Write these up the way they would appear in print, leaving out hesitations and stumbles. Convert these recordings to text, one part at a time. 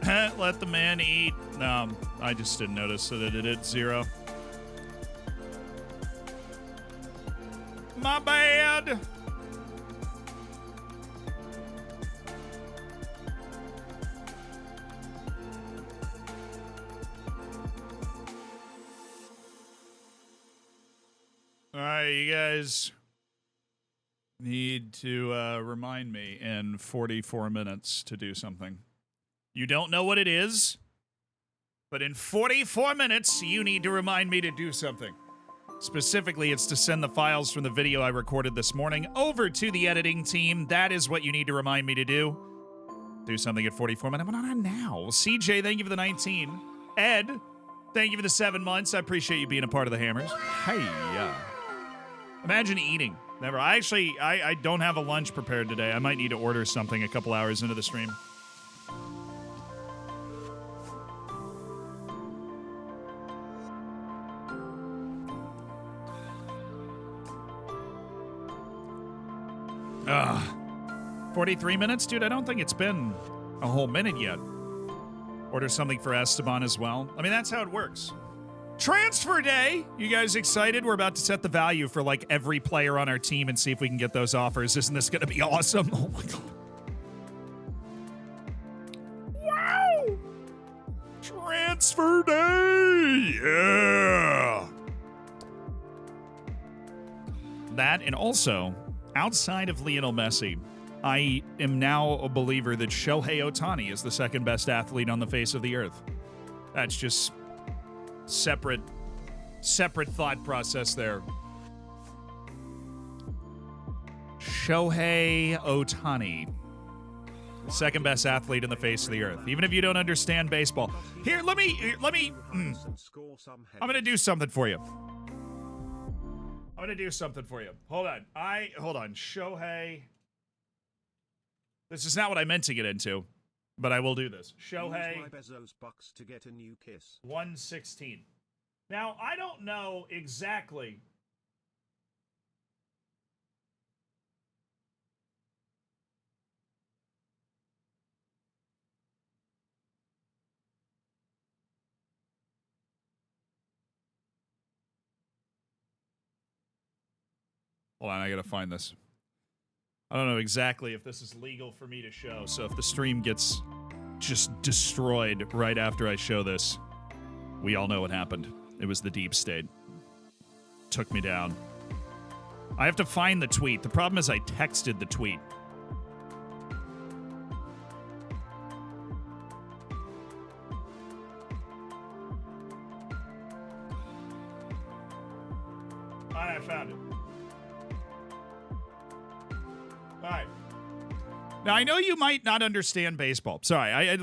Let the man eat. No, I just didn't notice that it did 0. My bad. All right, you guys need to remind me in 44 minutes to do something. You don't know what it is, but in 44 minutes, you need to remind me to do something. Specifically, it's to send the files from the video I recorded this morning over to the editing team. That is what you need to remind me to do. Do something at 44 minutes. But not now. CJ, thank you for the 19. Ed, thank you for the 7 months. I appreciate you being a part of the Hammers. Hey, imagine eating. Never. I don't have a lunch prepared today. I might need to order something a couple hours into the stream. Ugh. 43 minutes? Dude, I don't think it's been a whole minute yet. Order something for Esteban as well. I mean, that's how it works. Transfer day! You guys excited? We're about to set the value for, like, every player on our team and see if we can get those offers. Isn't this going to be awesome? Oh, my God. Wow! Transfer day! Yeah! That, and also, outside of Lionel Messi, I am now a believer that Shohei Otani is the second best athlete on the face of the earth. That's just separate thought process there. Shohei Otani, second best athlete on the face of the earth. Even if you don't understand baseball. Here, let me I'm going to do something for you. Hold on. Shohei. This is not what I meant to get into, but I will do this. Shohei. 116. Now, I don't know exactly. Hold on, I gotta find this. I don't know exactly if this is legal for me to show, so if the stream gets just destroyed right after I show this, we all know what happened. It was the deep state. Took me down. I have to find the tweet. The problem is I texted the tweet. I found it. All right. Now, I know you might not understand baseball. Sorry.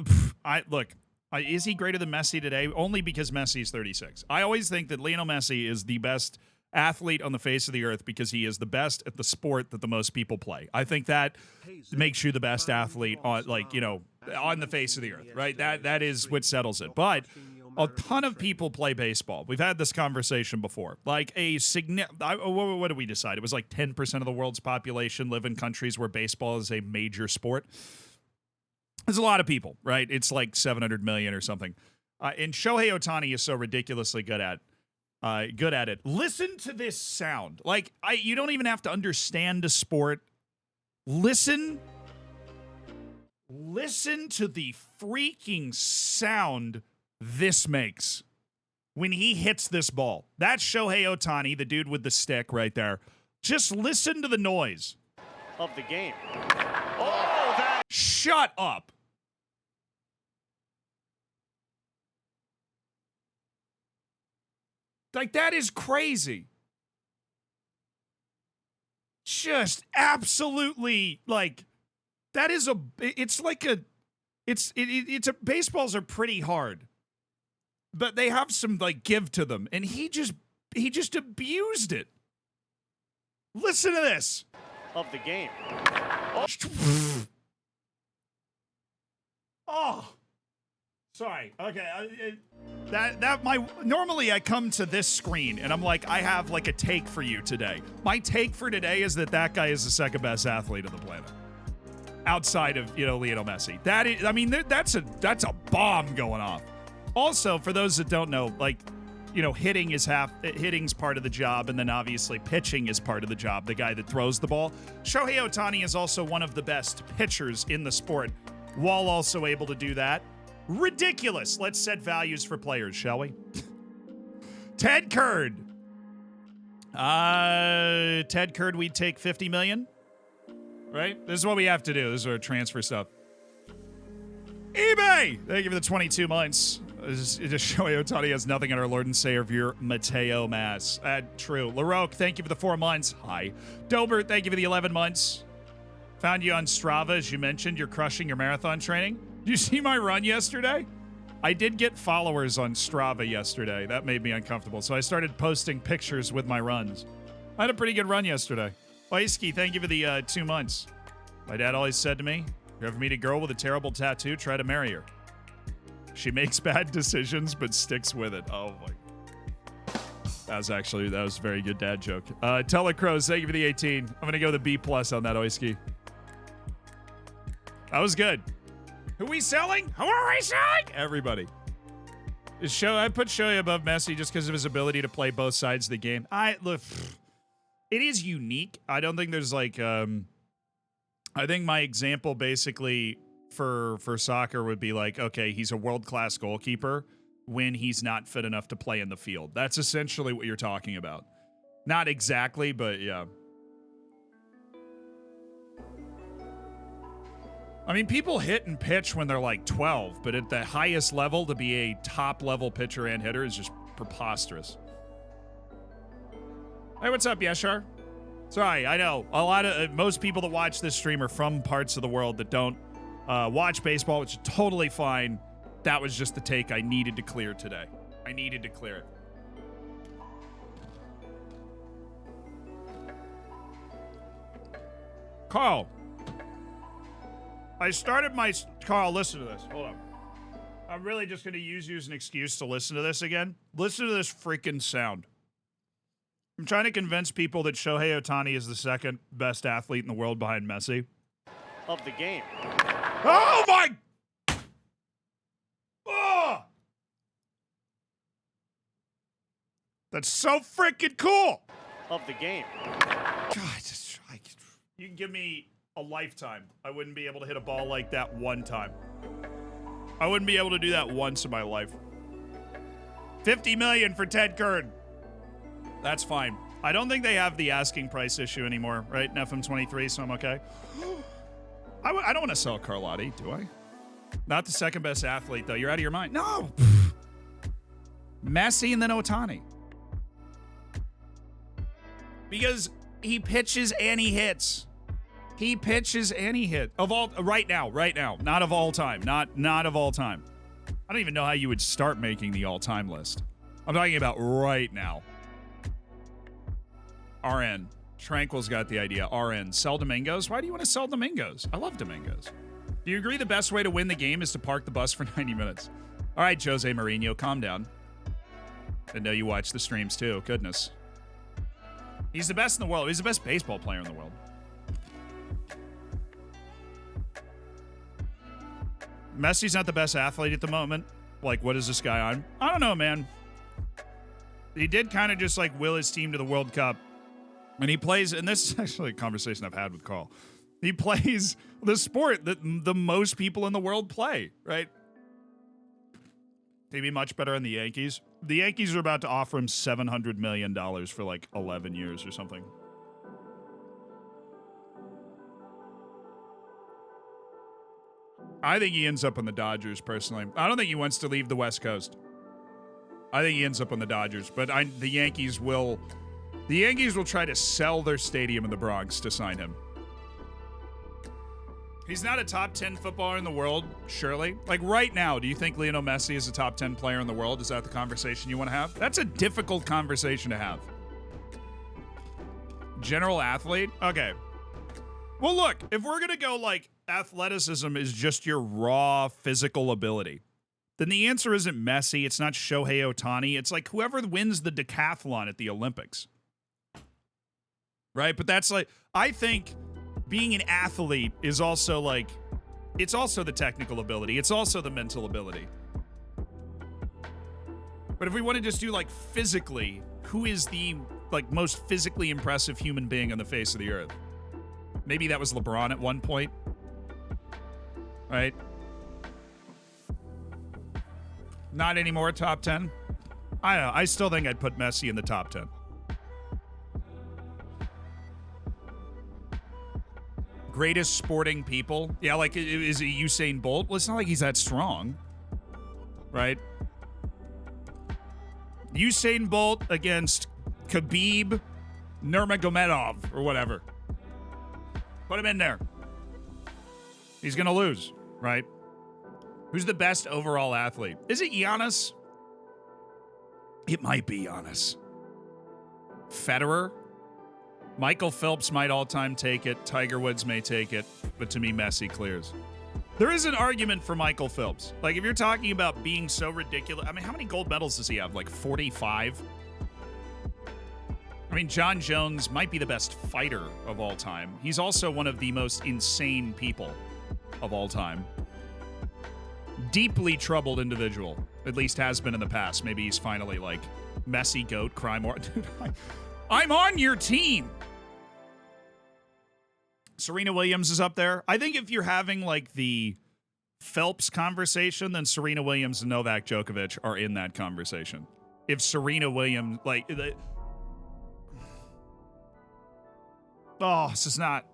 Look, is he greater than Messi today? Only because Messi is 36. I always think that Lionel Messi is the best athlete on the face of the earth because he is the best at the sport that the most people play. I think that makes you the best athlete on, on the face of the earth, right? That is what settles it. But a ton of people play baseball. We've had this conversation before. Like what did we decide? It was like 10% of the world's population live in countries where baseball is a major sport. There's a lot of people, right? It's like 700 million or something. And Shohei Otani is so ridiculously good at it. Listen to this sound. Like, you don't even have to understand a sport. Listen to the freaking sound this makes when he hits this ball. That's Shohei Otani, the dude with the stick right there. Just listen to the noise of the game. Oh, that! Shut up. Like, that is crazy. Just absolutely, like, that is baseballs are pretty hard. But they have some, like, give to them. And he just abused it. Listen to this. Of the game. Oh. Sorry. Okay. Normally I come to this screen and I'm like, I have like a take for you today. My take for today is that guy is the second best athlete on the planet. outside of, Lionel Messi. That is, I mean, that's a bomb going off. Also, for those that don't know, like, hitting's part of the job, and then obviously pitching is part of the job, the guy that throws the ball. Shohei Otani is also one of the best pitchers in the sport, while also able to do that. Ridiculous. Let's set values for players, shall we? Ted Kurd. Ted Kurd, we'd take 50 million. Right? This is what we have to do. This is our transfer stuff. eBay! Thank you for the 22 months. Just Shohei Otani has nothing on our Lord and Savior, Mateo Mas. True. LaRoque, thank you for the 4 months. Hi. Dobert, thank you for the 11 months. Found you on Strava, as you mentioned. You're crushing your marathon training. Did you see my run yesterday? I did get followers on Strava yesterday. That made me uncomfortable. So I started posting pictures with my runs. I had a pretty good run yesterday. Oiski, thank you for the 2 months. My dad always said to me, if you ever meet a girl with a terrible tattoo, try to marry her. She makes bad decisions, but sticks with it. Oh, my. That was a very good dad joke. Telecrows, thank you for the 18. I'm going to go with a B+ on that, Oiski. That was good. Who we selling? Who are we selling? Everybody. I put Shohei above Messi just because of his ability to play both sides of the game. Look, it is unique. I don't think there's like, I think my example basically for soccer would be like, okay, he's a world-class goalkeeper when he's not fit enough to play in the field. That's essentially what you're talking about. Not exactly, but yeah. I mean, people hit and pitch when they're like 12, but at the highest level, to be a top-level pitcher and hitter is just preposterous. Hey, what's up, Yeshar? Sorry, I know. Most people that watch this stream are from parts of the world that don't watch baseball, which is totally fine. That was just the take I needed to clear today. I needed to clear it. Carl. Carl, listen to this. Hold on. I'm really just going to use you as an excuse to listen to this again. Listen to this freaking sound. I'm trying to convince people that Shohei Otani is the second best athlete in the world behind Messi. Of the game. Oh, my... Oh! That's so freaking cool! Of the game. God, you can give me a lifetime. I wouldn't be able to hit a ball like that one time. I wouldn't be able to do that once in my life. 50 million for Ted Kurd. That's fine. I don't think they have the asking price issue anymore, right? In FM23, so I'm okay. I don't want to sell Carlotti, do I? Not the second best athlete, though. You're out of your mind. No. Messi and then Otani. Because he pitches and he hits. He pitches and he hit. Right now. Not of all time. Not of all time. I don't even know how you would start making the all-time list. I'm talking about right now. RN. Tranquil's got the idea. RN. Sell Domingos? Why do you want to sell Domingos? I love Domingos. Do you agree the best way to win the game is to park the bus for 90 minutes? All right, Jose Mourinho, calm down. I know you watch the streams too. Goodness. He's the best in the world. He's the best baseball player in the world. Messi's not the best athlete at the moment. Like, what is this guy on? I don't know, man. He did kind of just like will his team to the World Cup. And he plays, and this is actually a conversation I've had with Carl. He plays the sport that the most people in the world play, right? He'd be much better in the Yankees. The Yankees are about to offer him $700 million for like 11 years or something. I think he ends up on the Dodgers, personally. I don't think he wants to leave the West Coast. I think he ends up on the Dodgers, but the Yankees will try to sell their stadium in the Bronx to sign him. He's not a top 10 footballer in the world, surely. Like right now, do you think Lionel Messi is a top 10 player in the world? Is that the conversation you want to have? That's a difficult conversation to have. General athlete? Okay. Well, look, if we're going to go like athleticism is just your raw physical ability, then the answer isn't Messi. It's not Shohei Otani. It's like whoever wins the decathlon at the Olympics. Right? But that's like, I think being an athlete is also like, it's also the technical ability. It's also the mental ability. But if we want to just do like physically, who is the like most physically impressive human being on the face of the earth? Maybe that was LeBron at one point, right? Not anymore, top 10. I don't know. I still think I'd put Messi in the top 10. Greatest sporting people. Yeah, like, is it Usain Bolt? Well, it's not like he's that strong, right? Usain Bolt against Khabib Nurmagomedov or whatever. Put him in there. He's going to lose, right? Who's the best overall athlete? Is it Giannis? It might be Giannis. Federer? Michael Phelps might all-time take it. Tiger Woods may take it. But to me, Messi clears. There is an argument for Michael Phelps. Like, if you're talking about being so ridiculous... I mean, how many gold medals does he have? Like 45? I mean, John Jones might be the best fighter of all time. He's also one of the most insane people of all time. Deeply troubled individual. At least has been in the past. Maybe he's finally like Messi, GOAT, crime war. Dude, I'm on your team. Serena Williams is up there. I think if you're having like the Phelps conversation, then Serena Williams and Novak Djokovic are in that conversation. If Serena Williams, like, this is not.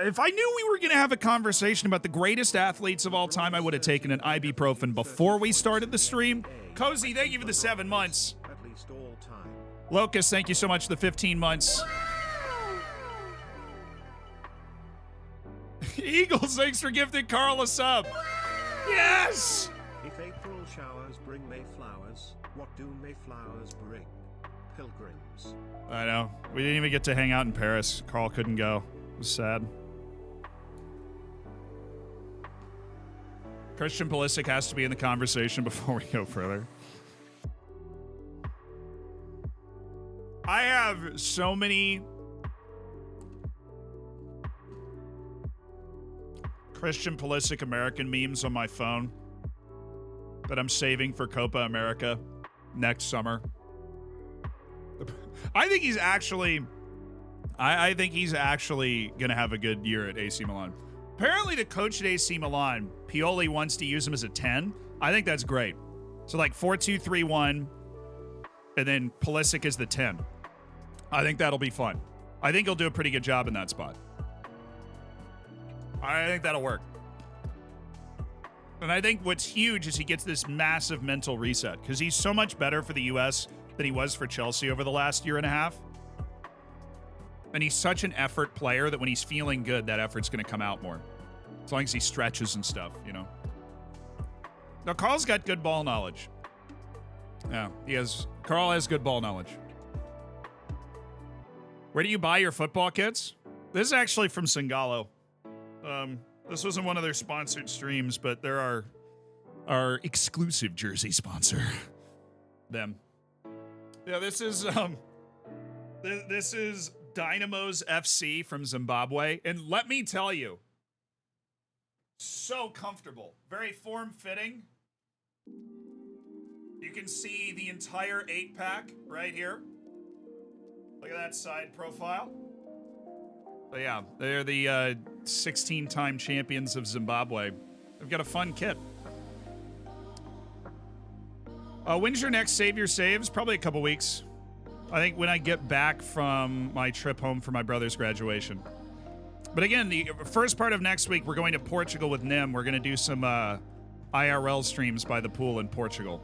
If I knew we were going to have a conversation about the greatest athletes of all time, I would have taken an ibuprofen before we started the stream. Cozy, thank you for the 7 months. At least all time. Locust, thank you so much for the 15 months. Eagles, thanks for gifting Carl a sub. Yes! If April showers bring Mayflowers, what do Mayflowers bring? Pilgrims. I know. We didn't even get to hang out in Paris. Carl couldn't go. It was sad. Christian Pulisic has to be in the conversation before we go further. I have so many Christian Pulisic American memes on my phone that I'm saving for Copa America next summer. I think he's actually going to have a good year at AC Milan. Apparently, the coach at AC Milan, Pioli, wants to use him as a 10. I think that's great. So, like 4-2-3-1, and then Pulisic is the 10. I think that'll be fun. I think he'll do a pretty good job in that spot. I think that'll work. And I think what's huge is he gets this massive mental reset because he's so much better for the U.S. than he was for Chelsea over the last year and a half. And he's such an effort player that when he's feeling good, that effort's going to come out more. As long as he stretches and stuff, you know. Now, Carl's got good ball knowledge. Yeah, Carl has good ball knowledge. Where do you buy your football kits? This is actually from Singalo. This wasn't one of their sponsored streams, but they're our exclusive jersey sponsor. Them. Yeah, this is Dynamo's FC from Zimbabwe. And let me tell you, so comfortable. Very form-fitting. You can see the entire 8-pack right here. Look at that side profile. But yeah, they're the 16-time champions of Zimbabwe. They've got a fun kit. When's your next Save Your Saves? Probably a couple weeks. I think when I get back from my trip home for my brother's graduation. But again, the first part of next week, we're going to Portugal with Nim. We're going to do some IRL streams by the pool in Portugal,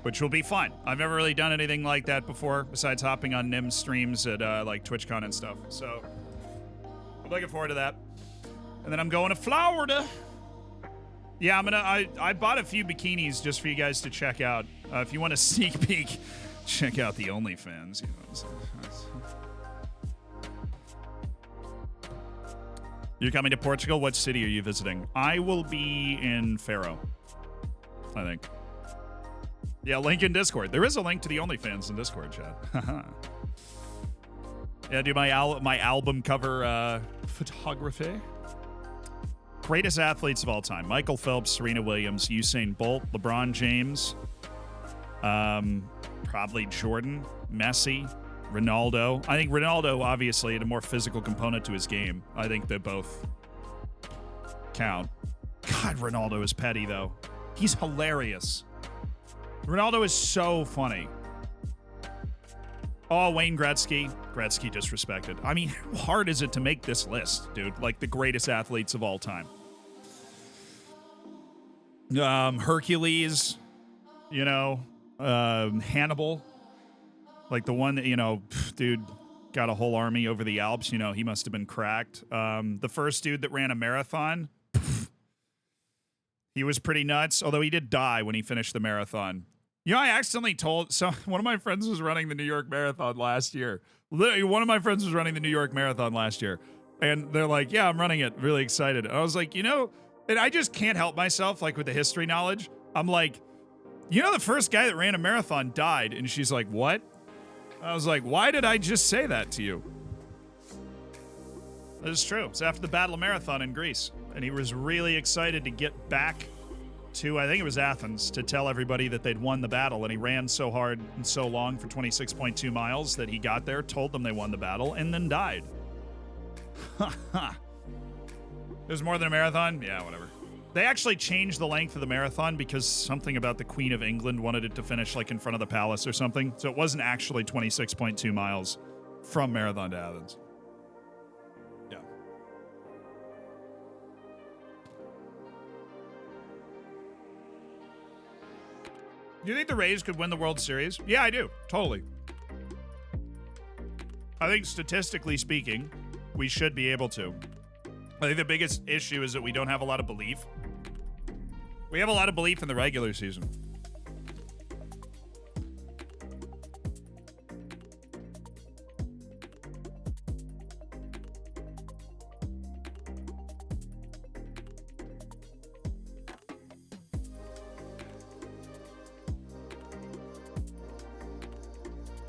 which will be fun. I've never really done anything like that before, besides hopping on Nim's streams at like TwitchCon and stuff. So I'm looking forward to that. And then I'm going to Florida. Yeah, I bought a few bikinis just for you guys to check out. If you want a sneak peek, check out the OnlyFans. You know, you're coming to Portugal? What city are you visiting? I will be in Faro, I think. Yeah, link in Discord. There is a link to the OnlyFans in Discord, chat. Yeah, do my album cover photography. Greatest athletes of all time: Michael Phelps, Serena Williams, Usain Bolt, LeBron James, probably Jordan, Messi, Ronaldo. I think Ronaldo obviously had a more physical component to his game. I think they both count. God, Ronaldo is petty though. He's hilarious. Ronaldo is so funny. Oh, Wayne Gretzky. Gretzky disrespected. I mean, how hard is it to make this list, dude? Like the greatest athletes of all time. Hercules, Hannibal. Like the one that, dude, got a whole army over the Alps. He must have been cracked. The first dude that ran a marathon, he was pretty nuts, although he did die when he finished the marathon. I accidentally told... So one of my friends was running the New York Marathon last year. Literally, one of my friends was running the New York Marathon last year. And they're like, yeah, I'm running it. Really excited. And I was like, and I just can't help myself, like with the history knowledge. I'm like, the first guy that ran a marathon died. And she's like, what? I was like, why did I just say that to you? That is true. It's after the Battle of Marathon in Greece. And he was really excited to get back to, I think it was Athens, to tell everybody that they'd won the battle. And he ran so hard and so long for 26.2 miles that he got there, told them they won the battle, and then died. There's more than a marathon? Yeah, whatever. They actually changed the length of the marathon because something about the Queen of England wanted it to finish like in front of the palace or something. So it wasn't actually 26.2 miles from Marathon to Athens. Yeah. Do you think the Rays could win the World Series? Yeah, I do. Totally. I think statistically speaking, we should be able to. I think the biggest issue is that we don't have a lot of belief. We have a lot of belief in the regular season.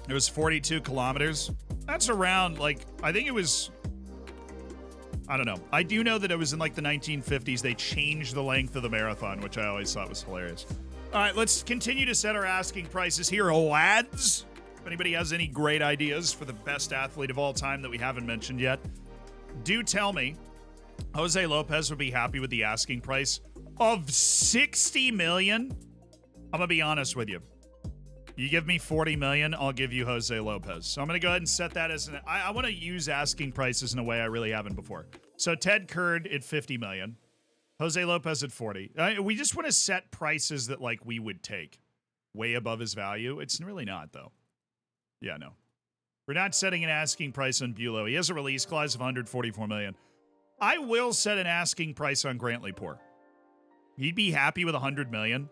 It was 42 kilometers. That's around, I think it was... I don't know. I do know that it was in the 1950s. They changed the length of the marathon, which I always thought was hilarious. All right, let's continue to set our asking prices here, lads. If anybody has any great ideas for the best athlete of all time that we haven't mentioned yet, do tell me. Jose Lopez would be happy with the asking price of $60 million. I'm going to be honest with you. You give me $40 million, I'll give you Jose Lopez. So I'm going to go ahead and set that as I want to use asking prices in a way I really haven't before. So Ted Kurd at $50 million, Jose Lopez at 40. We just want to set prices that we would take way above his value. It's really not though. Yeah, no. We're not setting an asking price on Buelow. He has a release clause of $144 million. I will set an asking price on Grantley Poor. He'd be happy with $100 million.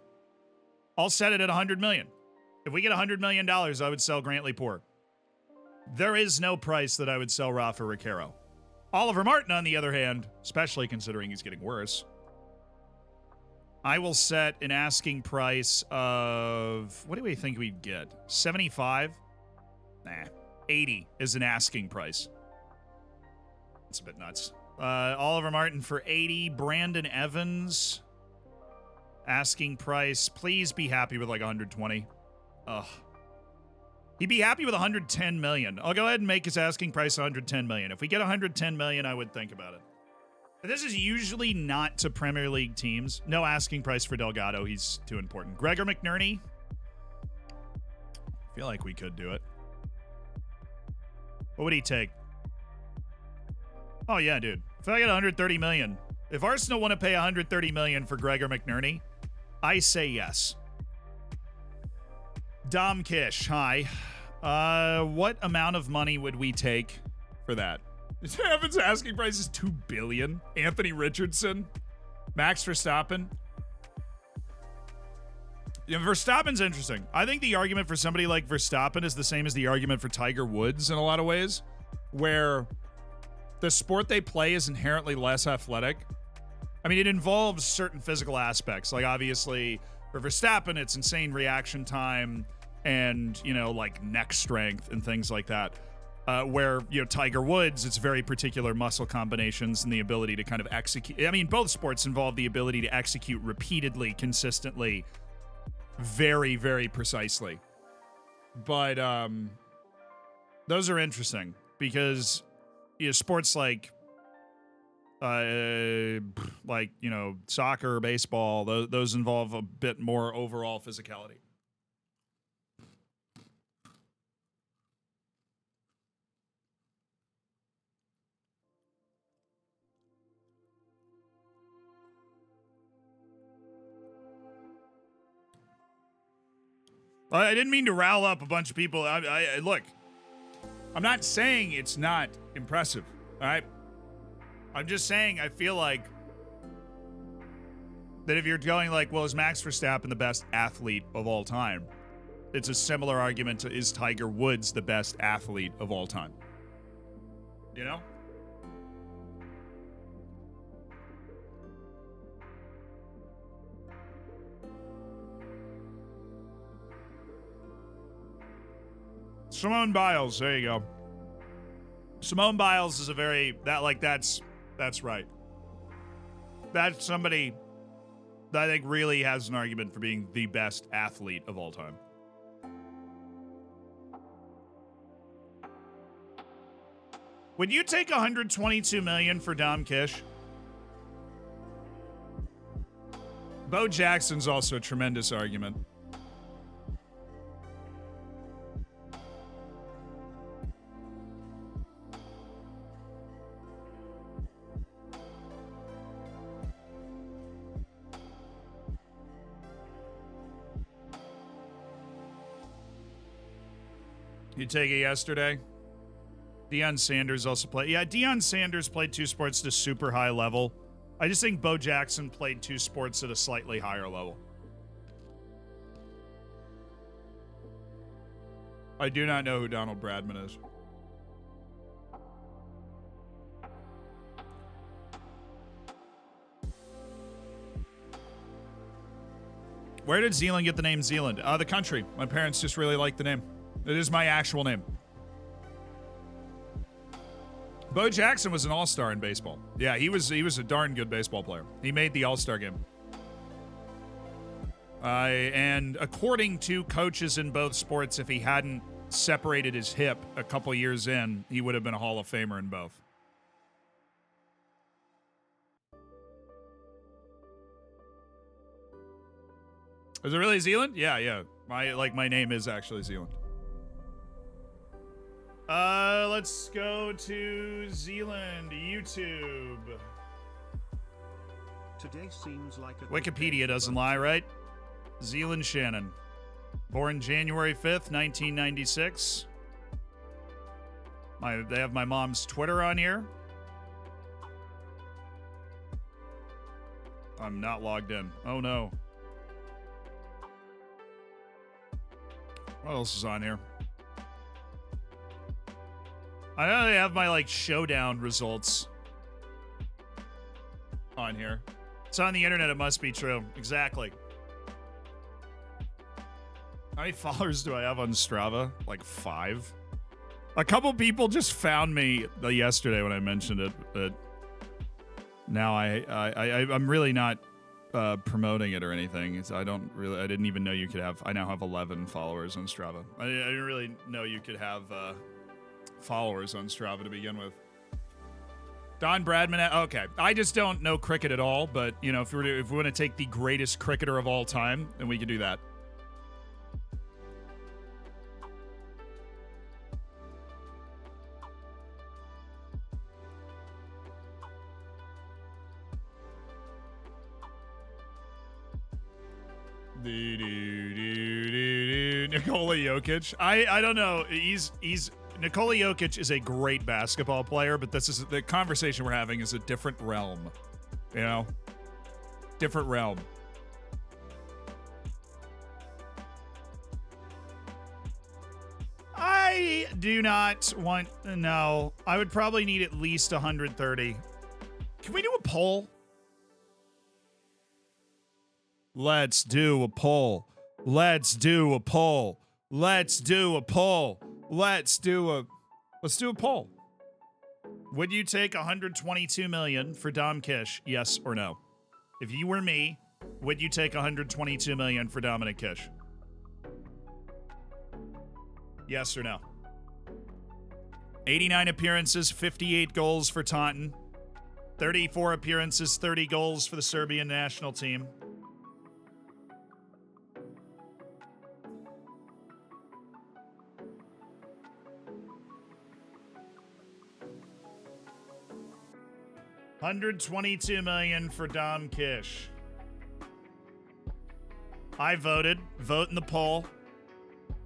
I'll set it at $100 million. If we get $100 million, I would sell Grantley Poor. There is no price that I would sell Rafa Riquero. Oliver Martin, on the other hand, especially considering he's getting worse, I will set an asking price of, what do we think we'd get? 75? Nah, 80 is an asking price. That's a bit nuts. Oliver Martin for 80. Brandon Evans, asking price. Please be happy with 120. Ugh. He'd be happy with $110 million. I'll go ahead and make his asking price $110 million. If we get $110 million, I would think about it. But this is usually not to Premier League teams. No asking price for Delgado. He's too important. Gregor McNerney. I feel like we could do it. What would he take? Oh, yeah, dude. If I get $130 million. If Arsenal want to pay $130 million for Gregor McNerney, I say yes. Dom Kish, hi. What amount of money would we take for that? Evan's asking price is $2 billion. Anthony Richardson, Max Verstappen. Yeah, Verstappen's interesting. I think the argument for somebody like Verstappen is the same as the argument for Tiger Woods in a lot of ways, where the sport they play is inherently less athletic. I mean, it involves certain physical aspects. Obviously, for Verstappen, it's insane reaction time and, neck strength and things like that. Where, Tiger Woods, it's very particular muscle combinations and the ability to kind of execute. I mean, both sports involve the ability to execute repeatedly, consistently, very, very precisely. But those are interesting because sports like soccer, baseball, those involve a bit more overall physicality. I didn't mean to rile up a bunch of people. Look, I'm not saying it's not impressive, all right? I'm just saying I feel like that if you're going like, well, is Max Verstappen the best athlete of all time? It's a similar argument to, is Tiger Woods the best athlete of all time? You know? Simone Biles, there you go. Simone Biles is that's right. That's somebody that I think really has an argument for being the best athlete of all time. Would you take $122 million for Dom Kish? Bo Jackson's also a tremendous argument. You take it yesterday? Deion Sanders also played. Yeah, Deion Sanders played two sports at a super high level. I just think Bo Jackson played two sports at a slightly higher level. I do not know who Donald Bradman is. Where did Zealand get the name Zealand? The country. My parents just really like the name. It is my actual name. Bo Jackson was an all-star in baseball. Yeah, he was a darn good baseball player. He made the all-star game. And according to coaches in both sports, if he hadn't separated his hip a couple years in, he would have been a Hall of Famer in both. Is it really Zealand? Yeah. My name is actually Zealand. Let's go to Zealand YouTube. Today seems like a Wikipedia doesn't lie, right? Zealand Shannon. Born January 5th, 1996. They have my mom's Twitter on here. I'm not logged in. Oh no. What else is on here? I know they have my showdown results on here. It's on the internet, it must be true. Exactly. How many followers do I have on Strava? 5. A couple people just found me yesterday when I mentioned it, but now I'm really not promoting it or anything. I didn't even know you could have. I now have 11 followers on Strava. I didn't really know you could have followers on Strava to begin with. Don Bradman. Okay, I just don't know cricket at all. But if we want to take the greatest cricketer of all time, then we can do that. Nikola Jokic. I don't know. Nikola Jokic is a great basketball player, but this is the conversation we're having is a different realm. Different realm. I do not want. No, I would probably need at least 130. Can we do a poll? Let's do a poll. Let's do a poll. Let's do a poll. Let's do a... Let's do a poll. Would you take 122 million for Dom Kish? Yes or no? If you were me, would you take 122 million for Dominic Kish? Yes or no? 89 appearances, 58 goals for Taunton. 34 appearances, 30 goals for the Serbian national team. $122 million for Dom Kish. I voted. Vote in the poll.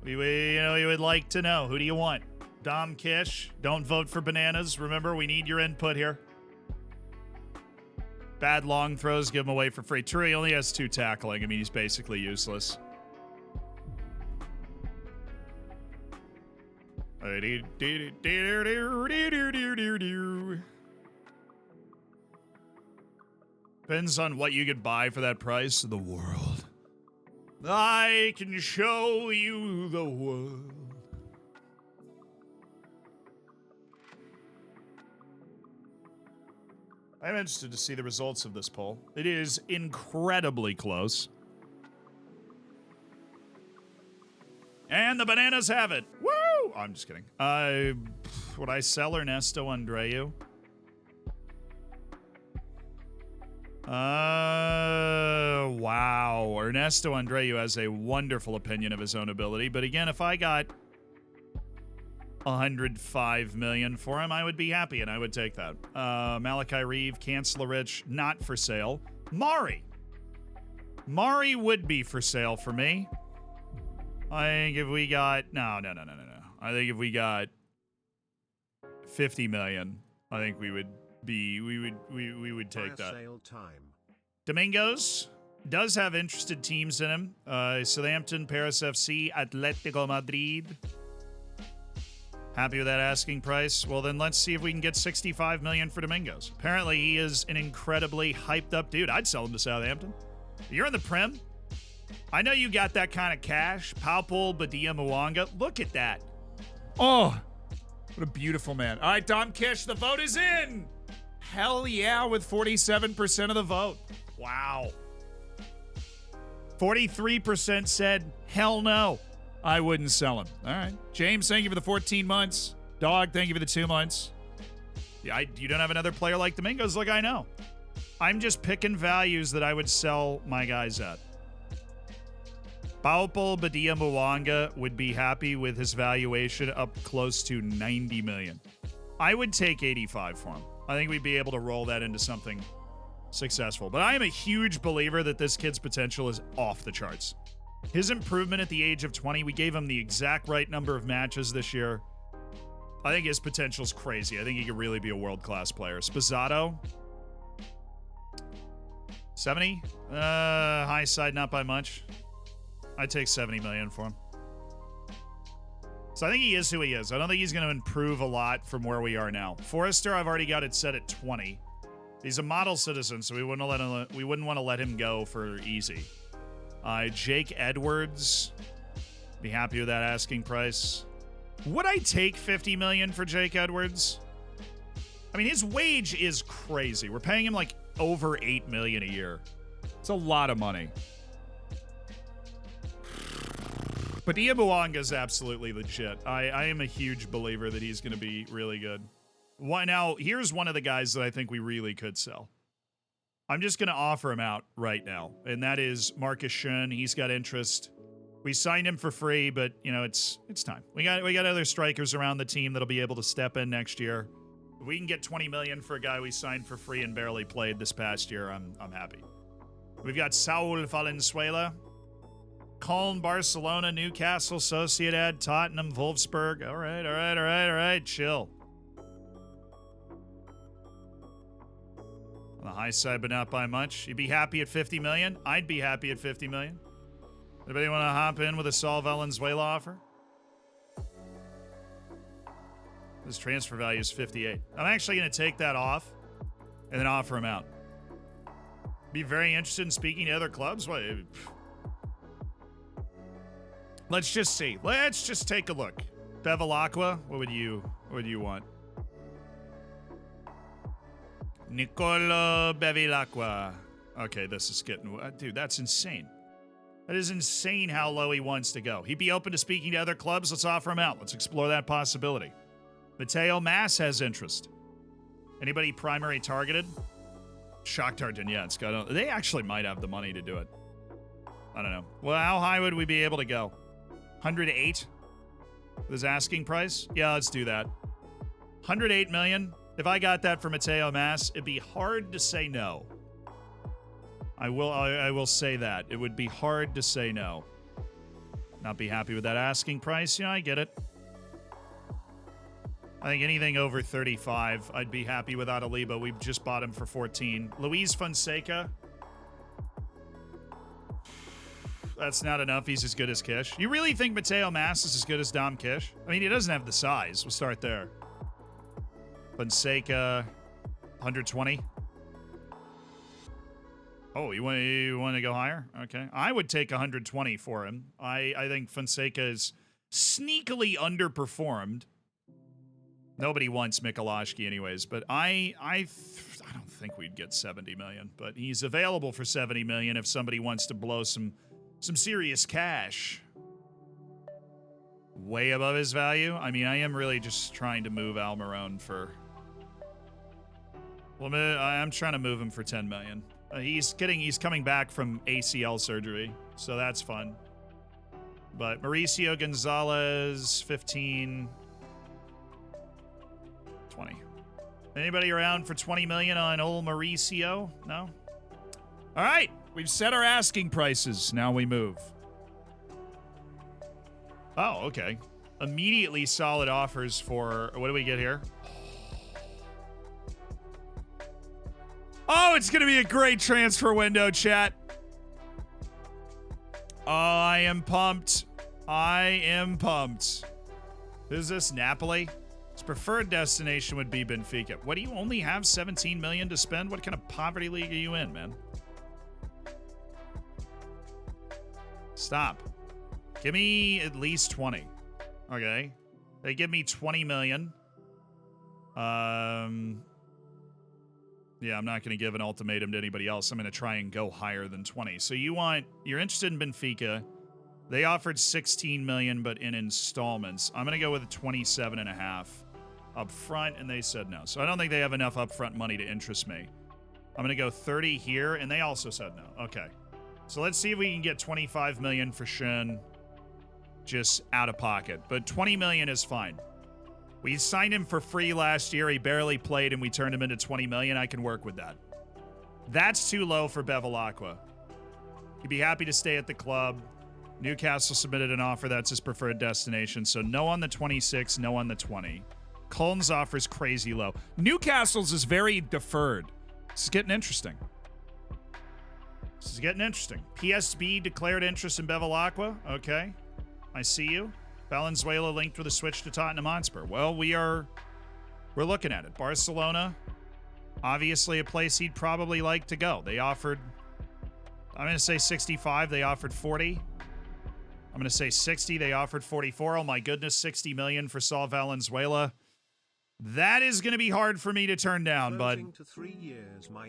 We would like to know. Who do you want? Dom Kish. Don't vote for bananas. Remember, we need your input here. Bad long throws, give him away for free. True, he only has 2 tackling. I mean, he's basically useless. Depends on what you could buy for that price. The world. I can show you the world. I'm interested to see the results of this poll. It is incredibly close. And the bananas have it. Woo! I'm just kidding. Would I sell Ernesto Andreu? Wow. Ernesto Andreu has a wonderful opinion of his own ability. But again, if I got 105 million for him, I would be happy and I would take that. Malachi Reeve, Kancelarich, not for sale. Mari would be for sale for me. I think if we got no. I think if we got 50 million, I think we would take that. Sale time. Domingos does have interested teams in him. Southampton, Paris FC, Atletico Madrid. Happy with that asking price? Well, then let's see if we can get 65 million for Domingos. Apparently, he is an incredibly hyped up dude. I'd sell him to Southampton. You're in the Prem. I know you got that kind of cash. Paupel, Badia, Mwanga. Look at that. Oh, what a beautiful man. All right, Dom Kish, the vote is in. Hell yeah, with 47% of the vote. Wow. 43% said, hell no, I wouldn't sell him. All right. James, thank you for the 14 months. Dog, thank you for the 2 months. Yeah, you don't have another player like Domingos? Look, I know. I'm just picking values that I would sell my guys at. Paupel, Badia, Mwanga would be happy with his valuation up close to 90 million. I would take 85 for him. I think we'd be able to roll that into something successful. But I am a huge believer that this kid's potential is off the charts. His improvement at the age of 20, we gave him the exact right number of matches this year. I think his potential's crazy. I think he could really be a world-class player. Spizzato, 70? High side, not by much. I'd take 70 million for him. So I think he is who he is. I don't think he's going to improve a lot from where we are now. Forrester, I've already got it set at 20. He's a model citizen, so we wouldn't want to let him go for easy. Jake Edwards, be happy with that asking price. Would I take 50 million for Jake Edwards? I mean, his wage is crazy. We're paying him like over 8 million a year. It's a lot of money. But Mwanga is absolutely legit. I am a huge believer that he's going to be really good. Now, here's one of the guys that I think we really could sell. I'm just going to offer him out right now, and that is Marcus Schoen. He's got interest. We signed him for free, but you know it's time. We got other strikers around the team that'll be able to step in next year. If we can get 20 million for a guy we signed for free and barely played this past year, I'm happy. We've got Saul Valenzuela. Coln, Barcelona, Newcastle, Sociedad, Tottenham, Wolfsburg. All right. Chill. On the high side, but not by much. You'd be happy at 50 million? I'd be happy at 50 million. Anybody want to hop in with a Saul Valenzuela offer? His transfer value is 58. I'm actually going to take that off and then offer him out. Be very interested in speaking to other clubs. Let's just see. Let's just take a look. Bevilacqua, what would you want? Nicolo Bevilacqua. Okay, this is getting... dude, that's insane. That is insane how low he wants to go. He'd be open to speaking to other clubs. Let's offer him out. Let's explore that possibility. Mateo Mas has interest. Anybody primary targeted? Shakhtar Donetsk. They actually might have the money to do it. I don't know. Well, how high would we be able to go? 108? With his asking price? Yeah, let's do that. 108 million. If I got that for Mateo Mas, it'd be hard to say no. I will say that. It would be hard to say no. Not be happy with that asking price. Yeah, I get it. I think anything over 35, I'd be happy with Adaliba. We've just bought him for 14. Luis Fonseca. That's not enough. He's as good as Kish. You really think Mateo Mas is as good as Dom Kish? I mean, he doesn't have the size. We'll start there. Fonseca, 120. Oh, you want to go higher? Okay. I would take 120 for him. I think Fonseca is sneakily underperformed. Nobody wants Mikulashki anyways, but I don't think we'd get 70 million, but he's available for 70 million if somebody wants to blow some serious cash. Way above his value. I mean, I am really just trying to move Almiron for... Well, I'm trying to move him for 10 million. He's coming back from ACL surgery, so that's fun. But Mauricio Gonzalez, 15, 20. Anybody around for 20 million on old Mauricio? No? All right, we've set our asking prices. Now we move. Oh, okay. Immediately solid offers for, what do we get here? Oh, it's going to be a great transfer window, chat. Oh, I am pumped. I am pumped. Who's this? Napoli? His preferred destination would be Benfica. What, do you only have 17 million to spend? What kind of poverty league are you in, man? Stop. Give me at least 20. Okay. They give me 20 million. Yeah, I'm not going to give an ultimatum to anybody else. I'm going to try and go higher than 20. So you're interested in Benfica. They offered 16 million, but in installments. I'm going to go with 27.5 up front, and they said no. So I don't think they have enough upfront money to interest me. I'm going to go 30 here, and they also said no. Okay. So let's see if we can get 25 million for Shin just out of pocket. But 20 million is fine. We signed him for free last year. He barely played, and we turned him into 20 million. I can work with that. That's too low for Bevilacqua. He'd be happy to stay at the club. Newcastle submitted an offer. That's his preferred destination. So no on the 26, no on the 20. Cullen's offer is crazy low. Newcastle's is very deferred. This is getting interesting. PSB declared interest in Bevilacqua. Okay. I see you. Valenzuela linked with a switch to Tottenham Hotspur. Well, we're looking at it. Barcelona, obviously a place he'd probably like to go. They offered, I'm going to say 65. They offered 40. I'm going to say 60. They offered 44. Oh my goodness, 60 million for Saul Valenzuela. That is going to be hard for me to turn down, bud.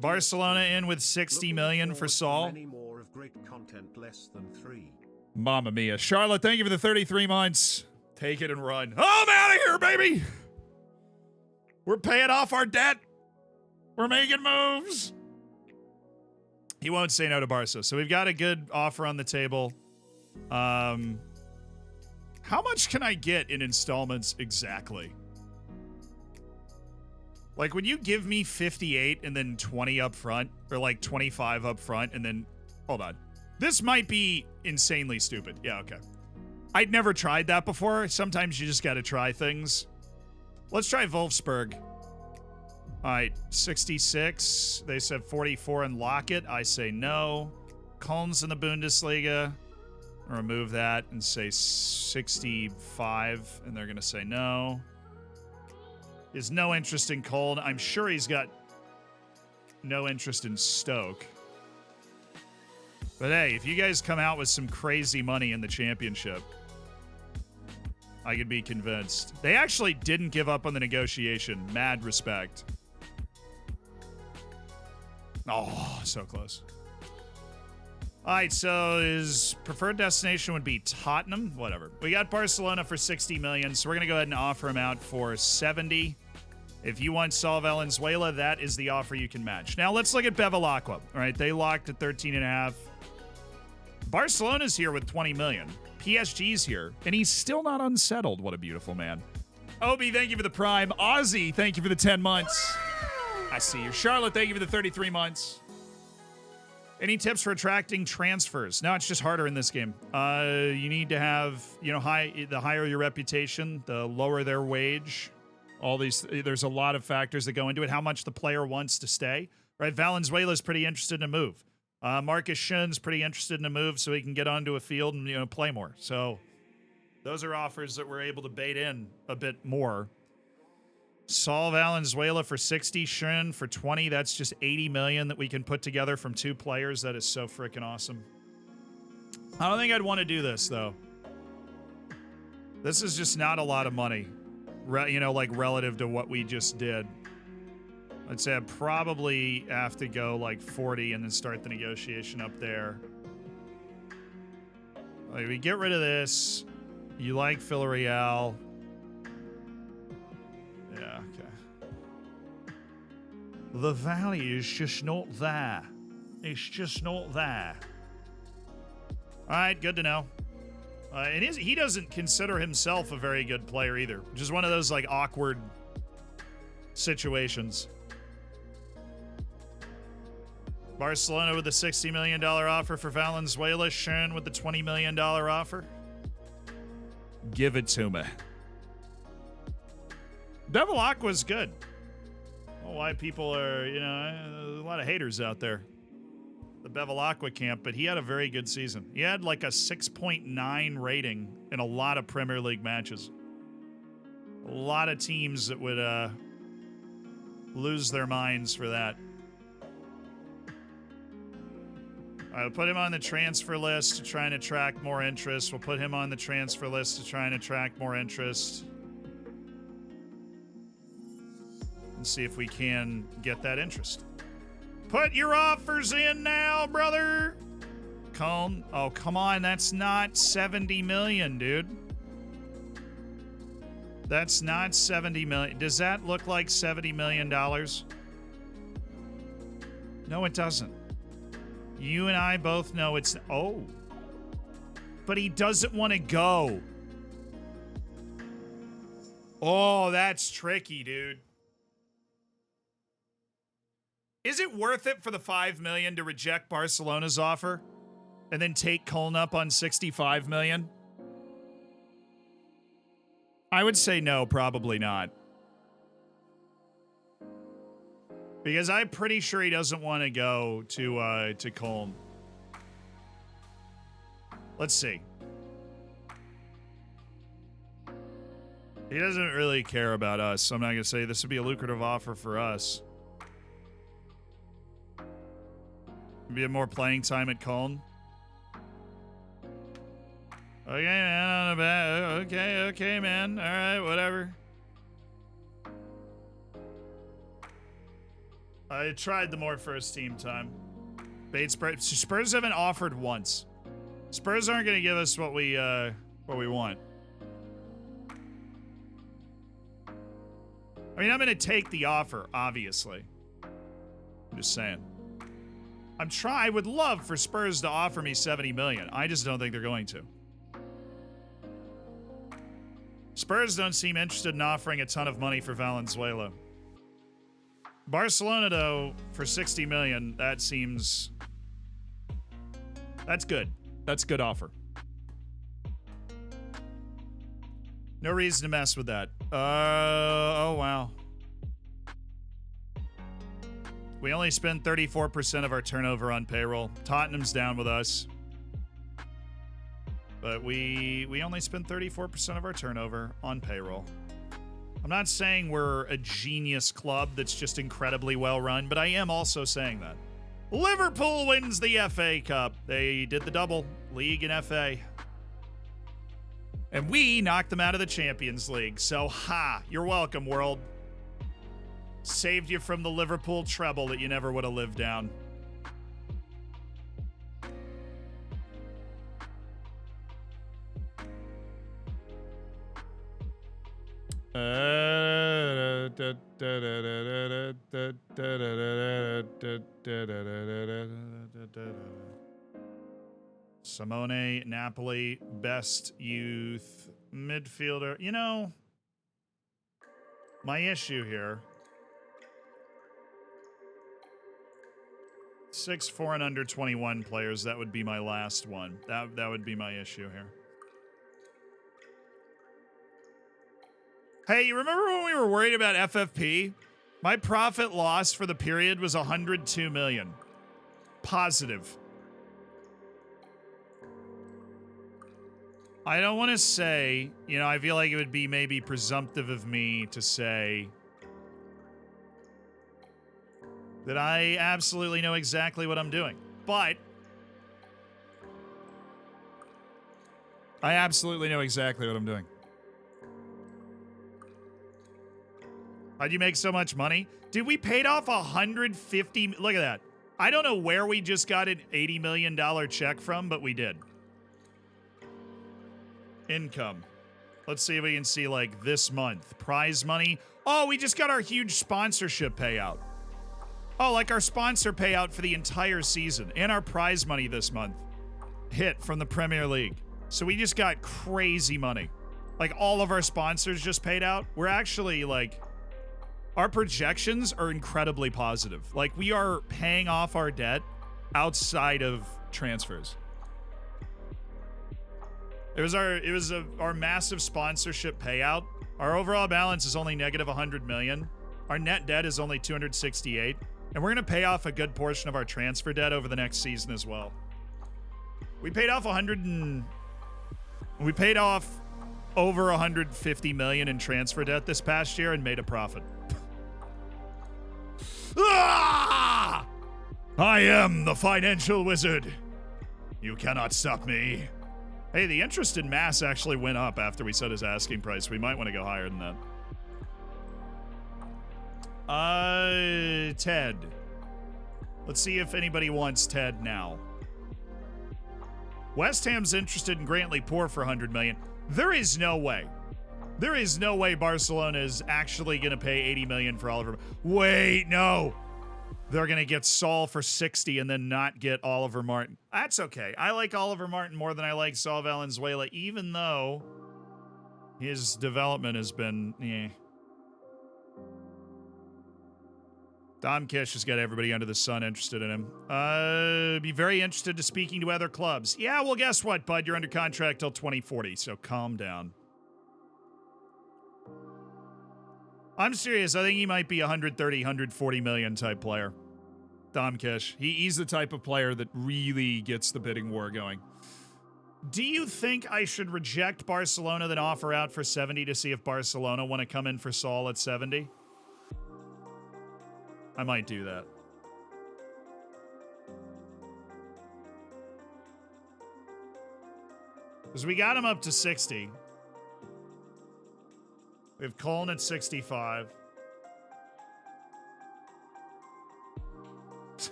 Barcelona in with 60 million for Saul. Many more of great content, less than 3. Mamma mia. Charlotte, thank you for the 33 months. Take it and run. Oh, I'm out of here, baby. We're paying off our debt. We're making moves. He won't say no to Barca. So we've got a good offer on the table. How much can I get in installments exactly? Like, when you give me 58 and then 20 up front, or like 25 up front, and then, hold on. This might be insanely stupid. Yeah, okay. I'd never tried that before. Sometimes you just got to try things. Let's try Wolfsburg. All right, 66. They said 44 and lock it. I say no. Köln's in the Bundesliga. Remove that and say 65, and they're going to say no. Is no interest in Köln. I'm sure he's got no interest in Stoke. But hey, if you guys come out with some crazy money in the championship, I could be convinced. They actually didn't give up on the negotiation. Mad respect. Oh, so close. All right, so his preferred destination would be Tottenham. Whatever. We got Barcelona for 60 million, so we're going to go ahead and offer him out for 70. If you want Saul Valenzuela, that is the offer you can match. Now, let's look at Bevilacqua. All right, they locked at 13.5. Barcelona's here with 20 million. PSG's here, and he's still not unsettled. What a beautiful man. Obi, thank you for the prime. Ozzy, thank you for the 10 months. I see you. Charlotte, thank you for the 33 months. Any tips for attracting transfers? No, it's just harder in this game. You need to have, the higher your reputation, the lower their wage. All these, there's a lot of factors that go into it. How much the player wants to stay, right? Valenzuela's pretty interested in a move. Marcus Schön's pretty interested in a move so he can get onto a field and, play more. So those are offers that we're able to bait in a bit more. Saul Valenzuela for 60, Schön for 20. That's just 80 million that we can put together from two players. That is so freaking awesome. I don't think I'd want to do this, though. This is just not a lot of money, relative to what we just did. I'd say I'd probably have to go like 40 and then start the negotiation up there. Like, we get rid of this. You like Villarreal. Yeah, okay. The value is just not there. It's just not there. All right, good to know. He doesn't consider himself a very good player either, which is one of those like awkward situations. Barcelona with the $60 million offer for Valenzuela. Schön with the $20 million offer. Give it to me. Bevilacqua's good. I don't know why people are, a lot of haters out there. The Bevilacqua camp, but he had a very good season. He had like a 6.9 rating in a lot of Premier League matches. A lot of teams that would lose their minds for that. I'll put him on the transfer list to try and attract more interest. We'll put him on the transfer list to try and attract more interest. And see if we can get that interest. Put your offers in now, brother. Cone. Oh, come on. That's not 70 million, dude. That's not 70 million. Does that look like $70 million? No, it doesn't. You and I both know it's... Oh. But he doesn't want to go. Oh, that's tricky, dude. Is it worth it for the $5 million to reject Barcelona's offer and then take Köln up on $65 million? I would say no, probably not. Because I'm pretty sure he doesn't want to go to Köln. Let's see. He doesn't really care about us, so I'm not going to say this would be a lucrative offer for us. Be more playing time at Köln. Okay, man, on a bad. Okay, man. All right, whatever. I tried the more first team time. Bait Spurs haven't offered once. Spurs aren't going to give us what we want. I mean, I'm going to take the offer, obviously. I'm just saying. I would love for Spurs to offer me 70 million. I just don't think they're going to. Spurs don't seem interested in offering a ton of money for Valenzuela. Barcelona, though, for 60 million, that's good. That's a good offer. No reason to mess with that. Oh, wow. We only spend 34% of our turnover on payroll. Tottenham's down with us. But we only spend 34% of our turnover on payroll. I'm not saying we're a genius club that's just incredibly well run, but I am also saying that. Liverpool wins the FA Cup. They did the double, league and FA. And we knocked them out of the Champions League. So, you're welcome, world. Saved you from the Liverpool treble that you never would have lived down. Simone, Napoli, best youth midfielder. You know, my issue here. 6'4" and under 21 players. That would be my last one. That would be my issue here. Hey, you remember when we were worried about FFP? My profit loss for the period was 102 million. Positive. I don't want to say, you know, I feel like it would be maybe presumptive of me to say that I absolutely know exactly what I'm doing. But I absolutely know exactly what I'm doing. How'd you make so much money? Dude, we paid off 150. Look at that. I don't know where we just got an $80 million check from, but we did. Income. Let's see if we can see, like, this month. Prize money. Oh, we just got our huge sponsorship payout. Oh, like our sponsor payout for the entire season. And our prize money this month. Hit from the Premier League. So we just got crazy money. Like, all of our sponsors just paid out. We're actually, like... Our projections are incredibly positive. Like, we are paying off our debt outside of transfers. It was our massive sponsorship payout. Our overall balance is only negative 100 million. Our net debt is only 268. And we're going to pay off a good portion of our transfer debt over the next season as well. We paid off we paid off over 150 million in transfer debt this past year and made a profit. Ah! I am the financial wizard. You cannot stop me. Hey, the interest in Mass actually went up after we set his asking price. We might want to go higher than that. Ted. Let's see if anybody wants Ted now. West Ham's interested in Grantley Poor for 100 million. There is no way. There is no way Barcelona is actually going to pay 80 million for Oliver. Wait, no. They're going to get Saul for 60 and then not get Oliver Martin. That's okay. I like Oliver Martin more than I like Saul Valenzuela, even though his development has been, Dom Kish has got everybody under the sun interested in him. Be very interested to speaking to other clubs. Yeah, well, guess what, bud? You're under contract till 2040, so calm down. I'm serious. I think he might be 130, 140 million type player. Dom Kish. He's the type of player that really gets the bidding war going. Do you think I should reject Barcelona then offer out for 70 to see if Barcelona want to come in for Saul at 70? I might do that. Because we got him up to 60. We have Colin at 65.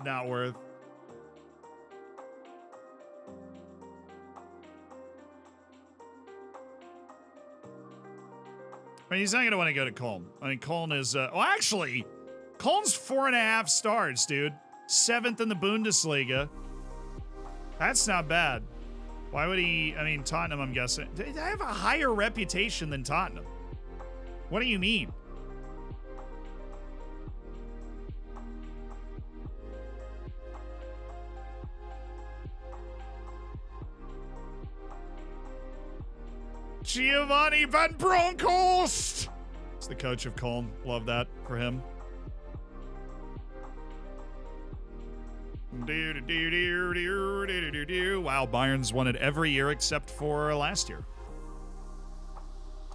Not worth. I mean, he's not going to want to go to Colin. I mean, Colin is... actually, Colin's 4.5 stars, dude. 7th in the Bundesliga. That's not bad. Why would he... I mean, Tottenham, I'm guessing. They have a higher reputation than Tottenham. What do you mean? Giovanni Van Bronckhorst! It's the coach of Colm. Love that for him. Wow, Bayern's won it every year except for last year,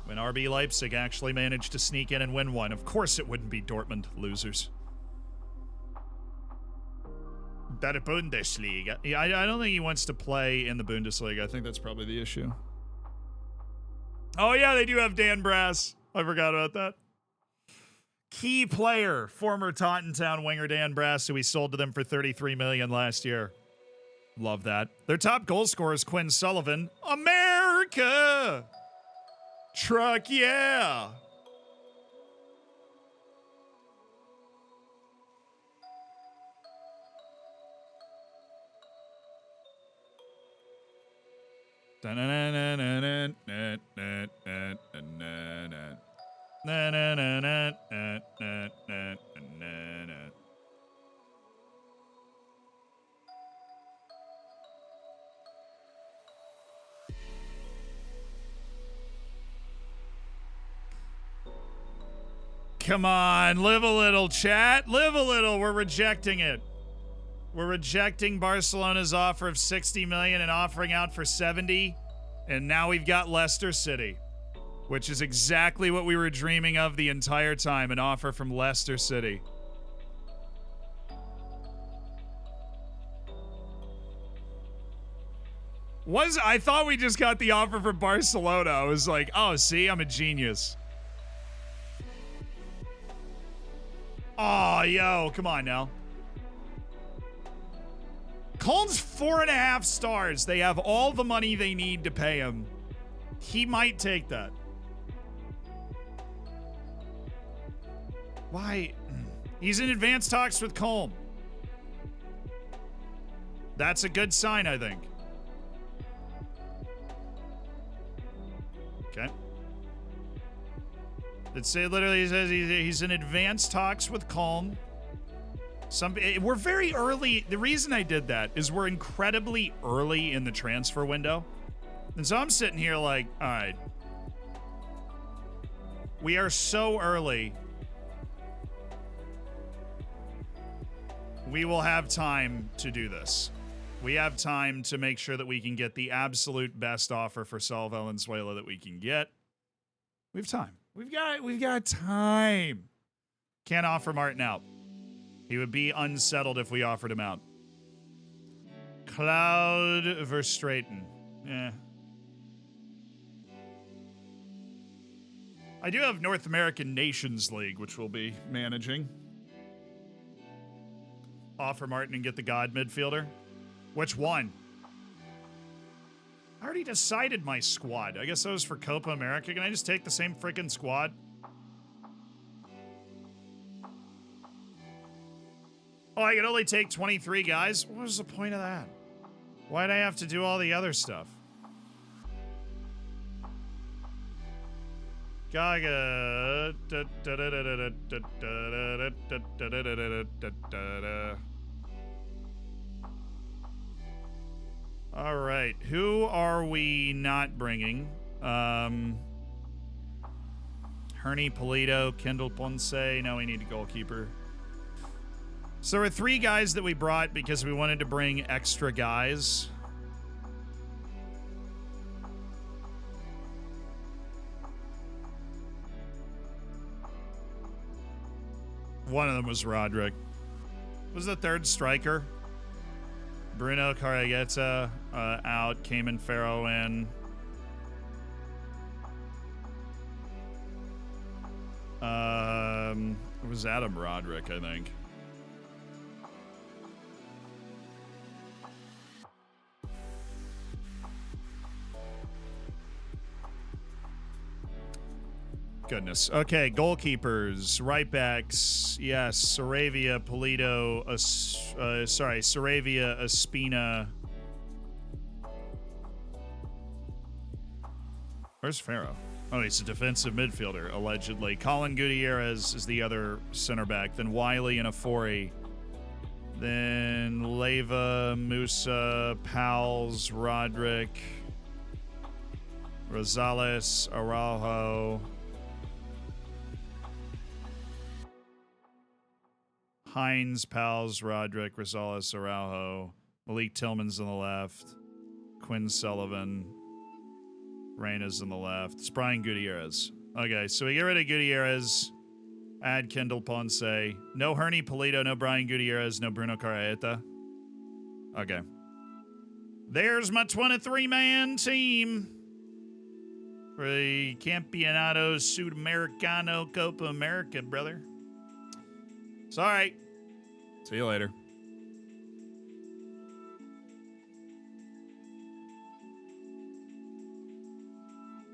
when RB Leipzig actually managed to sneak in and win one. Of course it wouldn't be Dortmund, losers. Der Bundesliga. Yeah, I don't think he wants to play in the Bundesliga. I think that's probably the issue. Oh, yeah, they do have Dan Brass. I forgot about that. Key player, former Tottenham winger Dan Brass, who we sold to them for $33 million last year. Love that. Their top goal scorer is Quinn Sullivan. America! Truck, yeah! Come on, live a little, chat. Live a little. We're rejecting it. We're rejecting Barcelona's offer of 60 million and offering out for 70. And now we've got Leicester City, which is exactly what we were dreaming of the entire time, an offer from Leicester City. I thought we just got the offer from Barcelona. I was like, oh, see, I'm a genius. Oh, yo, come on now. Colton's 4.5 stars. They have all the money they need to pay him. He might take that. Why? He's in advanced talks with Colm. That's a good sign, I think. Okay. It literally says he's in advanced talks with Colm. We're very early. The reason I did that is we're incredibly early in the transfer window. And so I'm sitting here like, all right. We are so early. We will have time to do this. We have time to make sure that we can get the absolute best offer for Sal Valenzuela that we can get. We have time. We've got time. Can't offer Martin out. He would be unsettled if we offered him out. Cloud Verstraeten. Yeah. I do have North American Nations League, which we'll be managing. Offer Martin and get the God midfielder. Which one? I already decided my squad. I guess that was for Copa America. Can I just take the same freaking squad? Oh, I can only take 23 guys? What was the point of that? Why'd I have to do all the other stuff? Gaga. All right, who are we not bringing? Herny Polito, Kendall Ponce. No, we need a goalkeeper. So there were 3 guys that we brought because we wanted to bring extra guys. One of them was Roderick. Was the 3rd striker? Bruno Carragueta out. Cayman Farrow in. It was Adam Roderick, I think. Goodness. Okay, goalkeepers, right backs. Yes, Saravia, Polito, Saravia, Espina. Where's Farrow? Oh, he's a defensive midfielder, allegedly. Colin Gutierrez is the other center back. Then Wiley and Afori. Then Leyva, Musa, Powles, Roderick, Rosales, Araujo. Hines, Powles, Roderick, Rosales, Araujo, Malik Tillman's on the left, Quinn Sullivan, Reyna's on the left. It's Brian Gutierrez. Okay, so we get rid of Gutierrez, add Kendall Ponce. No Herny Polito, no Brian Gutierrez, no Bruno Carraeta. Okay. There's my 23-man team. for the Campeonato Sudamericano Copa America, brother. Sorry. See you later.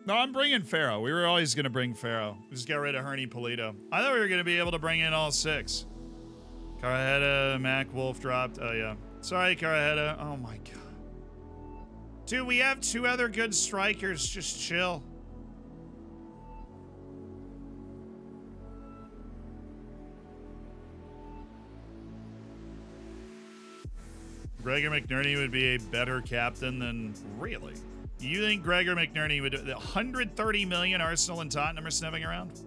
No, I'm bringing Pharaoh. We were always going to bring Pharaoh. We just got rid of Hernie Polito. I thought we were going to be able to bring in all 6. Carajeda, Mac Wolf dropped. Oh, yeah. Sorry, Carajeda. Oh, my God. Dude, we have 2 other good strikers. Just chill. Gregor McNerney would be a better captain than... Really? You think Gregor McNerney would... 130 million Arsenal and Tottenham are sniffing around?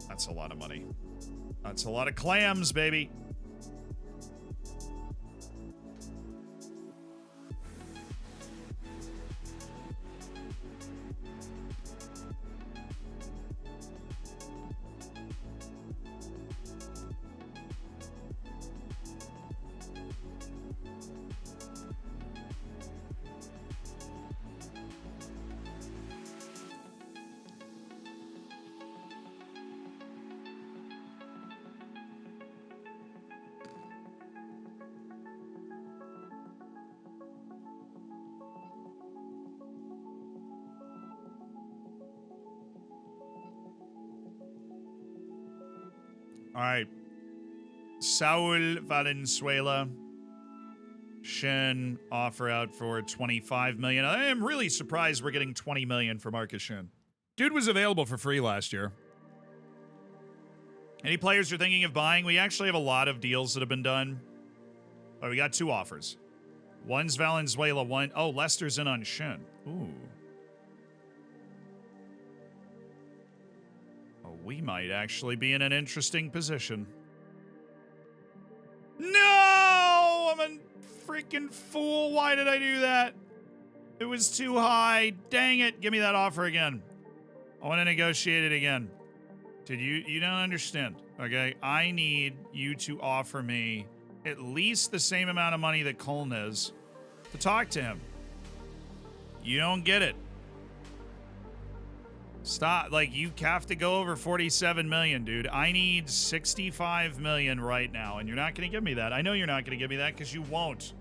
That's a lot of money. That's a lot of clams, baby. All right. Saul Valenzuela. Shin offer out for 25 million. I am really surprised we're getting 20 million for Marcus Shin. Dude was available for free last year. Any players you're thinking of buying? We actually have a lot of deals that have been done. Oh, we got 2 offers. One's Valenzuela, one... Oh, Leicester's in on Shin. Ooh. We might actually be in an interesting position. No! I'm a freaking fool. Why did I do that? It was too high. Dang it. Give me that offer again. I want to negotiate it again. Dude, you don't understand, okay? I need you to offer me at least the same amount of money that Colin is to talk to him. You don't get it. Stop. Like, you have to go over 47 million, dude. I need 65 million right now, and you're not going to give me that. I know you're not going to give me that because you won't.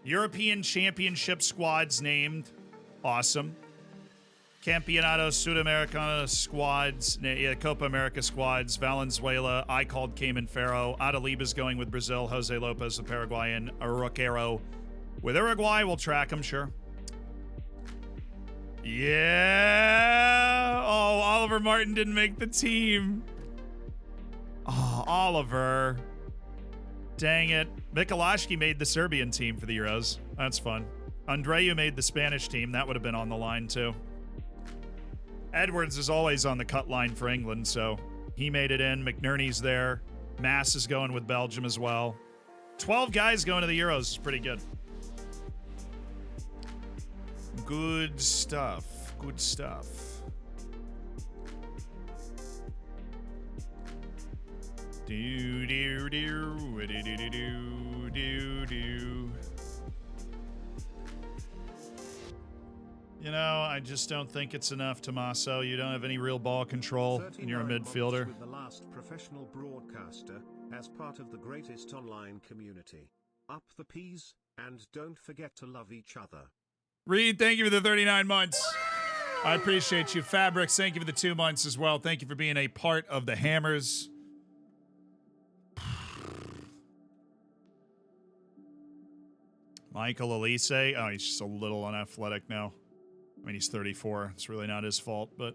European Championship squads named. Awesome. Campeonato Sudamericana squads. Copa America squads. Valenzuela. I called Cayman Ferro. Adaliba's going with Brazil. Jose Lopez, the Paraguayan. Roquero. With Uruguay, we'll track him, sure. Yeah. Oh, Oliver Martin didn't make the team. Oh, Oliver. Dang it. Mikulashki made the Serbian team for the Euros. That's fun. Andreu made the Spanish team. That would have been on the line, too. Edwards is always on the cut line for England, so he made it in. McNerney's there. Mass is going with Belgium as well. 12 guys going to the Euros is pretty good. Good stuff. Good stuff. Do do do do do do do do. You know, I just don't think it's enough, Tommaso. You don't have any real ball control, and you're a midfielder. With the last professional broadcaster, as part of the greatest online community. Up the P's, and don't forget to love each other. Reed, thank you for the 39 months. I appreciate you. Fabrics, thank you for the 2 months as well. Thank you for being a part of the Hammers. Michael Elise. Oh, he's just a little unathletic now. I mean, he's 34. It's really not his fault, but...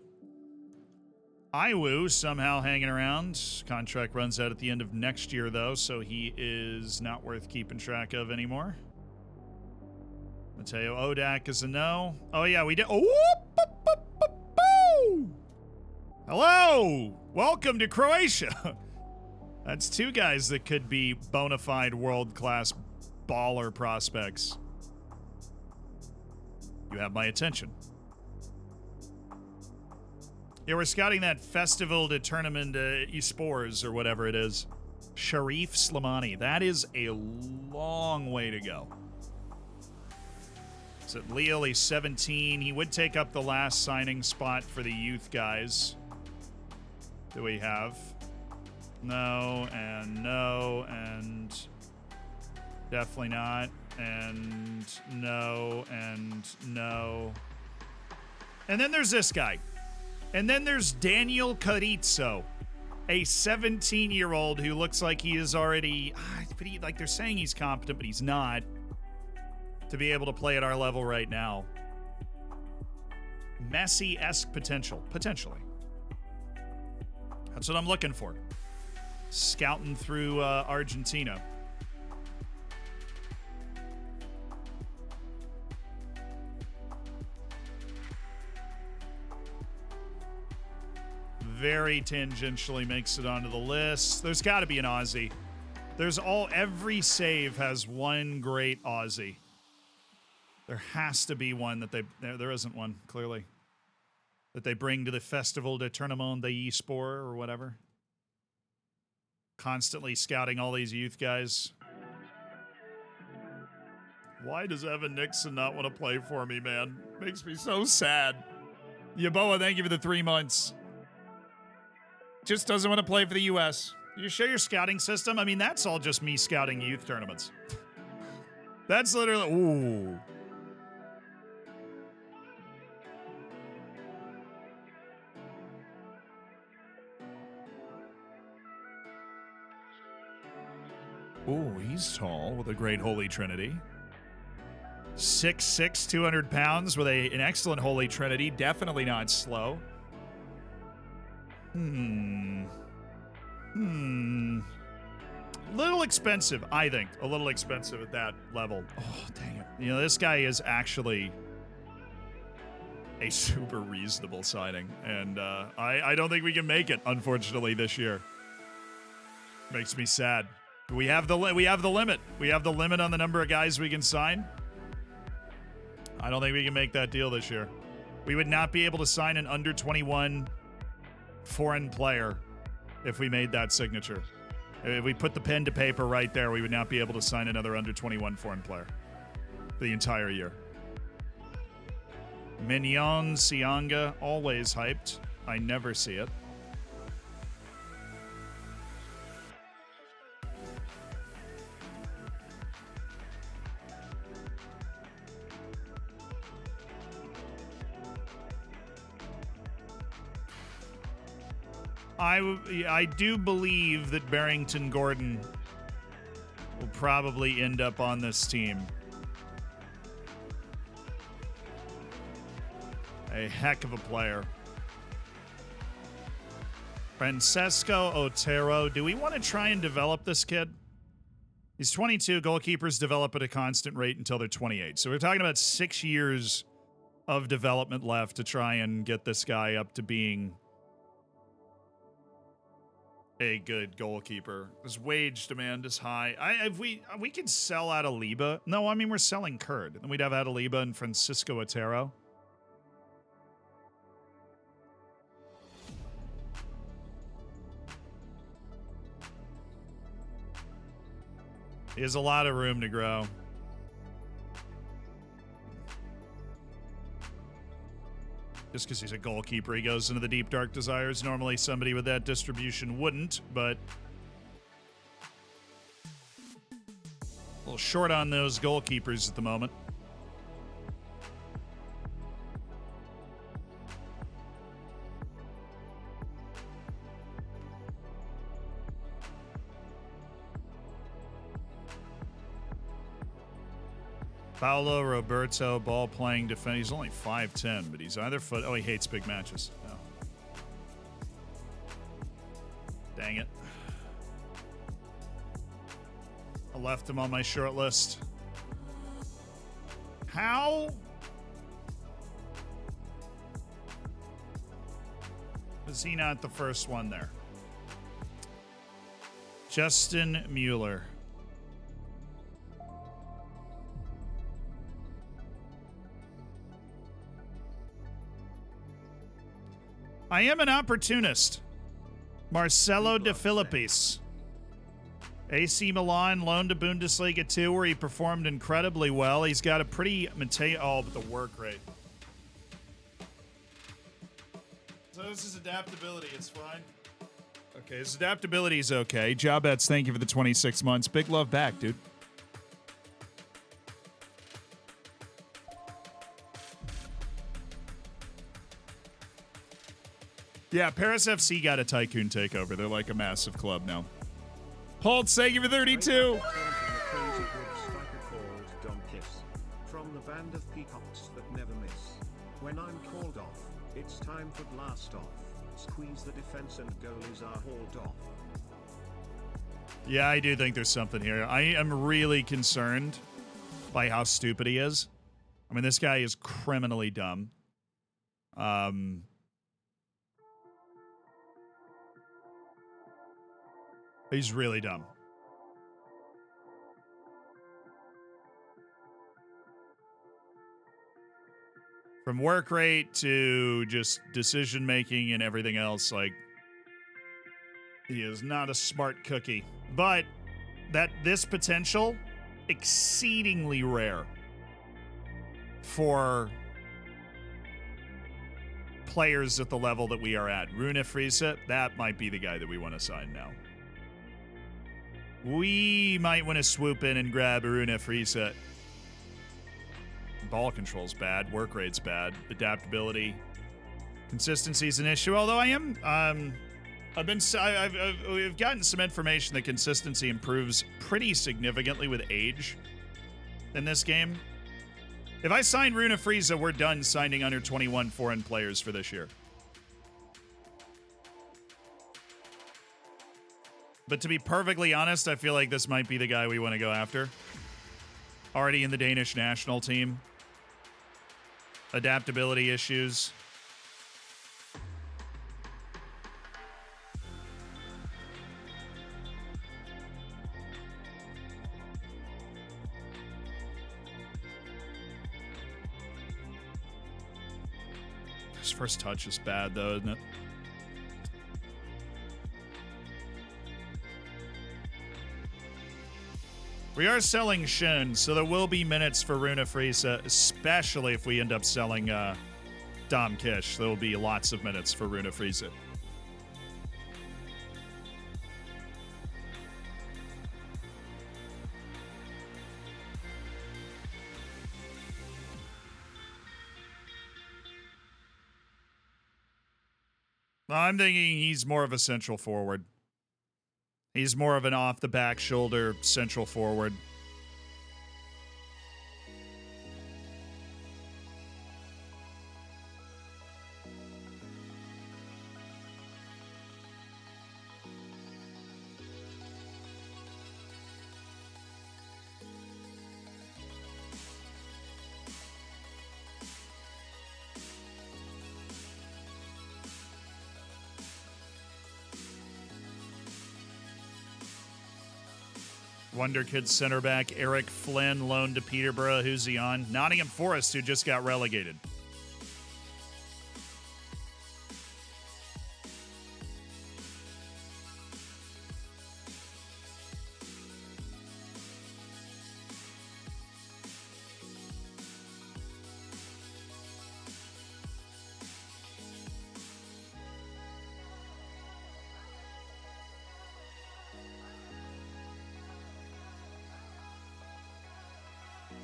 Iwu somehow hanging around. Contract runs out at the end of next year, though, so he is not worth keeping track of anymore. Mateo Odak is a no. Oh, yeah, we did. Oh, hello. Welcome to Croatia. That's 2 guys that could be bona fide world-class baller prospects. You have my attention. Yeah, we're scouting that Festival de Tournament Esports or whatever it is. Sharif Slimani. That is a long way to go. So Leal, he's 17. He would take up the last signing spot for the youth guys. Do we have? No, and definitely not. And no, and no. And then there's this guy. And then there's Daniel Carrizo, a 17-year-old who looks like he is already, like they're saying he's competent, but he's not, to be able to play at our level right now. Messi-esque potential, potentially. That's what I'm looking for. Scouting through Argentina. Very tangentially makes it onto the list. There's got to be an Aussie. Every save has one great Aussie. There has to be one that there isn't one, clearly, that they bring to the Festival de Tournament de Esport or whatever. Constantly scouting all these youth guys. Why does Evan Nixon not want to play for me, man? Makes me so sad. Yaboa, thank you for the 3 months. Just doesn't want to play for the U.S. You show your scouting system? I mean, that's all just me scouting youth tournaments. That's literally... Ooh. Ooh, he's tall with a great Holy Trinity. 6'6", 200 pounds with an excellent Holy Trinity. Definitely not slow. Little expensive, I think. A little expensive at that level. Oh, dang it. You know, this guy is actually a super reasonable signing. And I don't think we can make it, unfortunately, this year. Makes me sad. We have the limit. We have the limit on the number of guys we can sign. I don't think we can make that deal this year. We would not be able to sign an under 21 foreign player if we made that signature. If we put the pen to paper right there, we would not be able to sign another under 21 foreign player for the entire year. Mignon Sianga, always hyped. I never see it. I do believe that Barrington Gordon will probably end up on this team. A heck of a player. Francesco Otero. Do we want to try and develop this kid? He's 22. Goalkeepers develop at a constant rate until they're 28. So we're talking about 6 years of development left to try and get this guy up to being a good goalkeeper. His wage demand is high. If we could sell Adaliba. No, I mean, we're selling Kurd. Then we'd have Adaliba and Francisco Otero. He has a lot of room to grow. Just because he's a goalkeeper, he goes into the deep, dark desires. Normally somebody with that distribution wouldn't, but a little short on those goalkeepers at the moment. Paulo Roberto, ball-playing defender. He's only 5'10", but he's either foot... Oh, he hates big matches. Oh. Dang it. I left him on my short list. How? Was he not the first one there? Justin Mueller. I am an opportunist. Marcelo De Filippis. AC Milan loaned to Bundesliga 2 where he performed incredibly well. He's got a pretty but the work rate. So this is adaptability. It's fine. Okay, his adaptability is okay. Jobets, thank you for the 26 months. Big love back, dude. Yeah, Paris FC got a tycoon takeover. They're like a massive club now. Holt, thank you for 32. From the band of peacocks that never miss. When I'm called off, it's time for blast off. Squeeze the defense and goalies are hauled off. Yeah, I do think there's something here. I am really concerned by how stupid he is. I mean, this guy is criminally dumb. He's really dumb. From work rate to just decision making and everything else, like, he is not a smart cookie. But this potential, exceedingly rare for players at the level that we are at. Rune Friese, that might be the guy that we want to sign now. We might want to swoop in and grab Rune Friese. Ball control's bad. Work rate's bad. Adaptability. Consistency's an issue. Although we've gotten some information that consistency improves pretty significantly with age in this game. If I sign Rune Friese, we're done signing under 21 foreign players for this year. But to be perfectly honest, I feel like this might be the guy we want to go after. Already in the Danish national team. Adaptability issues. His first touch is bad, though, isn't it? We are selling Shin, so there will be minutes for Rune Friese, especially if we end up selling Dom Kish. There will be lots of minutes for Rune Friese. I'm thinking he's more of a central forward. He's more of an off-the-back shoulder central forward. Wonderkids center back Eric Flynn loaned to Peterborough. Who's he on? Nottingham Forest, who just got relegated.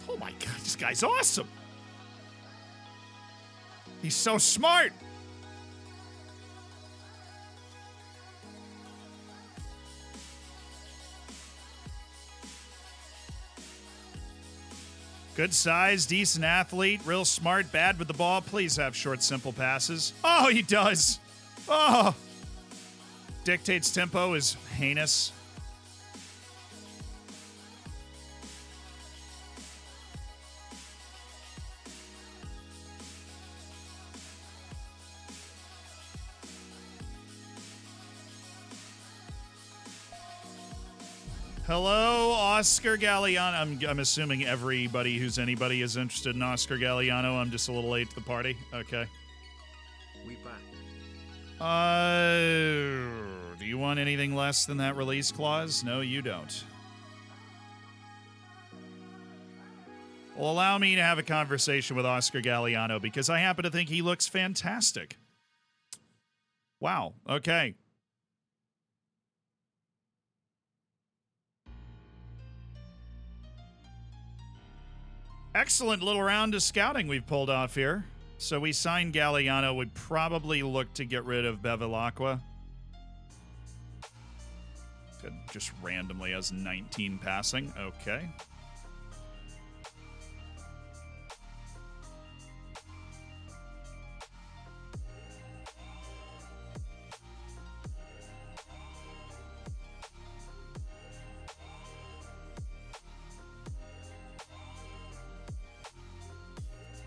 Oh my God, this guy's awesome. He's so smart. Good size, decent athlete, real smart, bad with the ball. Please have short, simple passes. Oh, he does. Oh. Dictates tempo is heinous. Hello, Oscar Galliano. I'm assuming everybody who's anybody is interested in Oscar Galliano. I'm just a little late to the party. Okay. We back. Do you want anything less than that release clause? No, you don't. Well, allow me to have a conversation with Oscar Galliano because I happen to think he looks fantastic. Wow. Okay. Excellent little round of scouting we've pulled off here. So we signed Galliano, would probably look to get rid of Bevilacqua. Just randomly has 19 passing. Okay.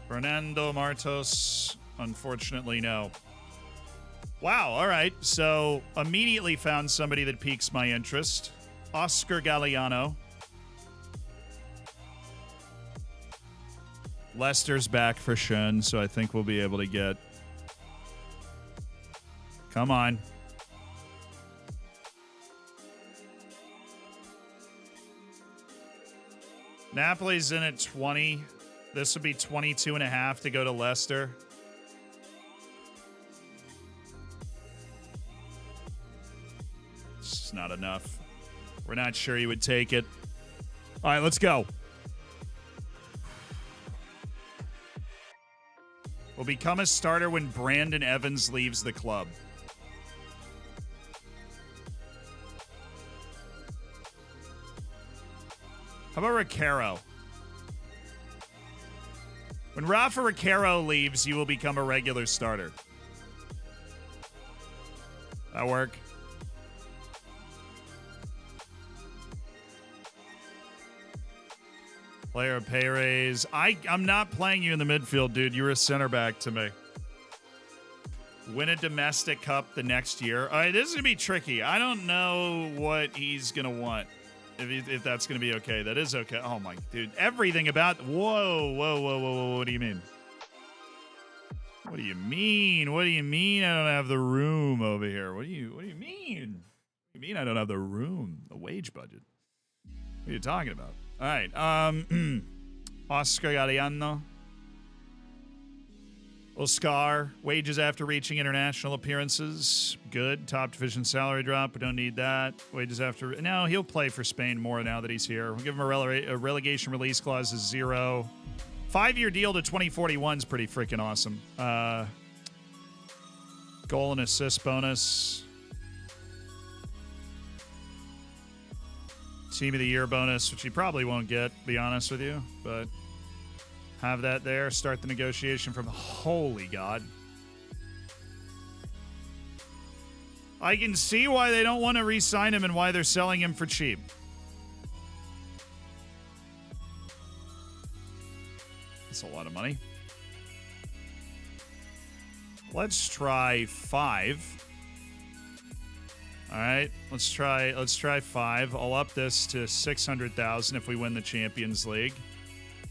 Fernando Martos, unfortunately, no. Wow, all right. So immediately found somebody that piques my interest. Oscar Galliano. Leicester's back for Schoen, so I think we'll be able to get... Come on. Napoli's in at 20. This would be 22.5 to go to Leicester. It's not enough. We're not sure he would take it. All right, let's go. Will become a starter when Brandon Evans leaves the club. How about Recaro? When Rafa Recaro leaves, you will become a regular starter. That work? Player pay raise. I'm not playing you in the midfield, dude. You're a center back to me. Win a domestic cup the next year. All right, this is going to be tricky. I don't know what he's going to want. If that's going to be okay. That is okay. Oh, my... Dude, everything about... Whoa. What do you mean? What do you mean? What do you mean I don't have the room over here? What do you mean? What do you mean I don't have the room? The wage budget? What are you talking about? All right. Oscar Galliano. Oscar. Wages after reaching international appearances. Good. Top division salary drop. We don't need that. Wages after... No, he'll play for Spain more now that he's here. We'll give him a relegation release clause is 0. 5-year deal to 2041 is pretty freaking awesome. Goal and assist bonus. Team of the year bonus, which he probably won't get, to be honest with you. But have that there. Start the negotiation from... Holy God. I can see why they don't want to re-sign him and why they're selling him for cheap. That's a lot of money. Let's try 5. All right, let's try 5. I'll up this to 600,000 if we win the Champions League.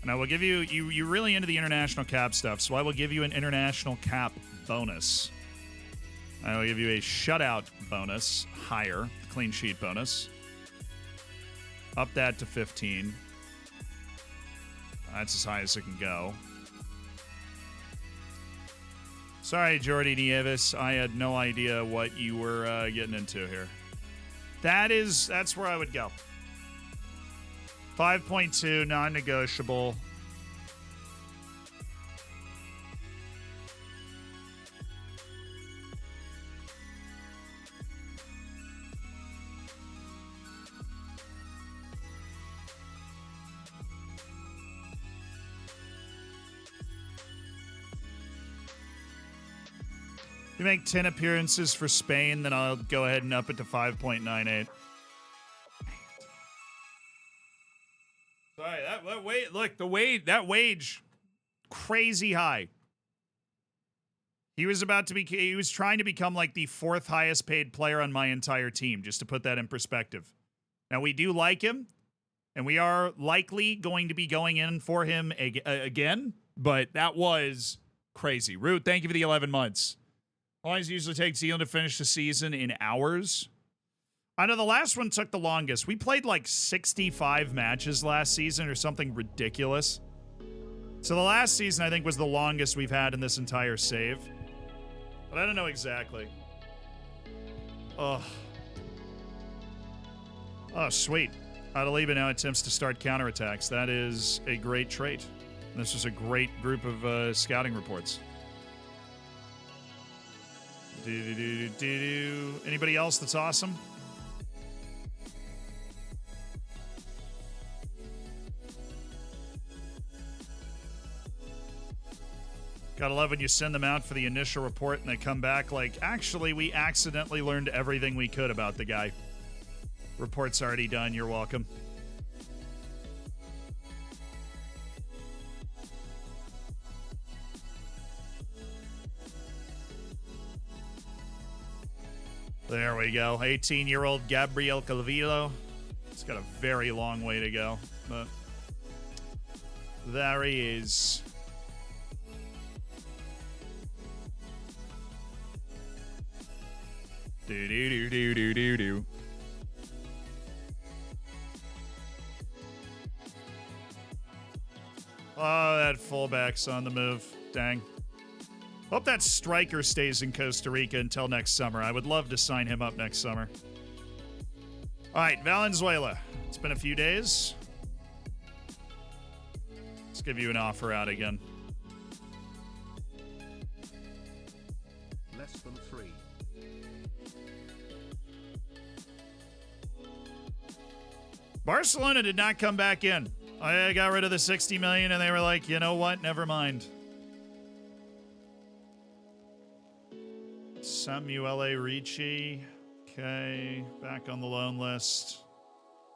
And I will give you, you're really into the international cap stuff, so I will give you an international cap bonus. I will give you a shutout bonus, higher, clean sheet bonus. Up that to 15. That's as high as it can go. Sorry, Jordi Nieves. I had no idea what you were getting into here. That's where I would go. 5.2, non-negotiable. You make 10 appearances for Spain, then I'll go ahead and up it to 5.98. Sorry, that wage, crazy high. He was trying to become like the 4th highest paid player on my entire team, just to put that in perspective. Now, we do like him, and we are likely going to be going in for him again, but that was crazy. Root, thank you for the 11 months. How long does it usually take Zealand to finish the season in hours? I know the last one took the longest. We played like 65 matches last season or something ridiculous. So the last season, I think, was the longest we've had in this entire save. But I don't know exactly. Ugh. Oh, sweet. Adaliba now attempts to start counterattacks. That is a great trait. This is a great group of scouting reports. Anybody else that's awesome? Gotta love when you send them out for the initial report and they come back like, actually, we accidentally learned everything we could about the guy. Report's already done. You're welcome. There we go. 18-year-old Gabriel Calvillo. It's got a very long way to go, but there he is. Do. Oh, that fullback's on the move. Dang. Hope that striker stays in Costa Rica until next summer. I would love to sign him up next summer. All right, Valenzuela. It's been a few days. Let's give you an offer out again. Less than 3. Barcelona did not come back in. I got rid of the 60 million and they were like, you know what? Never mind. Samuele Ricci. Okay, back on the loan list.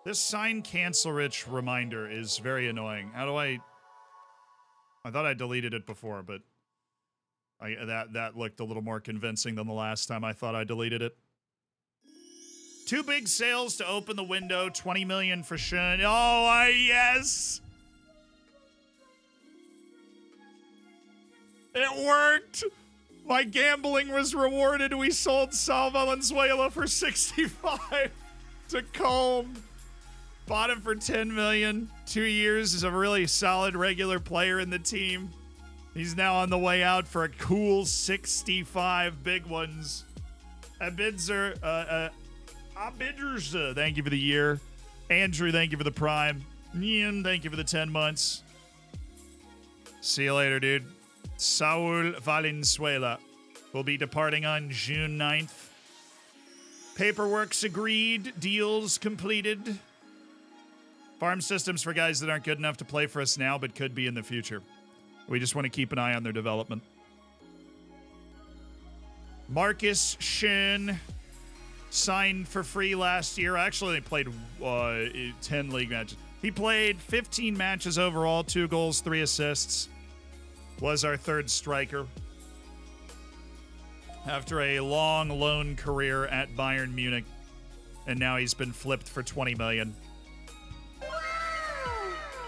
This sign cancel rich reminder is very annoying. How do I thought I deleted it before, but that looked a little more convincing than the last time I thought I deleted it. 2 big sales to open the window. 20 million for Shun. Oh, yes. It worked. My gambling was rewarded. We sold Sal Valenzuela for 65 to Colm. Bought him for 10 million. 2 years is a really solid regular player in the team. He's now on the way out for a cool 65 big ones. Abidzer, thank you for the year. Andrew, thank you for the prime. Ian, thank you for the 10 months. See you later, dude. Saul Valenzuela will be departing on June 9th. Paperwork's agreed. Deals completed. Farm systems for guys that aren't good enough to play for us now, but could be in the future. We just want to keep an eye on their development. Marcus Shin signed for free last year. Actually, they played 10 league matches. He played 15 matches overall, 2 goals, 3 assists. Was our third striker. After a long loan career at Bayern Munich. And now he's been flipped for 20 million.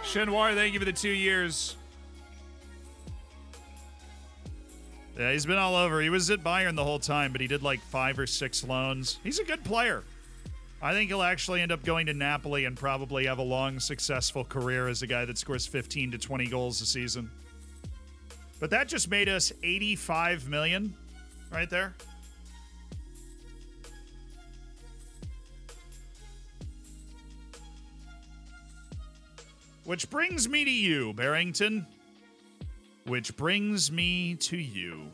Shenwar, thank you for the 2 years. Yeah, he's been all over. He was at Bayern the whole time, but he did like 5 or 6 loans. He's a good player. I think he'll actually end up going to Napoli and probably have a long, successful career as a guy that scores 15 to 20 goals a season. But that just made us 85 million right there. Which brings me to you, Barrington. Which brings me to you.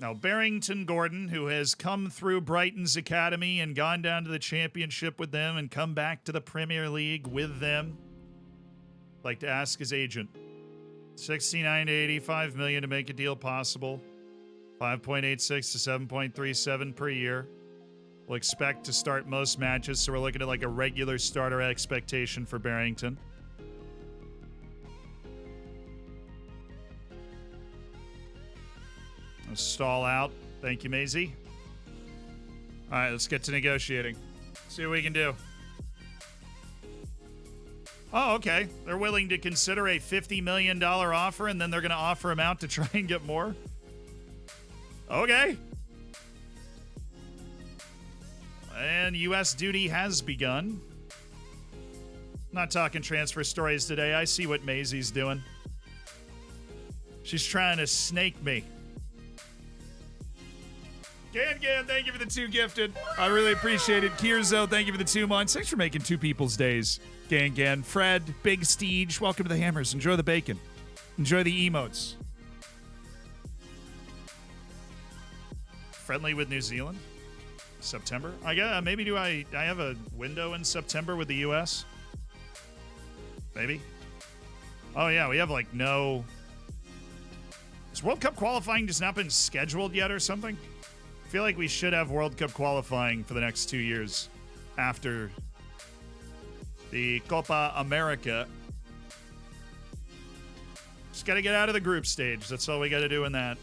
Now, Barrington Gordon, who has come through Brighton's academy and gone down to the championship with them and come back to the Premier League with them, like to ask his agent. 69 to 85 million to make a deal possible. 5.86 to 7.37 per year. We'll expect to start most matches, so we're looking at like a regular starter expectation for Barrington. Stall out. Thank you, Maisie. All right, let's get to negotiating. See what we can do. Oh, okay. They're willing to consider a $50 million offer, and then they're going to offer him out to try and get more? Okay. And U.S. duty has begun. Not talking transfer stories today. I see what Maisie's doing. She's trying to snake me. Gan, thank you for the 2 gifted. I really appreciate it. Kierzo, thank you for the 2 months. Thanks for making 2 people's days. Gan. Fred, Big Steege, welcome to the Hammers. Enjoy the bacon. Enjoy the emotes. Friendly with New Zealand? September? I guess, maybe I have a window in September with the U.S.? Maybe? Oh, yeah, we have, like, no... Has World Cup qualifying just not been scheduled yet or something? I feel like we should have World Cup qualifying for the next 2 years after the Copa America. Just got to get out of the group stage. That's all we got to do in that.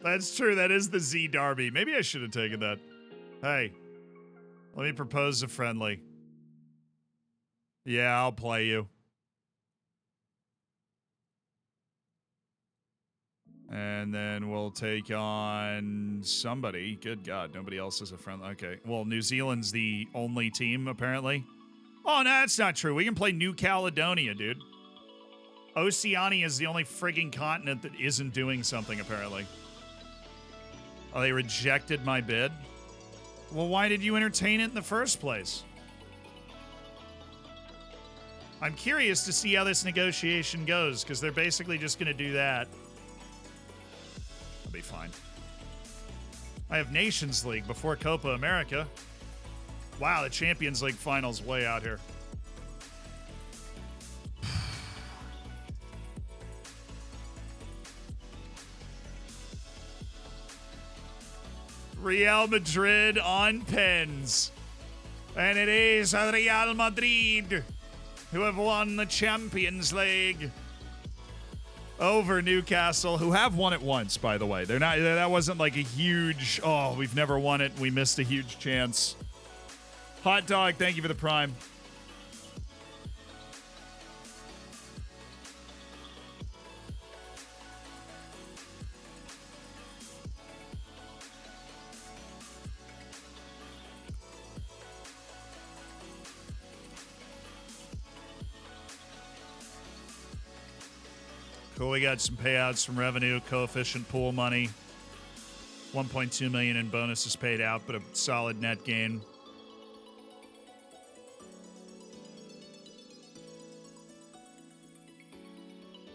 That's true. That is the Z Derby. Maybe I should have taken that. Hey, let me propose a friendly. Yeah, I'll play you. And then we'll take on somebody. Good God, nobody else is a friendly. Okay, well, New Zealand's the only team, apparently. Oh, no, that's not true. We can play New Caledonia, dude. Oceania is the only frigging continent that isn't doing something, apparently. Oh, they rejected my bid? Well, why did you entertain it in the first place? I'm curious to see how this negotiation goes, because they're basically just going to do that. I'll be fine. I have Nations League before Copa America. Wow, the Champions League final's way out here. Real Madrid on pens. And it is Real Madrid who have won the Champions League over Newcastle, who have won it once, by the way. That wasn't like a huge, oh, we've never won it. We missed a huge chance. Hot Dog, thank you for the prime. Cool, we got some payouts from revenue, coefficient pool money. 1.2 million in bonuses paid out, but a solid net gain.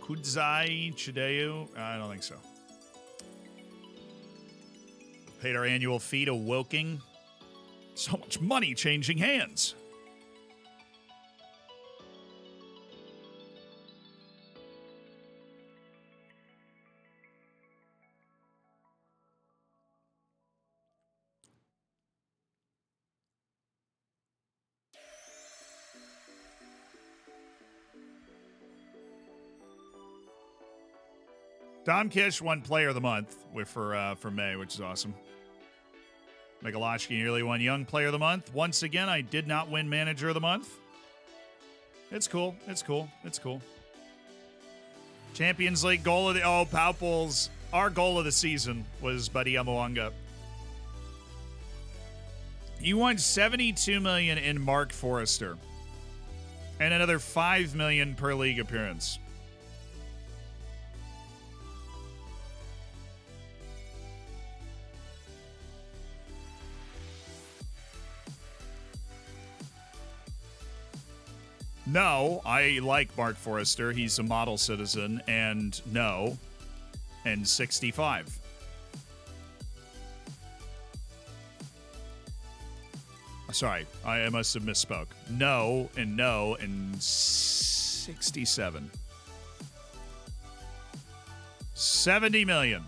Kudzai Chideu? I don't think so. Paid our annual fee to Woking. So much money changing hands. Dom Kish won Player of the Month for May, which is awesome. Mikulashki nearly won Young Player of the Month. Once again, I did not win Manager of the Month. It's cool. It's cool. It's cool. Champions League goal of the... Oh, Pauples. Our goal of the season was Buddy Amoanga. You won $72 million in Mark Forrester. And another $5 million per league appearance. No, I like Mark Forrester. He's a model citizen, and no, and 65. Sorry, I must have misspoke. No, and 67. 70 million.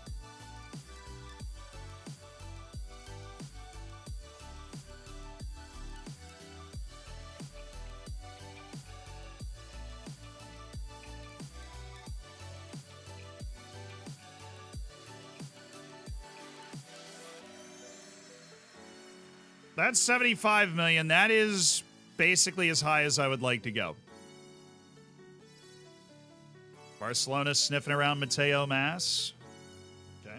That's 75 million. That is basically as high as I would like to go. Barcelona sniffing around Mateo Mas. Okay.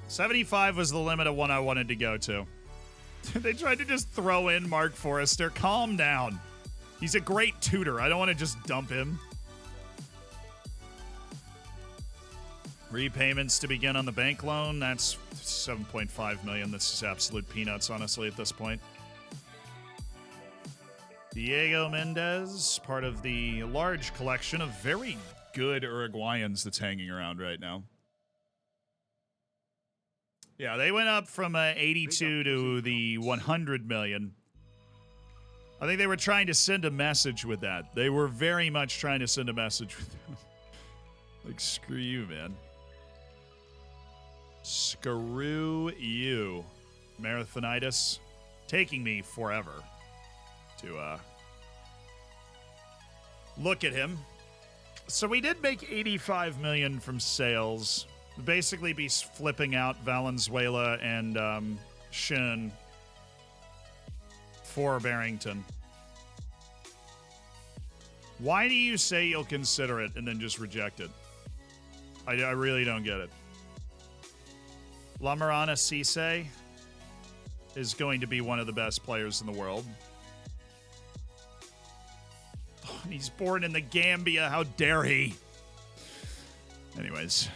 75 was the limit of one I wanted to go to. They tried to just throw in Mark Forrester. Calm down. He's a great tutor. I don't want to just dump him. Repayments to begin on the bank loan. That's 7.5 million. This is absolute peanuts, honestly, at this point. Diego Mendez, part of the large collection of very good Uruguayans that's hanging around right now. Yeah, they went up from 82 to the 100 million. I think they were trying to send a message with that. They were very much trying to send a message with that. Like, screw you, man. Screw you. Marathonitis. Taking me forever to look at him. So we did make 85 million from sales. We'd basically be flipping out Valenzuela and Shin for Barrington. Why do you say you'll consider it and then just reject it? I really don't get it. Lamarana Cisse is going to be one of the best players in the world. Oh, and he's born in the Gambia. How dare he? Anyways.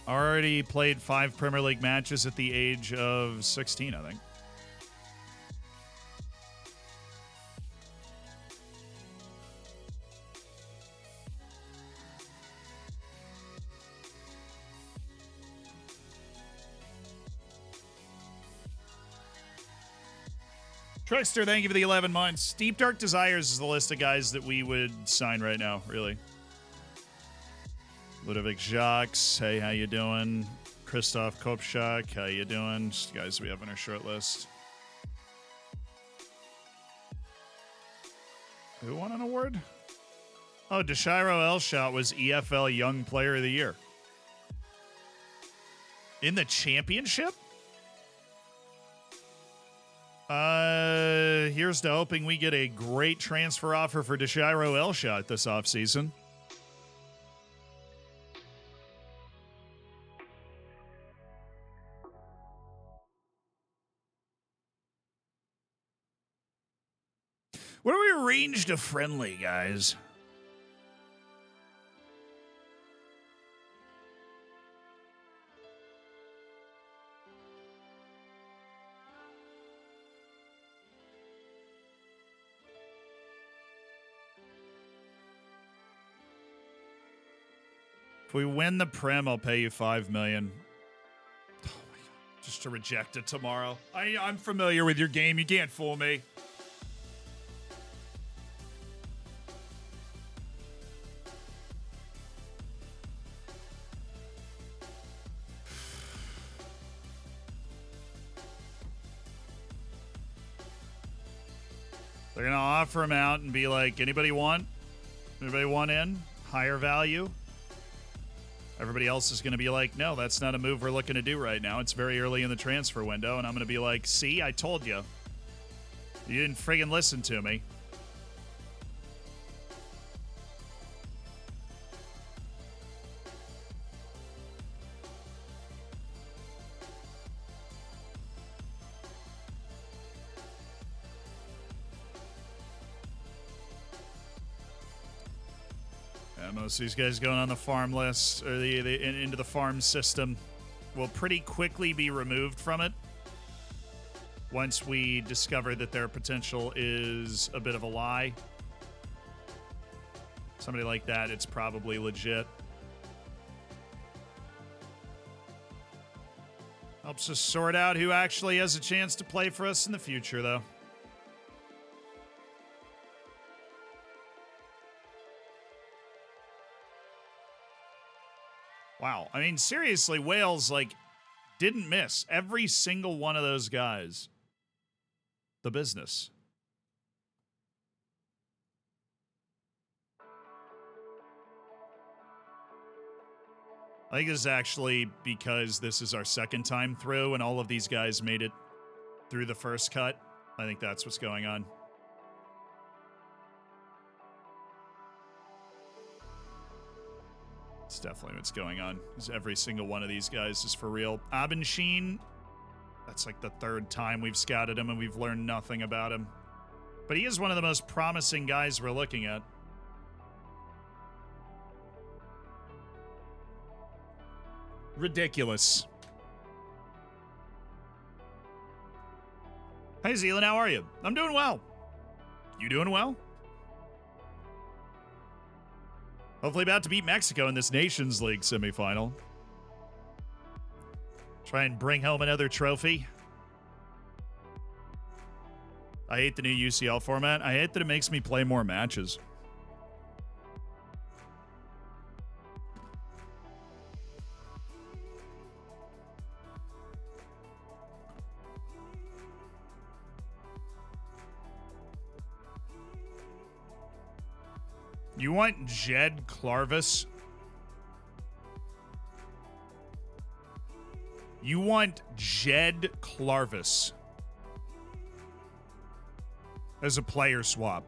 Already played 5 Premier League matches at the age of 16, I think. Trickster, thank you for the 11 months. Deep Dark Desires is the list of guys that we would sign right now, really. Ludovic Jacques, hey, how you doing? Christoph Kopchak, how you doing? Just guys we have on our short list. Who won an award? Oh, Deshiro Elshot was EFL Young Player of the Year. In the championship? Here's to hoping we get a great transfer offer for Deshiro Elshot this offseason. What do we arrange to friendly, guys? If we win the Prem, I'll pay you $5 million. Oh my God. Just to reject it tomorrow. I'm familiar with your game. You can't fool me. They're going to offer him out and be like, anybody want? Anybody want in? Higher value? Everybody else is going to be like, no, that's not a move we're looking to do right now. It's very early in the transfer window. And I'm going to be like, see, I told you. You didn't friggin' listen to me. Most of these guys going on the farm list or into the farm system will pretty quickly be removed from it once we discover that their potential is a bit of a lie. Somebody like that, it's probably legit. Helps us sort out who actually has a chance to play for us in the future, though. Wow. I mean, seriously, Wales, like, didn't miss. Every single one of those guys. The business. I think this is actually because this is our second time through and all of these guys made it through the first cut. I think that's what's going on. It's definitely what's going on. Because every single one of these guys is for real. Abensheen, that's like the third time we've scouted him and we've learned nothing about him. But he is one of the most promising guys we're looking at. Ridiculous. Hey, Zealand, how are you? I'm doing well. You doing well? Hopefully about to beat Mexico in this Nations League semifinal. Try and bring home another trophy. I hate the new UCL format. I hate that it makes me play more matches. You want Jed Clarvis? You want Jed Clarvis as a player swap.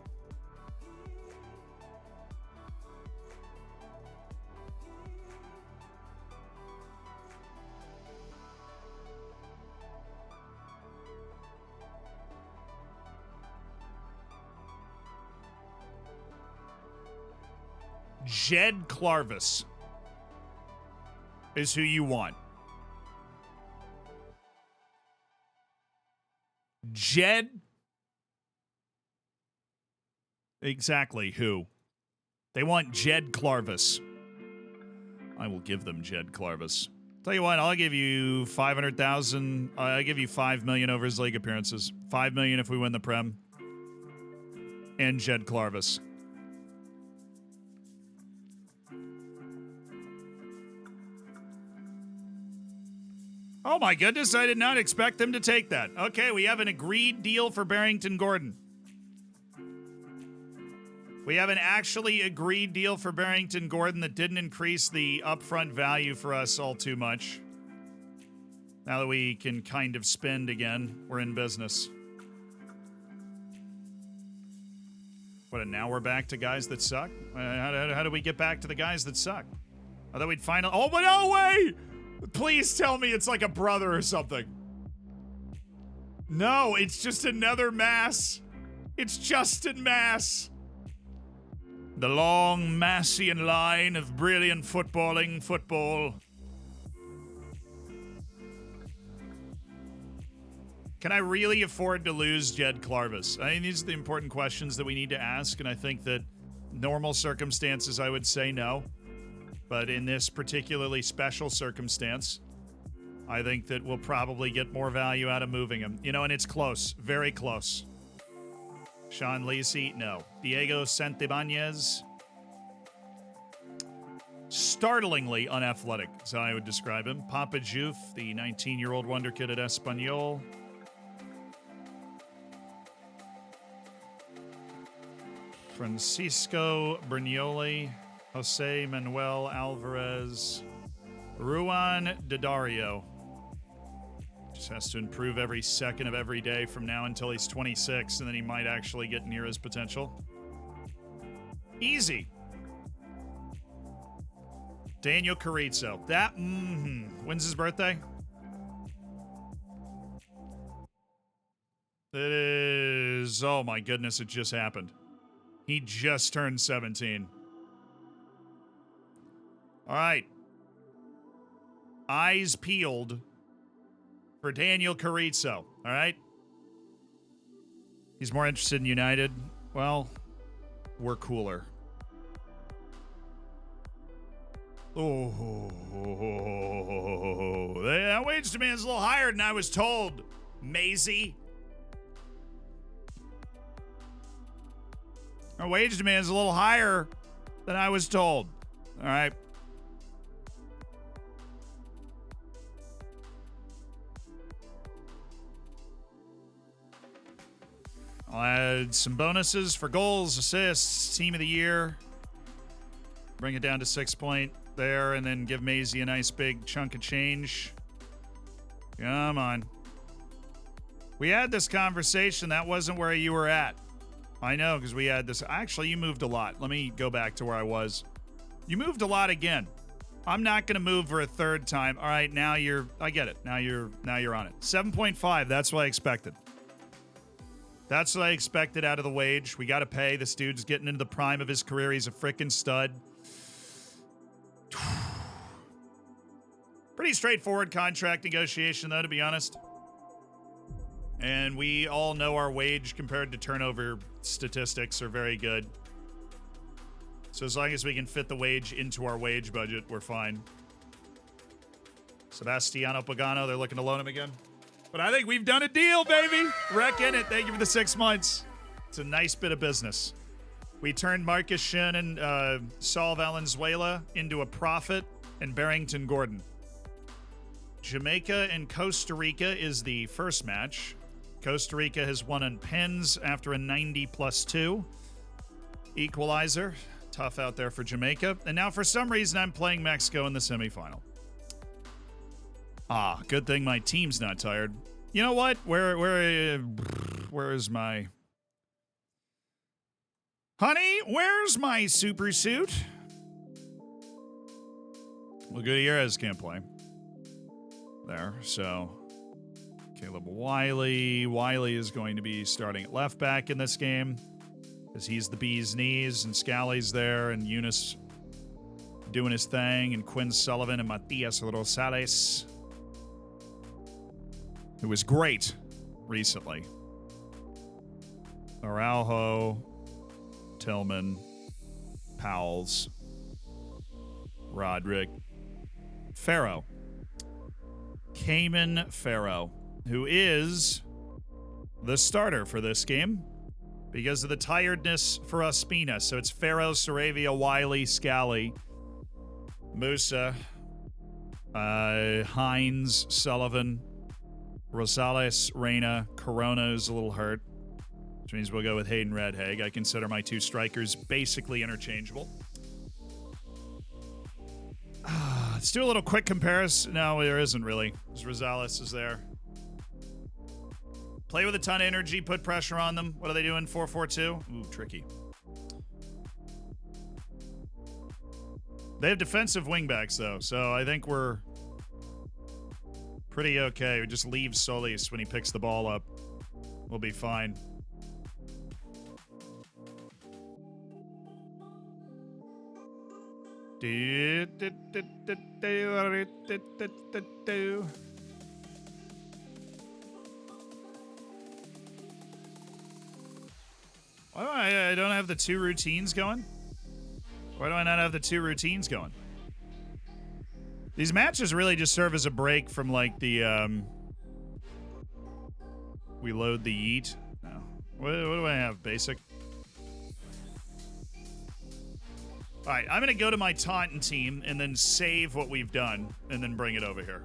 Jed Clarvis is who you want. Jed? Exactly who? They want Jed Clarvis. I will give them Jed Clarvis. Tell you what, I'll give you 500,000. I'll give you 5 million over his league appearances. 5 million if we win the Prem. And Jed Clarvis. Oh my goodness, I did not expect them to take that. Okay, we have an agreed deal for Barrington Gordon. We have an actually agreed deal for Barrington Gordon that didn't increase the upfront value for us all too much. Now that we can kind of spend again, we're in business. What, and now we're back to guys that suck? How do we get back to the guys that suck? I thought we'd find... Oh, but no way! Please tell me it's like a brother or something. No, it's just another Mass. It's Justin Mass. The long Massian line of brilliant football. Can I really afford to lose Jed Clarvis? I mean, these are the important questions that we need to ask, and I think that normal circumstances, I would say no. But in this particularly special circumstance, I think that we'll probably get more value out of moving him. You know, and it's close. Very close. Sean Lacey, no. Diego Santibanez, startlingly unathletic, is how I would describe him. Papa Juf, the 19-year-old wonder kid at Espanyol. Francisco Bernioli. Jose Manuel Alvarez, Ruan Daddario. Just has to improve every second of every day from now until he's 26, and then he might actually get near his potential. Easy. Daniel Carrizo. That, When's his birthday? It is, oh my goodness, it just happened. He just turned 17. All right. Eyes peeled for Daniel Carrizo. All right. He's more interested in United. Well, we're cooler. Oh, that wage demand's a little higher than I was told, Maisie. Our wage demand's a little higher than I was told. All right. I'll add some bonuses for goals, assists, team of the year. Bring it down to 6.5 there and then give Maisie a nice big chunk of change. Come on. We had this conversation. That wasn't where you were at. I know, because we had this. Actually, you moved a lot. Let me go back to where I was. You moved a lot again. I'm not going to move for a third time. All right, now you're. I get it. Now you're on it. 7.5. That's what I expected. That's what I expected out of the wage. We got to pay. This dude's getting into the prime of his career. He's a freaking stud. Pretty straightforward contract negotiation, though, to be honest. And we all know our wage compared to turnover statistics are very good. So as long as we can fit the wage into our wage budget, we're fine. Sebastiano Pagano, they're looking to loan him again. But I think we've done a deal, baby. Wreck in it. Thank you for the 6 months. It's a nice bit of business. We turned Marcus Shin and Saul Valenzuela into a profit and Barrington Gordon. Jamaica and Costa Rica is the first match. Costa Rica has won on pens after a 90+2 equalizer. Tough out there for Jamaica. And now for some reason I'm playing Mexico in the semifinal. Ah, good thing my team's not tired. You know what? Where is my... Honey, where's my super suit? Well, Gutierrez can't play. There, so... Caleb Wiley. Wiley is going to be starting at left back in this game because he's the bee's knees, and Scally's there, and Eunice doing his thing, and Quinn Sullivan and Matias Rosales, who was great recently. Araujo, Tillman, Powells, Roderick, Farrow. Cayman Farrow, who is the starter for this game because of the tiredness for Ospina. So it's Farrow, Saravia, Wiley, Scally, Musa, Hines, Sullivan, Rosales, Reyna. Corona's a little hurt, which means we'll go with Hayden Redhaig. I consider my two strikers basically interchangeable. Let's do a little quick comparison. No, there isn't really. Rosales is there. Play with a ton of energy, put pressure on them. What are they doing? 4-4-2? Ooh, tricky. They have defensive wingbacks, though, so I think we're pretty okay. We just leave Solis when he picks the ball up. We'll be fine. Why do I don't have the two routines going? Why do I not have the two routines going? These matches really just serve as a break from like the we load the yeet. No. What do I have? Basic. All right, I'm going to go to my Taunton team and then save what we've done and then bring it over here.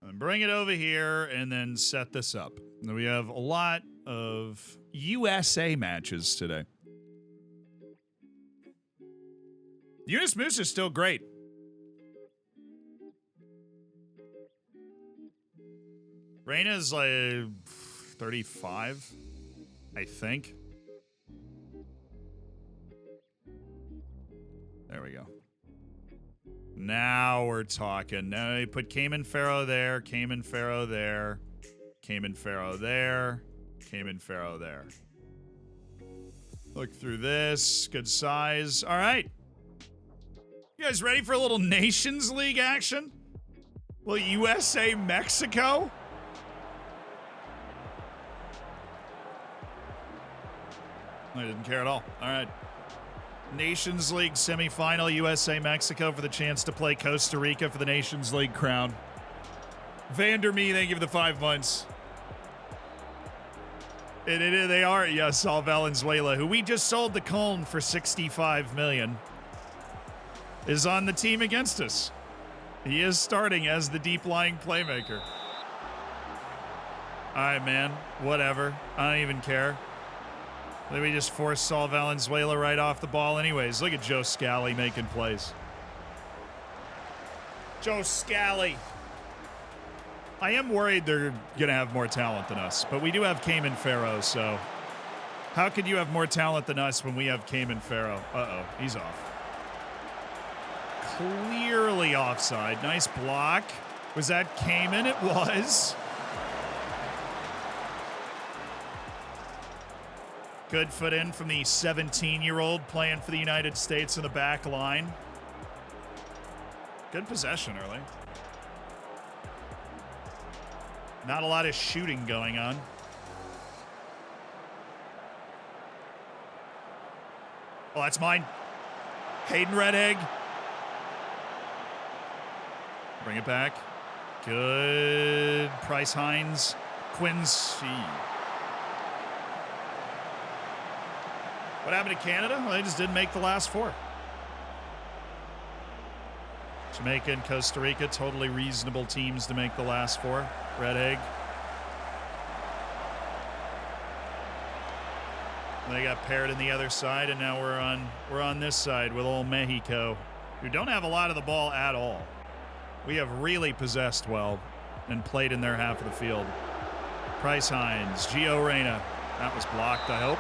And bring it over here and then set this up. And we have a lot of USA matches today. Eunice Moose is still great. Reyna's like 35, I think. There we go. Now we're talking. Now you put Cayman Farrow there, Cayman Farrow there, Cayman Farrow there, Cayman Farrow there. Look through this. Good size. All right. You guys ready for a little Nations League action? Well, USA Mexico? I didn't care at all. All right. Nations League semifinal, USA-Mexico for the chance to play Costa Rica for the Nations League crown. Vandermeer, thank you for the 5 months. They are, yes, Saul Valenzuela, who we just sold to Cologne for $65 million, is on the team against us. He is starting as the deep-lying playmaker. All right, man. Whatever. I don't even care. We just forced Saul Valenzuela right off the ball anyways. Look at Joe Scally making plays. Joe Scally. I am worried they're going to have more talent than us, but we do have Cayman Farrow, so how could you have more talent than us when we have Cayman Farrow? Uh-oh, he's off. Clearly offside. Nice block. Was that Cayman? It was. Good foot in from the 17-year-old playing for the United States in the back line. Good possession early. Not a lot of shooting going on. Oh, that's mine. Hayden Red Egg. Bring it back. Good. Price Hines. Quincy. What happened to Canada? Well, they just didn't make the last four. Jamaica and Costa Rica, totally reasonable teams to make the last four. Red Egg. They got paired in the other side, and now we're on this side with old Mexico, who don't have a lot of the ball at all. We have really possessed well and played in their half of the field. Price Hines, Gio Reyna. That was blocked, I hope.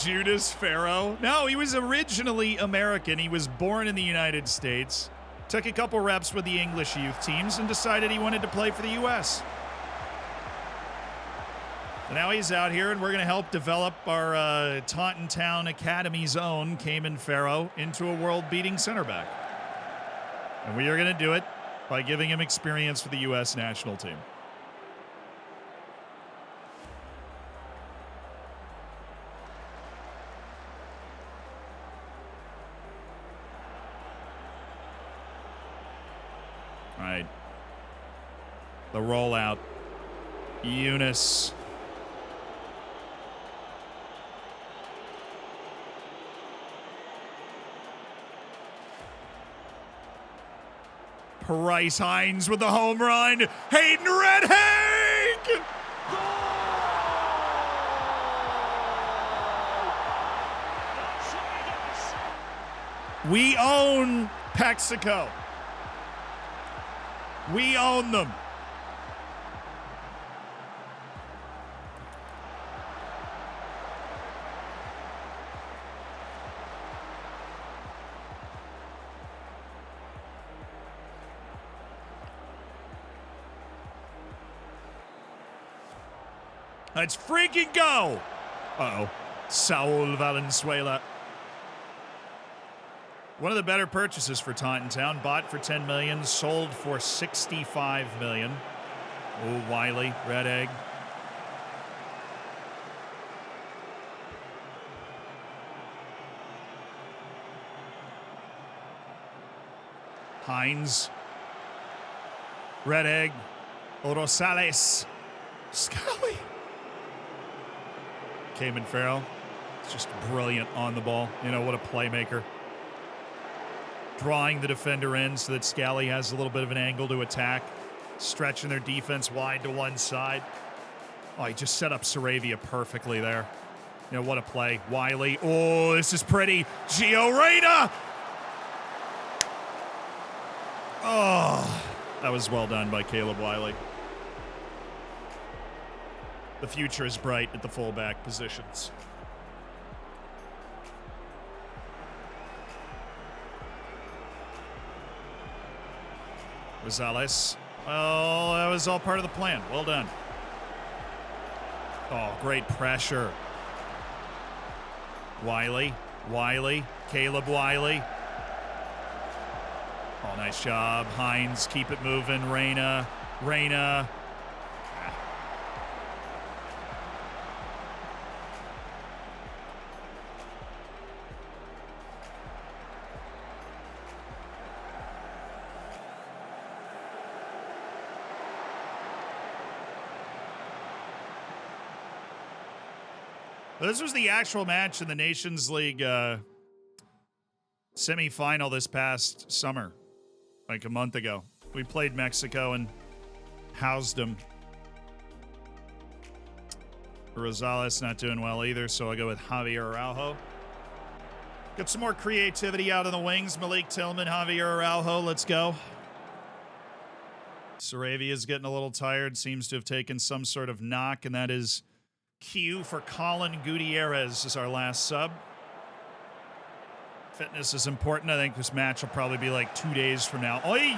Judas Farrow. No, he was originally American. He was born in the United States, took a couple reps with the English youth teams, and decided he wanted to play for the U.S. And now he's out here, and we're going to help develop our Taunton Town Academy's own Cayman Farrow into a world-beating center back. And we are going to do it by giving him experience with the U.S. national team. All right. The rollout. Eunice. Price Hines with the home run. Hayden Redhake! We own Mexico. We own them. Let's freaking go. Uh-oh. Saul Valenzuela. One of the better purchases for Taunton Town. Bought for $10 million, sold for $65 million. Oh, Wiley, Red Egg. Hines. Red Egg. Rosales. Scully. Cayman Farrow. It's just brilliant on the ball. You know, what a playmaker. Drawing the defender in so that Scally has a little bit of an angle to attack. Stretching their defense wide to one side. Oh, he just set up Saravia perfectly there. You know, what a play. Wiley. Oh, this is pretty. Gio Reyna! Oh, that was well done by Caleb Wiley. The future is bright at the fullback positions. Rosales. Oh, that was all part of the plan. Well done. Oh, great pressure. Wiley. Caleb Wiley. Oh, nice job. Hines, keep it moving. Reyna. This was the actual match in the Nations League semifinal this past summer, like a month ago. We played Mexico and housed them. Rosales not doing well either, so I'll go with Javier Araujo. Get some more creativity out of the wings. Malik Tillman, Javier Araujo, let's go. Saravia's getting a little tired, seems to have taken some sort of knock, and that is cue for Colin Gutierrez as our last sub. Fitness is important. I think this match will probably be like 2 days from now. Oh, yeah.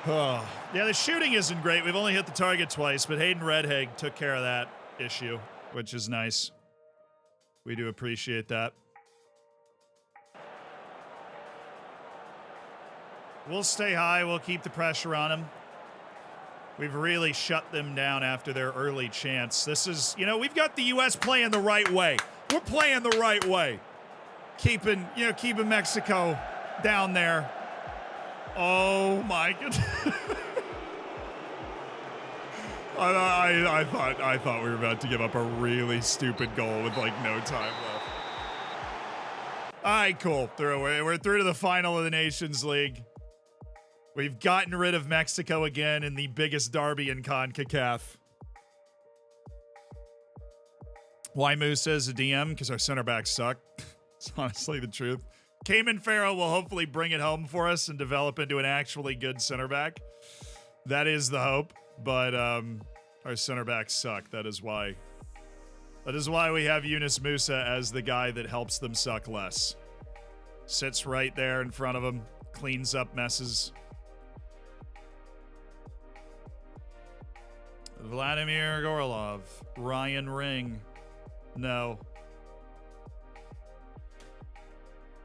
Oh. Yeah, the shooting isn't great. We've only hit the target twice, but Hayden Redhaig took care of that issue, which is nice. We do appreciate that. We'll stay high. We'll keep the pressure on them. We've really shut them down after their early chance. This is, you know, we've got the U.S. playing the right way. We're playing the right way. Keeping Mexico down there. Oh, my goodness. I thought we were about to give up a really stupid goal with, like, no time left. All right, cool. We're through to the final of the Nations League. We've gotten rid of Mexico again in the biggest derby in CONCACAF. Why Musa is a DM? Because our center backs suck. It's honestly the truth. Cayman Farrow will hopefully bring it home for us and develop into an actually good center back. That is the hope. But our center backs suck. That is why we have Yunus Musa as the guy that helps them suck less. Sits right there in front of them. Cleans up messes. Vladimir Gorlov. Ryan Ring. No.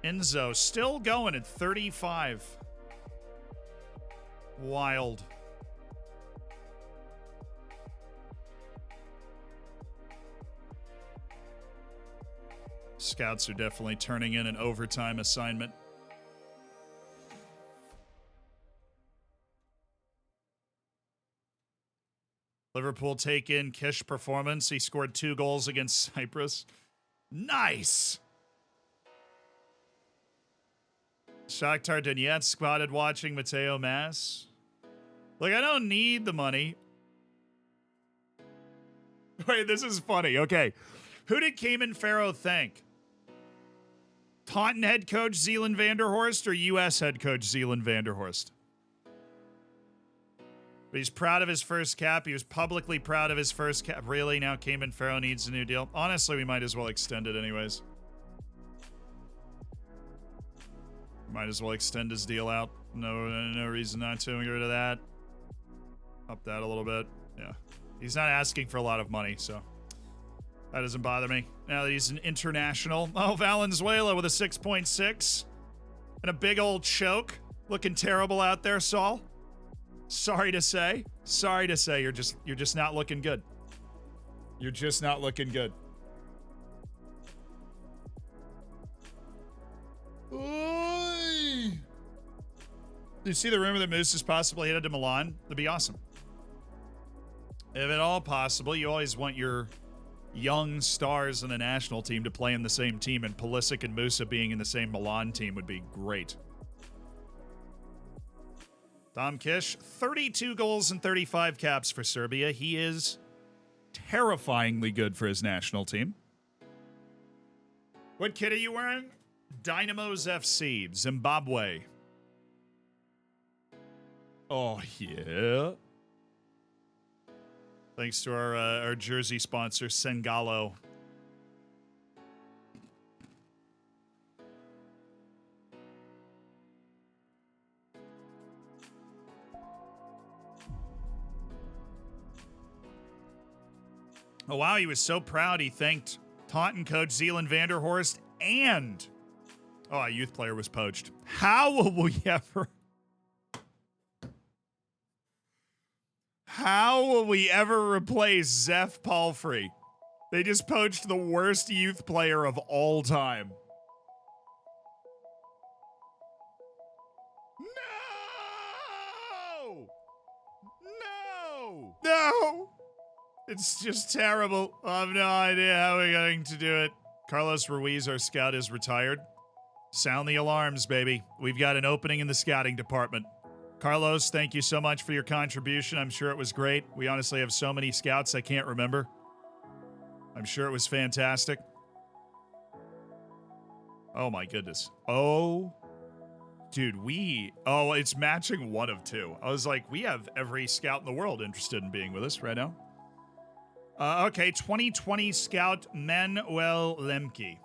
Enzo still going at 35. Wild. Scouts are definitely turning in an overtime assignment. Liverpool take in Kish performance. He scored 2 goals against Cyprus. Nice. Shakhtar Donetsk spotted watching Mateo Mas. Look, I don't need the money. Wait, this is funny. Okay. Who did Cayman Farrow thank? Taunton head coach Zeeland Vanderhorst or U.S. head coach Zeeland Vanderhorst? But he's proud of his first cap. He was publicly proud of his first cap. Really? Now Cayman Farrow needs a new deal? Honestly, we might as well extend it anyways. Might as well extend his deal out. No reason not to. Get rid of that. Up that a little bit. Yeah. He's not asking for a lot of money, so that doesn't bother me. Now that he's an international. Oh, Valenzuela with a 6.6. And a big old choke. Looking terrible out there, Saul. Sorry to say. Sorry to say. You're just not looking good. You're just not looking good. Oy. Did you see the rumor that Moose is possibly headed to Milan? That'd be awesome. If at all possible, you always want your young stars in the national team to play in the same team, and Pulisic and Musa being in the same Milan team would be great. Dom Kish, 32 goals and 35 caps for Serbia. He is terrifyingly good for his national team. What kit are you wearing? Dynamos FC, Zimbabwe. Oh, yeah. Thanks to our jersey sponsor, Sengalo. Oh, wow, he was so proud he thanked Taunton coach Zeeland Vanderhorst and... Oh, a youth player was poached. How will we ever... How will we ever replace Zeph Palfrey? They just poached the worst youth player of all time. No! No! No! It's just terrible. I have no idea how we're going to do it. Carlos Ruiz, our scout, is retired. Sound the alarms, baby. We've got an opening in the scouting department. Carlos, thank you so much for your contribution. I'm sure it was great. We honestly have so many scouts I can't remember. I'm sure it was fantastic. Oh my goodness. Oh, dude, it's matching 1 of 2. I was like, we have every scout in the world interested in being with us right now. Okay, 2020 scout Manuel Lemke.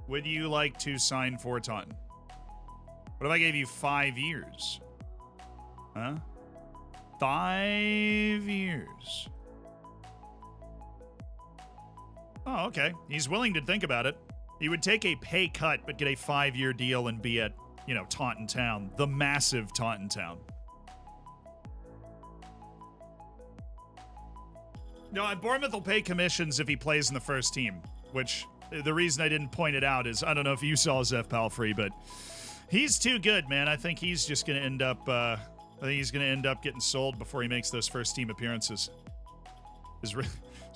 Would you like to sign for a ton? What if I gave you 5 years? Huh? 5 years. Oh, okay. He's willing to think about it. He would take a pay cut, but get a 5-year deal and be at, Taunton Town. The massive Taunton Town. No, Bournemouth will pay commissions if he plays in the first team, which the reason I didn't point it out is I don't know if you saw Zef Palfrey, but he's too good, man. I think he's just going to end up getting sold before he makes those first team appearances. It's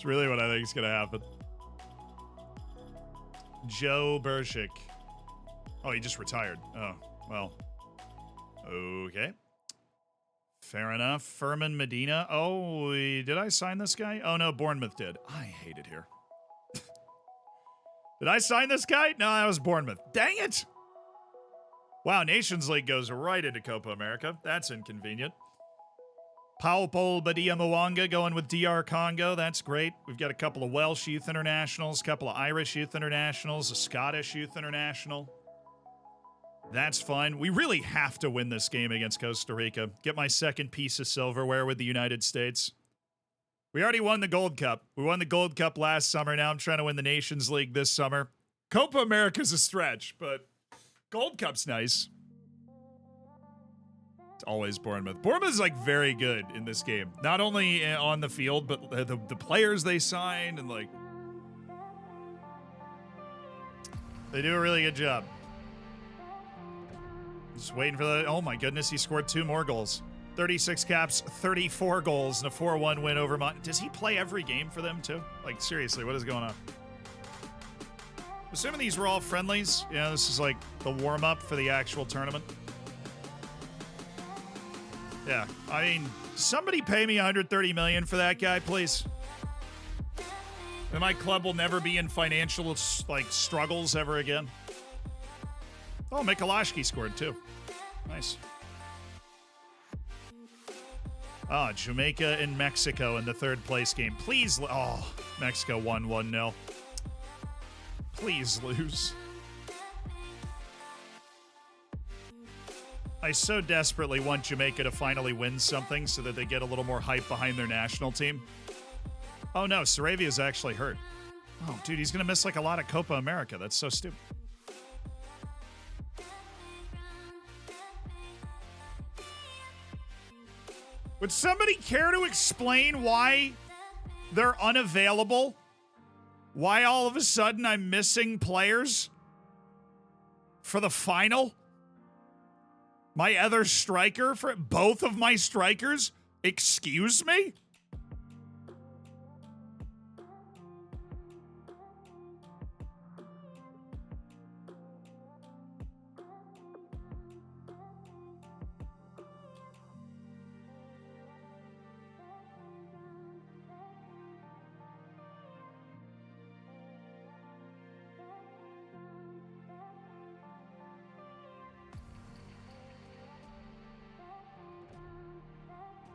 really what I think is going to happen. Joe Bershik. Oh, he just retired. Oh, well. Okay. Fair enough. Furman Medina. Oh, did I sign this guy? Oh, no, Bournemouth did. I hate it here. Did I sign this guy? No, that was Bournemouth. Dang it! Wow, Nations League goes right into Copa America. That's inconvenient. Paul Badia Mwanga going with DR Congo. That's great. We've got a couple of Welsh youth internationals, a couple of Irish youth internationals, a Scottish youth international. That's fun. We really have to win this game against Costa Rica. Get my second piece of silverware with the United States. We already won the Gold Cup. We won the Gold Cup last summer. Now I'm trying to win the Nations League this summer. Copa America's a stretch, but Gold Cup's nice. It's always Bournemouth. Bournemouth's like very good in this game. Not only on the field, but the players they signed and like they do a really good job. Just waiting for the. Oh my goodness, he scored 2 more goals. 36 caps, 34 goals, and a 4-1 win over Does he play every game for them too? Like seriously, what is going on? Assuming these were all friendlies, this is like the warm-up for the actual tournament. Yeah, I mean, somebody pay me $130 million for that guy, please. And my club will never be in financial struggles ever again. Oh, Mikulashki scored too. Nice. Ah, Jamaica and Mexico in the 3rd place game. Please, Mexico won 1-0. Please lose. I so desperately want Jamaica to finally win something so that they get a little more hype behind their national team. Oh no, Saravia's actually hurt. Oh, dude, he's going to miss like a lot of Copa America. That's so stupid. Would somebody care to explain why they're unavailable? Why all of a sudden I'm missing players for the final? My other striker, for both of my strikers? Excuse me?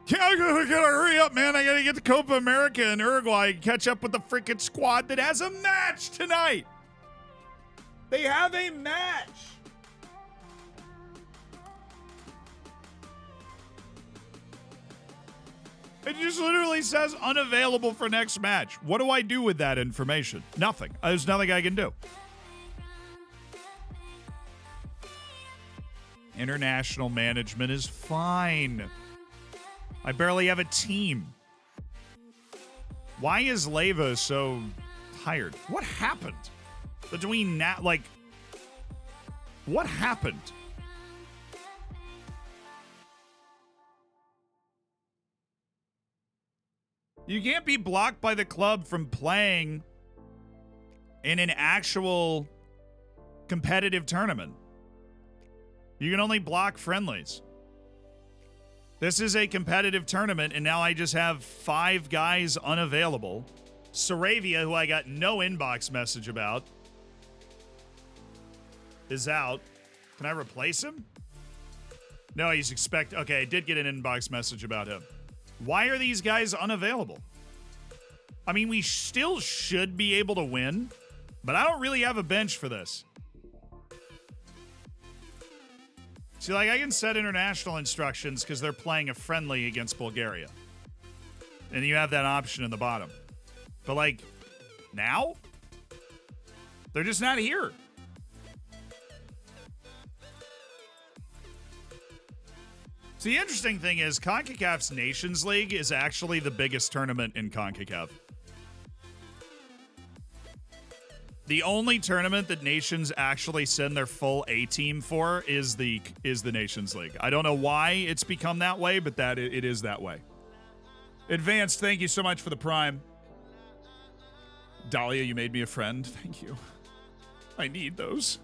Yeah, I gotta hurry up, man. I gotta get to Copa America in Uruguay and catch up with the freaking squad that has a match tonight. They have a match. It just literally says unavailable for next match. What do I do with that information? Nothing. There's nothing I can do. International management is fine. I barely have a team. Why is Leva so tired? What happened between now? What happened? You can't be blocked by the club from playing in an actual competitive tournament. You can only block friendlies. This is a competitive tournament, and now I just have 5 guys unavailable. Saravia, who I got no inbox message about, is out. Can I replace him? No, he's okay, I did get an inbox message about him. Why are these guys unavailable? I mean, we still should be able to win, but I don't really have a bench for this. See, like, I can set international instructions because they're playing a friendly against Bulgaria. And you have that option in the bottom. But, like, now? They're just not here. So the interesting thing is CONCACAF's Nations League is actually the biggest tournament in CONCACAF. The only tournament that nations actually send their full A team for is the Nations League. I don't know why it's become that way, but it is that way. Advanced, thank you so much for the Prime. Dahlia, you made me a friend. Thank you. I need those.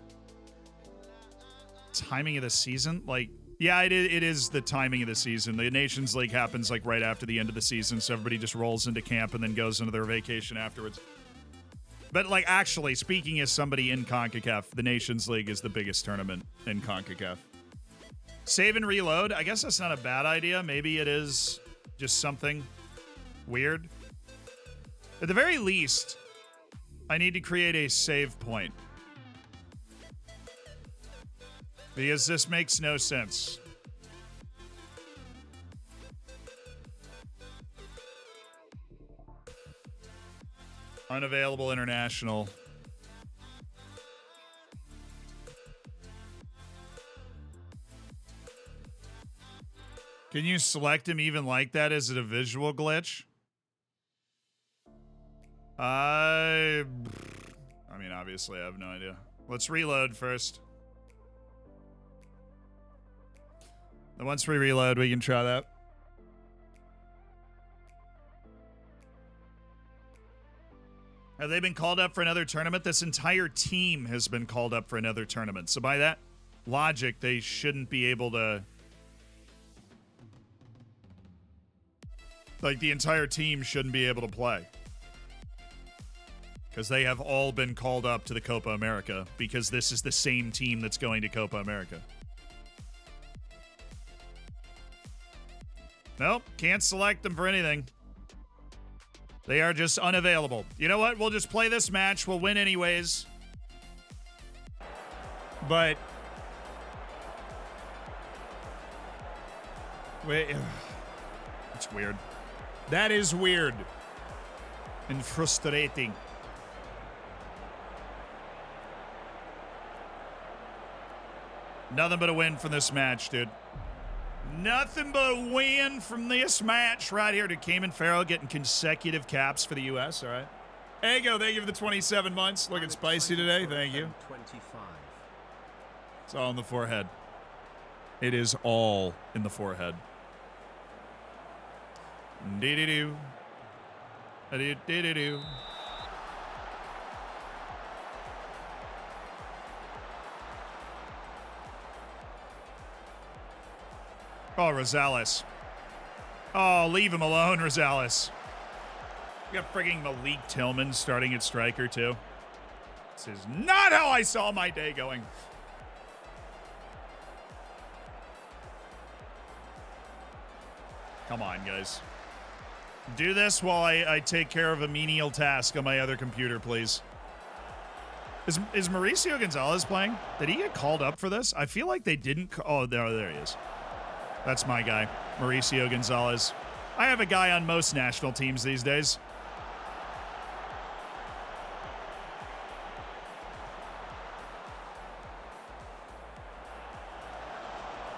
Timing of the season? Like, yeah, it is the timing of the season. The Nations League happens like right after the end of the season, so everybody just rolls into camp and then goes into their vacation afterwards. But, like, actually, speaking as somebody in CONCACAF, the Nations League is the biggest tournament in CONCACAF. Save and reload. I guess that's not a bad idea. Maybe it is just something weird. At the very least, I need to create a save point. Because this makes no sense. Unavailable international. Can you select him even like that? Is it a visual glitch? I mean, obviously, I have no idea. Let's reload first. And once we reload, we can try that. Have they been called up for another tournament? This entire team has been called up for another tournament. So by that logic, they shouldn't be able to... Like, the entire team shouldn't be able to play. Because they have all been called up to the Copa America. Because this is the same team that's going to Copa America. Nope, can't select them for anything. They are just unavailable. You know what? We'll just play this match. We'll win anyways. But... wait. It's weird. That is weird. And frustrating. Nothing but a win from this match, dude. Nothing but a win from this match right here to Cayman Farrow getting consecutive caps for the U.S., all right? Ego, thank you for the 27 months. Looking spicy today. Thank you. 25. It's all in the forehead. It is all in the forehead. Dee-dee-doo. Dee-dee-doo. Oh, Rosales. Oh, leave him alone, Rosales. You got frigging Malik Tillman starting at striker, too. This is not how I saw my day going. Come on, guys. Do this while I take care of a menial task on my other computer, please. Is Mauricio Gonzalez playing? Did he get called up for this? I feel like they didn't. Oh, there he is. That's my guy, Mauricio Gonzalez. I have a guy on most national teams these days.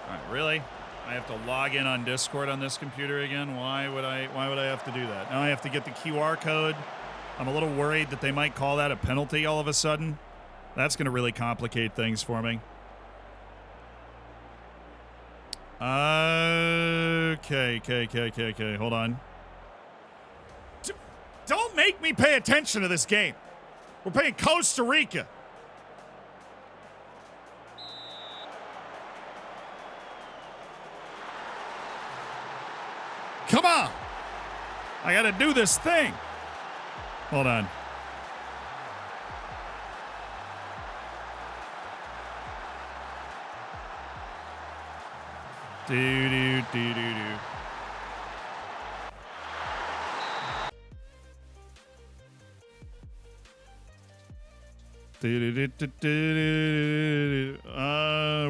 All right, really? I have to log in on Discord on this computer again? Why would I have to do that? Now I have to get the QR code. I'm a little worried that they might call that a penalty all of a sudden. That's going to really complicate things for me. Okay. Hold on. Don't make me pay attention to this game. We're playing Costa Rica. Come on. I got to do this thing. Hold on. Do.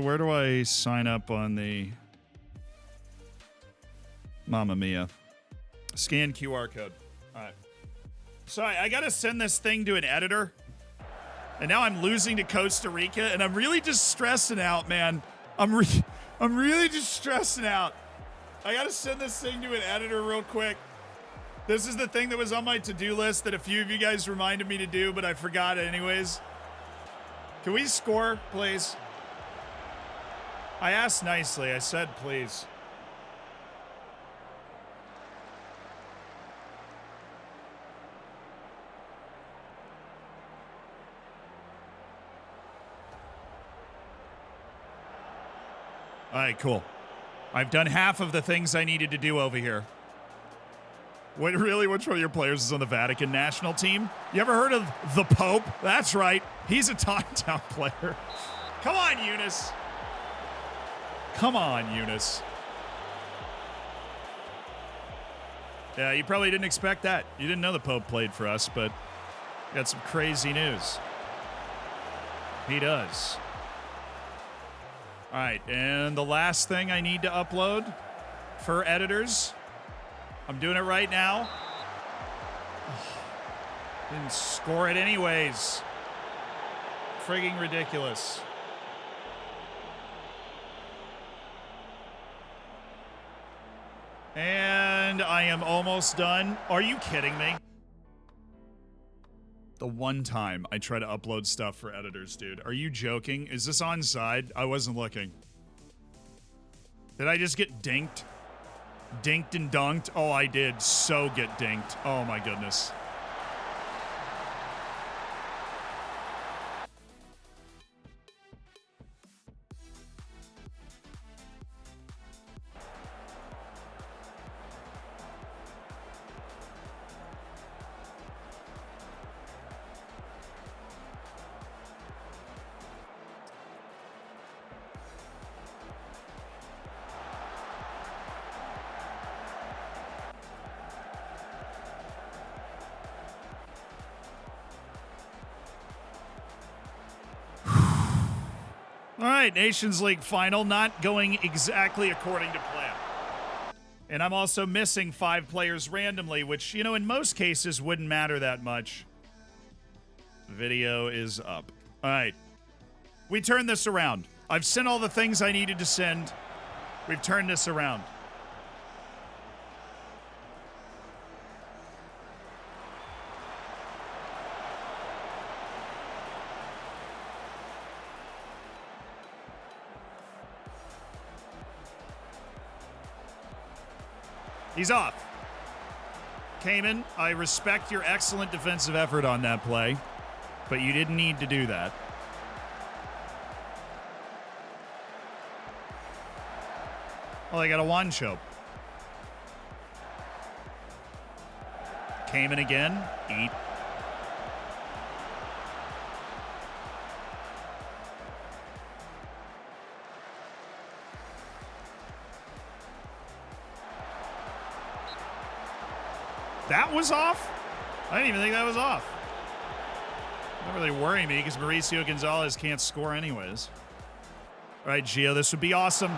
Where do I sign up on the Mamma Mia? Scan QR code. All right. Sorry, I gotta send this thing to an editor, and now I'm losing to Costa Rica, and I'm really just stressing out, man. I'm really just stressing out. I gotta send this thing to an editor real quick. This is the thing that was on my to-do list that a few of you guys reminded me to do, but I forgot it anyways. Can we score, please? I asked nicely. I said, please. All right, cool. I've done half of the things I needed to do over here. What, really? Which one of your players is on the Vatican national team? You ever heard of the Pope? That's right. He's a Town player. Come on, Eunice. Come on, Eunice. Yeah, you probably didn't expect that. You didn't know the Pope played for us, but got some crazy news. He does. All right, and the last thing I need to upload for editors, I'm doing it right now. Didn't score it anyways. Frigging ridiculous. And I am almost done. Are you kidding me? The one time I try to upload stuff for editors, dude. Are you joking? Is this onside? I wasn't looking. Did I just get dinked? Dinked and dunked? Oh, I did so get dinked. Oh my goodness. All right, Nations League final, not going exactly according to plan. And I'm also missing 5 players randomly, which, you know, in most cases wouldn't matter that much. Video is up. All right. We turned this around. I've sent all the things I needed to send. We've turned this around. He's off. Cayman, I respect your excellent defensive effort on that play, but you didn't need to do that. Oh, they got a one choke. Cayman again. Eat. That was off? I didn't even think that was off. Not really worrying me because Mauricio Gonzalez can't score anyways. All right, Gio, this would be awesome.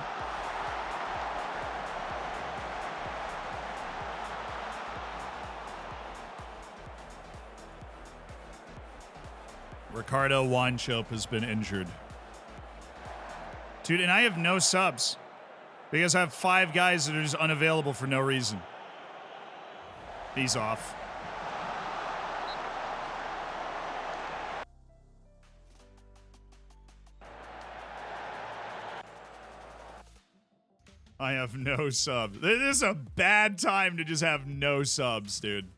Ricardo Wanchope has been injured. Dude, and I have no subs because I have 5 guys that are just unavailable for no reason. He's off. I have no subs. This is a bad time to just have no subs, dude.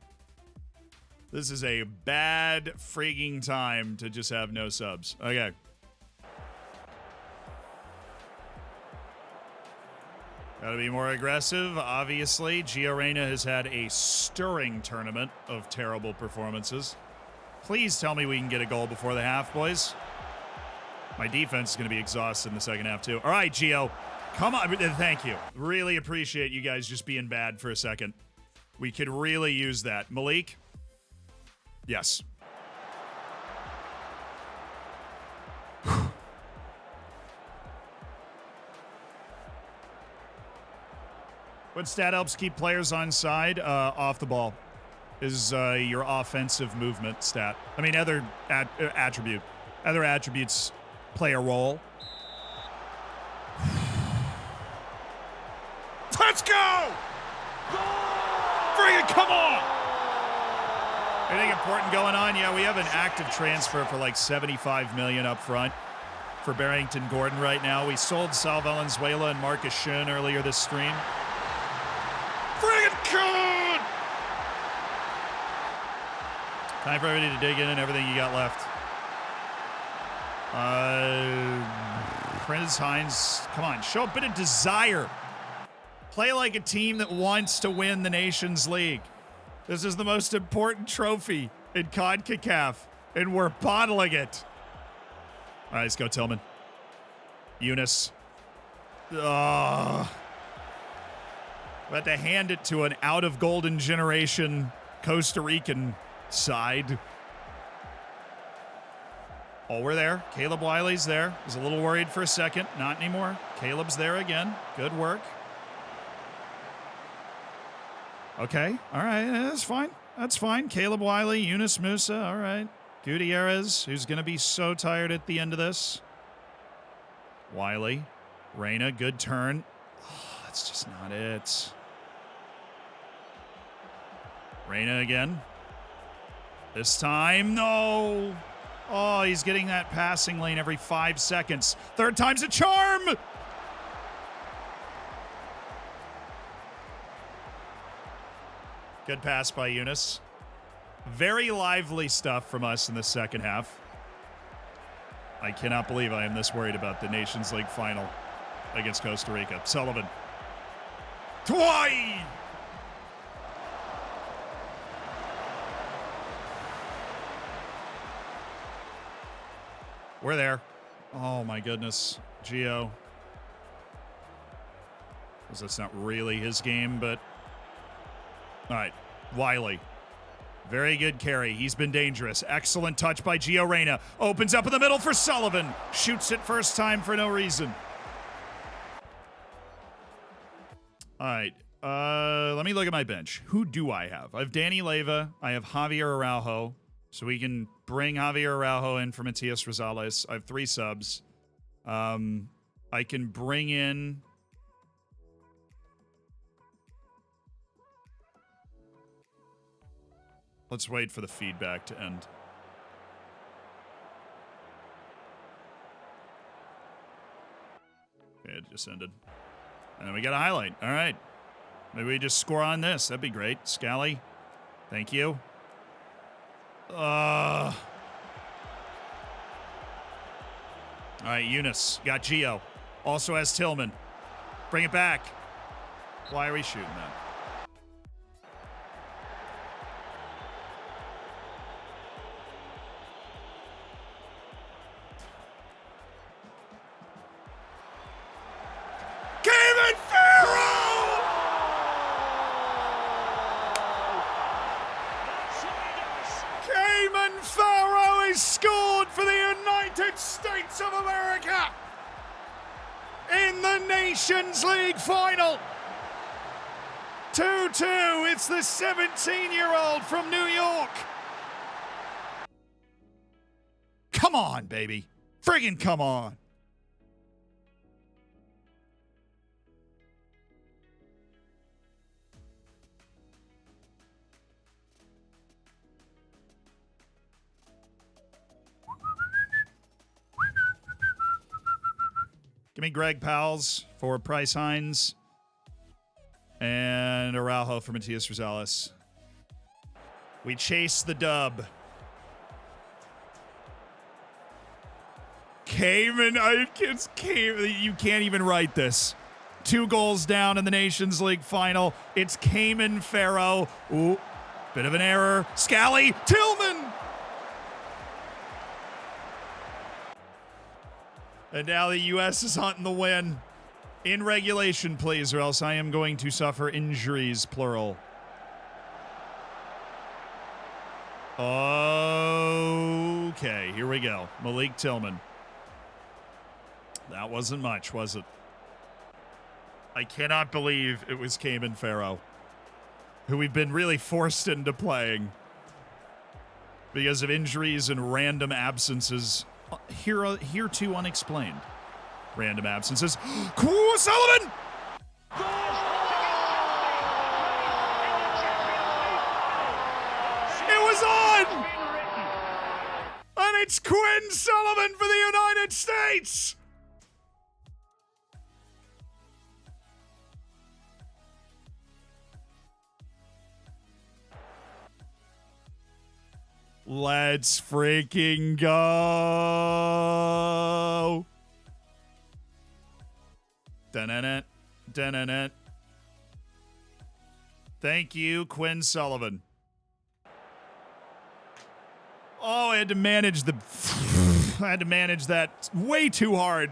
This is a bad freaking time to just have no subs. Okay. Gotta be more aggressive, obviously. Gio Reyna has had a stirring tournament of terrible performances. Please tell me we can get a goal before the half, boys. My defense is going to be exhausted in the second half, too. All right, Gio. Come on. Thank you. Really appreciate you guys just being bad for a second. We could really use that. Malik? Yes. What stat helps keep players on side? Off the ball is your offensive movement stat. I mean, other attribute. Other attributes play a role. Let's go! Bring it, come on! Anything important going on? Yeah, we have an active transfer for like $75 million up front for Barrington Gordon right now. We sold Sal Valenzuela and Marcus Schoen earlier this stream. Bring it, good! Time for everybody to dig in and everything you got left. Prince Hines, come on, show a bit of desire. Play like a team that wants to win the Nations League. This is the most important trophy in CONCACAF, and we're bottling it. All right, let's go, Tillman. Eunice. About to hand it to an out-of-golden generation Costa Rican side. Oh, we're there. Caleb Wiley's there. Was a little worried for a second. Not anymore. Caleb's there again. Good work. Okay. All right. That's fine. That's fine. Caleb Wiley, Yunus Musa. All right. Gutierrez, who's going to be so tired at the end of this. Wiley. Reyna, good turn. Oh, that's just not it. Reyna again. This time, no. Oh, he's getting that passing lane every 5 seconds. Third time's a charm. Good pass by Eunice. Very lively stuff from us in the second half. I cannot believe I am this worried about the Nations League final against Costa Rica. Sullivan. Twice! We're there. Oh, my goodness. Gio. Because that's not really his game, but... All right. Wiley. Very good carry. He's been dangerous. Excellent touch by Gio Reyna. Opens up in the middle for Sullivan. Shoots it first time for no reason. All right. Let me look at my bench. Who do I have? I have Danny Leyva. I have Javier Araujo. So we can bring Javier Araujo in for Matias Rosales. I have 3 subs. I can bring in... Let's wait for the feedback to end. Okay, it just ended. And then we got a highlight. All right. Maybe we just score on this. That'd be great. Scally, thank you. All right, Eunice. Got Gio. Also has Tillman. Bring it back. Why are we shooting that? States of America in the Nations League final. 2-2. It's the 17-year-old from New York. Come on, baby. Friggin' come on. Give me Greg Powell's for Price Hines and Araujo for Matias Rosales. We chase the dub. Cayman, you can't even write this. 2 goals down in the Nations League final. It's Cayman Farrow. Ooh, bit of an error. Scally, Tillman. And now the U.S. is hunting the win. In regulation, please, or else I am going to suffer injuries, plural. Okay, here we go. Malik Tillman. That wasn't much, was it? I cannot believe it was Cayman Farrow, who we've been really forced into playing because of injuries and random absences. Here too unexplained. Random absences. Sullivan! It was on! And it's Quinn Sullivan for the United States! Let's freaking go! Dun-dun-dun, dun-dun-dun. Thank you, Quinn Sullivan. Oh, I had to manage that way too hard.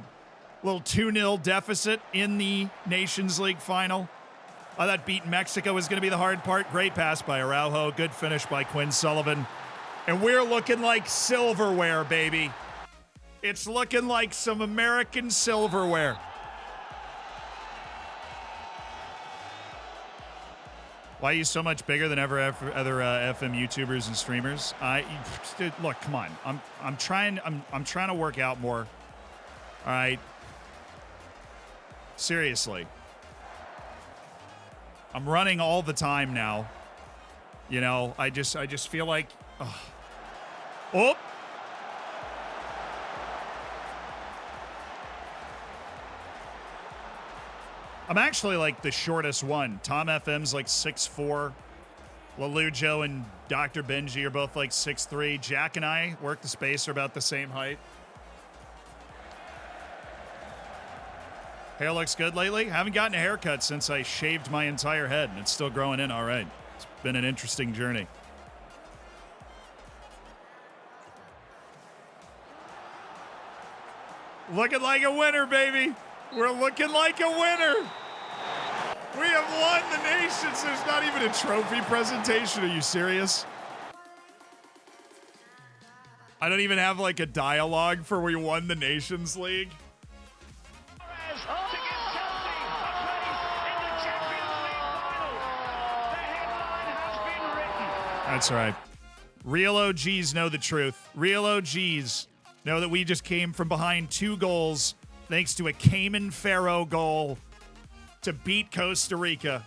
Little 2-0 deficit in the Nations League final. I thought beating Mexico was going to be the hard part. Great pass by Araujo. Good finish by Quinn Sullivan. And we're looking like silverware, baby. It's looking like some American silverware. Why are you so much bigger than other FM YouTubers and streamers? Dude, look, come on. I'm trying to work out more. All right. Seriously. I'm running all the time now. You know, I just feel like oh. I'm actually like the shortest one. Tom FM's like 6'4". Lalujo and Dr. Benji are both like 6'3". Jack and I work the space are about the same height. Hair looks good lately. Haven't gotten a haircut since I shaved my entire head, and it's still growing in all right. It's been an interesting journey. Looking like a winner, baby. We're looking like a winner. We have won the nations. There's not even a trophy presentation. Are you serious? I don't even have like a dialogue for we won the Nations League. That's right. Real OGs know the truth. Real OGs know that we just came from behind 2 goals thanks to a Cayman Farrow goal to beat Costa Rica.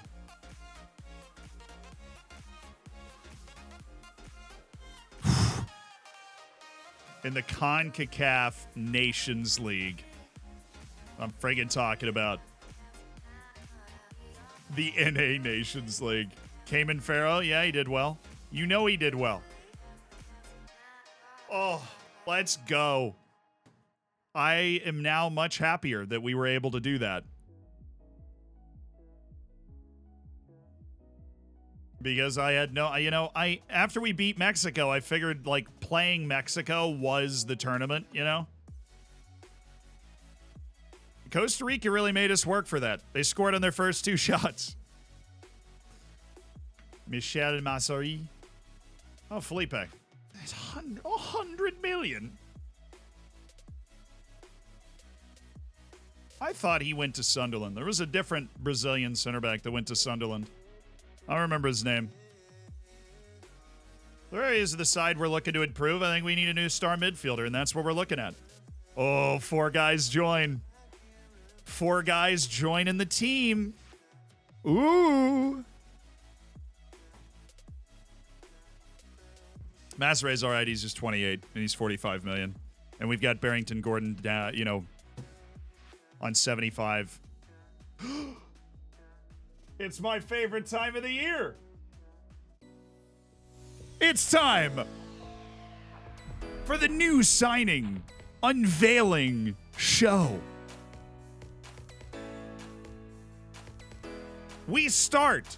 In the CONCACAF Nations League. I'm friggin' talking about the NA Nations League. Cayman Farrow, yeah, he did well. You know he did well. Oh, let's go. I am now much happier that we were able to do that. Because I had after we beat Mexico, I figured like playing Mexico was the tournament, you know? Costa Rica really made us work for that. They scored on their first 2 shots. Michel Massari. Oh, Felipe. That's 100 million. I thought he went to Sunderland. There was a different Brazilian center back that went to Sunderland. I don't remember his name. There areas of the side we're looking to improve. I think we need a new star midfielder, and that's what we're looking at. Oh, 4 guys join. 4 guys joining the team. Ooh. Massere's all right. He's just 28, and he's 45 million. And we've got Barrington Gordon, on 75. It's my favorite time of the year. It's time for the new signing, unveiling show. We start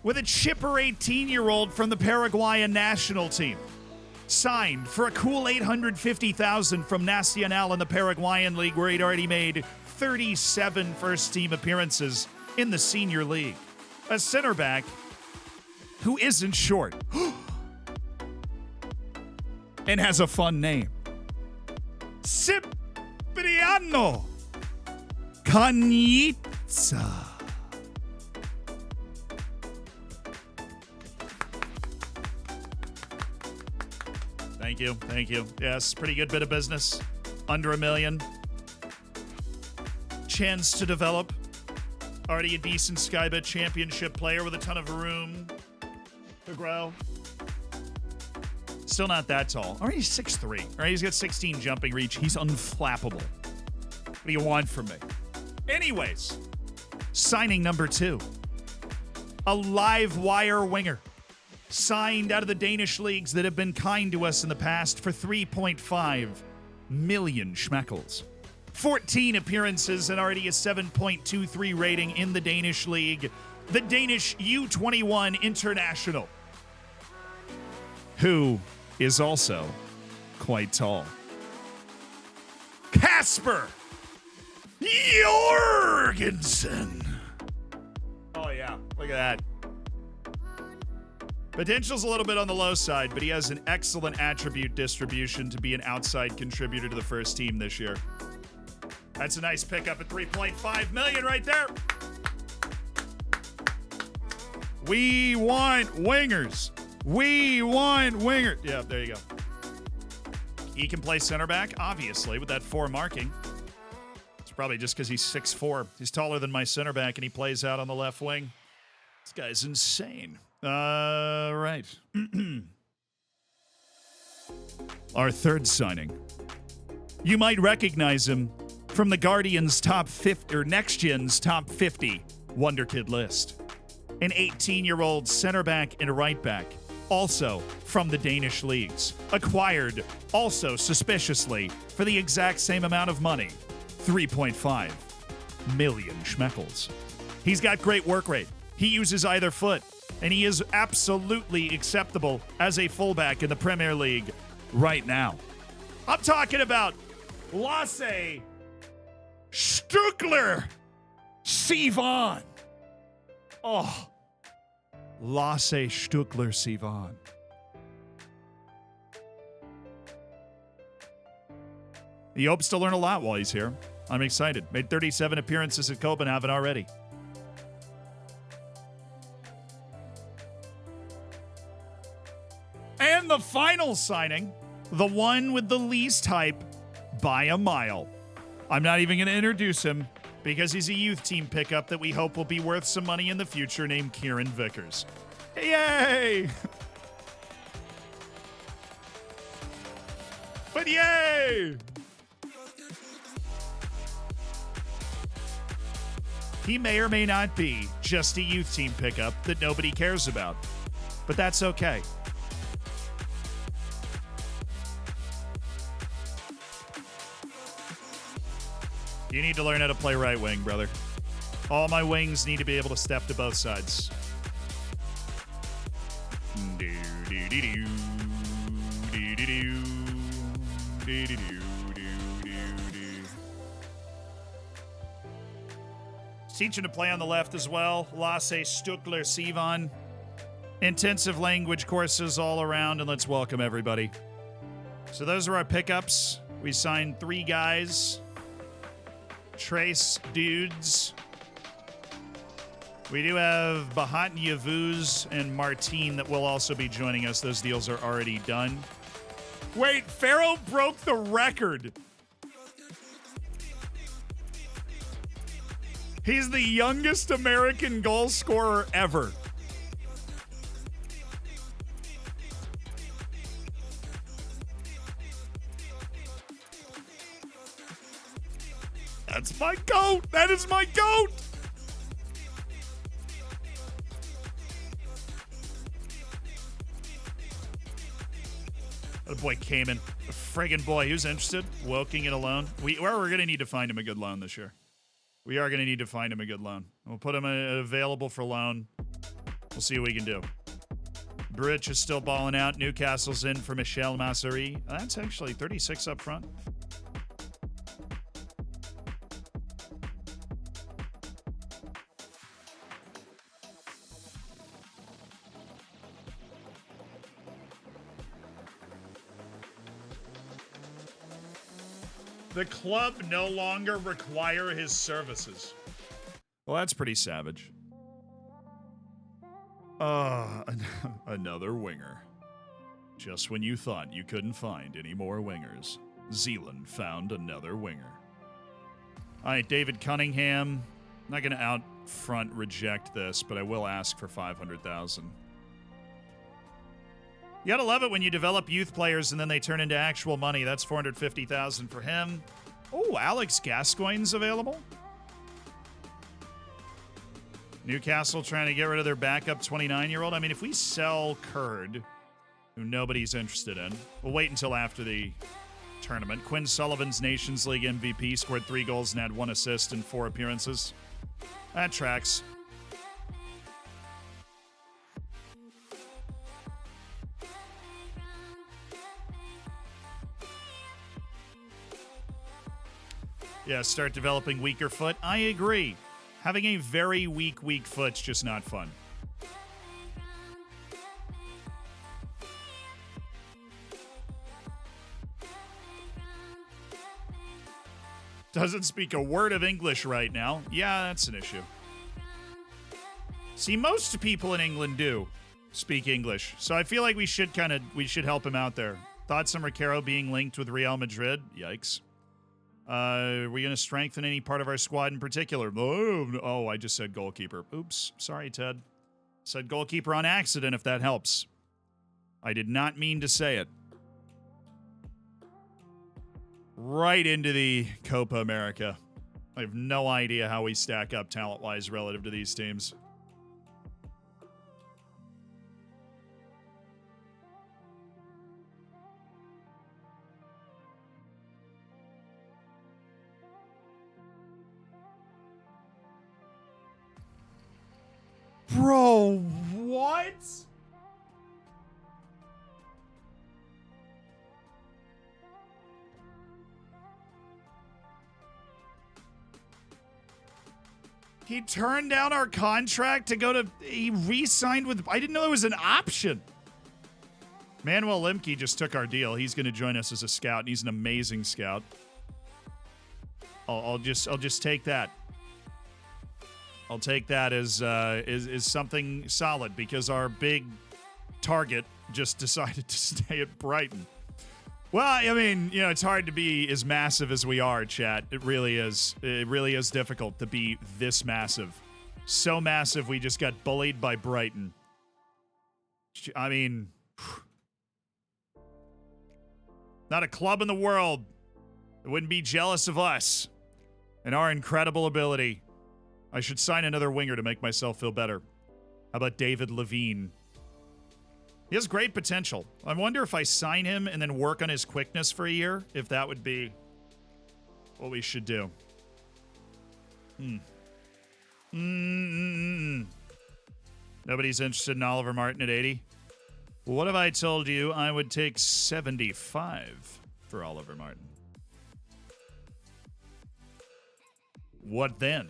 with a chipper 18-year-old from the Paraguayan national team. Signed for a cool $850,000 from Nacional in the Paraguayan league, where he'd already made 37 first-team appearances in the senior league. A center back who isn't short and has a fun name. Cipriano Canizza. Thank you. Yes, pretty good bit of business. Under $1 million. Chance to develop. Already a decent Skybet championship player with a ton of room to grow. Still not that tall. Already 6'3". All right, he's got 16 jumping reach. He's unflappable. What do you want from me? Anyways, signing number 2. A live wire winger. Signed out of the Danish leagues that have been kind to us in the past for 3.5 million schmeckles. 14 appearances and already a 7.23 rating in the Danish league. The Danish U21 international, who is also quite tall. Kasper Jorgensen. Oh, yeah. Look at that. Potential's a little bit on the low side, but he has an excellent attribute distribution to be an outside contributor to the first team this year. That's a nice pickup at 3.5 million right there. We want wingers. Yeah, there you go. He can play center back, obviously, with that 4 marking. It's probably just because he's 6'4". He's taller than my center back, and he plays out on the left wing. This guy's insane. Right. Our third signing. You might recognize him from the Guardians' top 50 or Next Gen's top 50 Wonderkid list. An 18-year-old center back and right back, also from the Danish leagues. Acquired, also suspiciously, for the exact same amount of money, 3.5 million schmeckles. He's got great work rate. He uses either foot, and he is absolutely acceptable as a fullback in the Premier League right now. I'm talking about Lasse Stuckler Sivan. Oh, Lasse Stuckler Sivan. He hopes to learn a lot while he's here. I'm excited. Made 37 appearances at Copenhagen already. And the final signing, the one with the least hype by a mile. I'm not even going to introduce him because he's a youth team pickup that we hope will be worth some money in the future, named Kieran Vickers. Yay! But yay! He may or may not be just a youth team pickup that nobody cares about, but that's okay. You need to learn how to play right wing, brother. All my wings need to be able to step to both sides. Teaching to play on the left as well. Lasse Stuckler Sivan. Intensive language courses all around, and let's welcome everybody. So those are our pickups. We signed 3 guys. Trace dudes. We do have Bahat Yavuz and Martine that will also be joining us. Those deals are already done. Wait, Pharaoh broke the record. He's the youngest American goal scorer ever. That's my goat. That is my goat. That boy came in. A friggin' boy. Who's interested? Woking it alone. We're going to need to find him a good loan this year. We are going to need to find him a good loan. We'll put him available for loan. We'll see what we can do. Bridge is still balling out. Newcastle's in for Michel Masseri. That's actually 36 up front. The club no longer require his services. Well, that's pretty savage. Another winger. Just when you thought you couldn't find any more wingers, Zealand found another winger. All right, David Cunningham. I'm not going to out front reject this, but I will ask for $500,000. You gotta love it when you develop youth players and then they turn into actual money. That's $450,000 for him. Oh, Alex Gascoigne's available. Newcastle trying to get rid of their backup 29-year-old. I mean, if we sell Kurd, who nobody's interested in, we'll wait until after the tournament. Quinn Sullivan's Nations League MVP, scored 3 goals and had 1 assist in 4 appearances. That tracks. Yeah, start developing weaker foot. I agree. Having a very weak foot's just not fun. Doesn't speak a word of English right now. Yeah, that's an issue. See, most people in England do speak English, so I feel like we should help him out there. Thoughts on Recaro being linked with Real Madrid? Yikes. Are we going to strengthen any part of our squad in particular? Oh, I just said goalkeeper. Oops. Sorry, Ted. Said goalkeeper on accident, if that helps. I did not mean to say it. Right into the Copa America. I have no idea how we stack up talent-wise relative to these teams. Bro, what? He turned down our contract to go to... He re-signed with... I didn't know there was an option. Manuel Limke just took our deal. He's going to join us as a scout, and he's an amazing scout. I'll just take that. I'll take that as something solid because our big target just decided to stay at Brighton. Well, I mean, you know, it's hard to be as massive as we are, chat. It really is. It really is difficult to be this massive. So massive, we just got bullied by Brighton. I mean, not a club in the world that wouldn't be jealous of us and our incredible ability. I should sign another winger to make myself feel better. How about David Levine? He has great potential. I wonder if I sign him and then work on his quickness for a year, if that would be what we should do. Nobody's interested in Oliver Martin at 80. What if I told you I would take 75 for Oliver Martin? What then?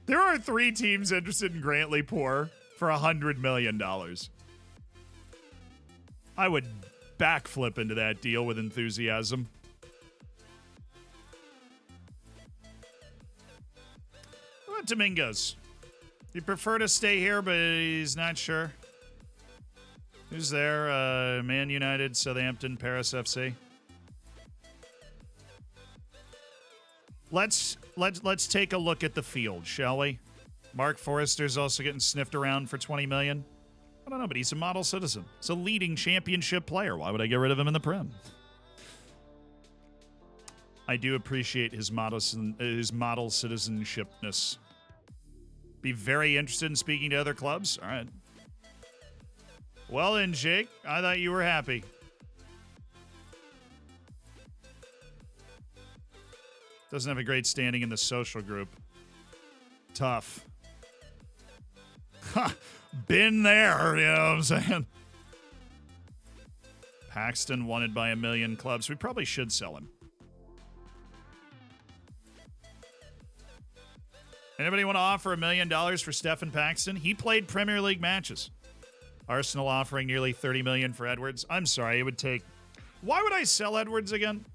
There are 3 teams interested in Grantley Poor for $100 million. I would backflip into that deal with enthusiasm. What about Domingos? He'd prefer to stay here, but he's not sure. Who's there? Man United, Southampton, Paris FC. Let's take a look at the field, shall we? Mark Forrester's also getting sniffed around for $20 million. I don't know, but he's a model citizen. He's a leading championship player. Why would I get rid of him in the Prem? I do appreciate his model citizenshipness. Be very interested in speaking to other clubs? All right. Well then, Jake, I thought you were happy. Doesn't have a great standing in the social group. Tough. Ha! Been there, you know what I'm saying? Paxton wanted by 1 million clubs. We probably should sell him. Anybody want to offer $1 million for Stephen Paxton? He played Premier League matches. Arsenal offering nearly $30 million for Edwards. I'm sorry, it would take... Why would I sell Edwards again?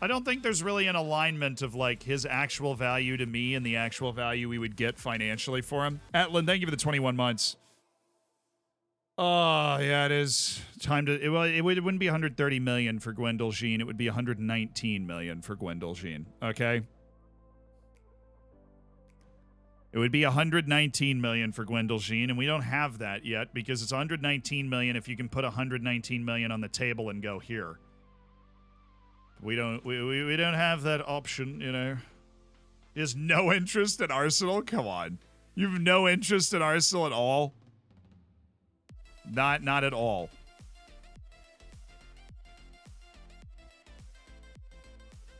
I don't think there's really an alignment of like his actual value to me and the actual value we would get financially for him. Atlin, thank you for the 21 months. Oh, yeah, it is time to... It wouldn't be 130 million for Gwendol Jean. It would be 119 million for Gwendol Jean. Okay? It would be 119 million for Gwendol Jean, and we don't have that yet because it's 119 million if you can put 119 million on the table and go here. We don't have that option, you know. There's no interest in Arsenal? Come on. You have no interest in Arsenal at all? Not at all.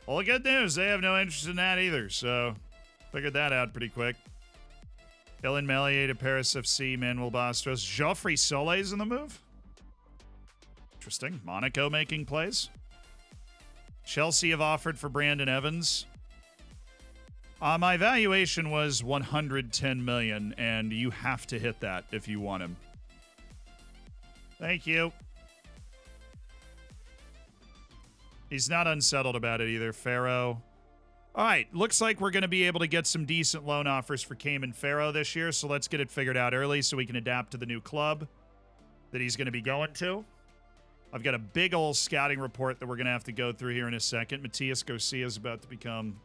Well, good news. They have no interest in that either, so figured that out pretty quick. Ellen Mellier to Paris FC, Manuel Bastos. Joffrey Soleil's in the move? Interesting. Monaco making plays. Chelsea have offered for Brandon Evans. My valuation was 110 million, and you have to hit that if you want him. Thank you. He's not unsettled about it either. Faro. All right, looks like we're going to be able to get some decent loan offers for Cayman Faro this year, so let's get it figured out early so we can adapt to the new club that he's going to be going to. I've got a big old scouting report that we're going to have to go through here in a second. Matias Garcia is about to become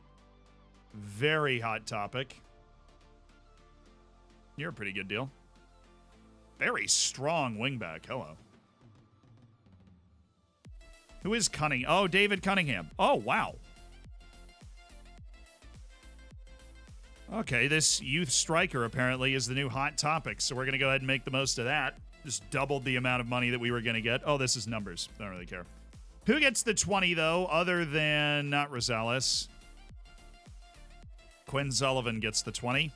very hot topic. You're a pretty good deal. Very strong wingback. Hello. Who is Cunningham? Oh, David Cunningham. Oh, wow. Okay, this youth striker apparently is the new hot topic, so we're going to go ahead and make the most of that. Just doubled the amount of money that we were going to get. Oh, this is numbers. Don't really care. Who gets the 20, though, other than not Rosales? Quinn Sullivan gets the 20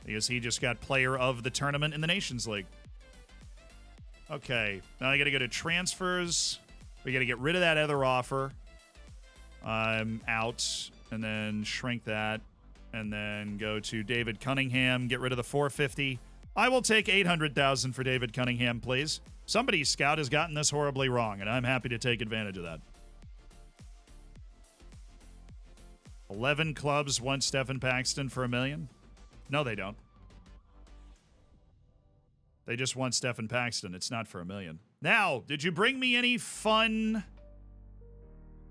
because he just got player of the tournament in the Nations League. Okay, now I got to go to transfers. We got to get rid of that other offer. I'm out, and then shrink that, and then go to David Cunningham, get rid of the 450. I will take 800,000 for David Cunningham, please. Somebody's scout has gotten this horribly wrong, and I'm happy to take advantage of that. 11 clubs want Stephen Paxton for $1 million. No, they don't. They just want Stephen Paxton. It's not for $1 million. Now, did you bring me any fun,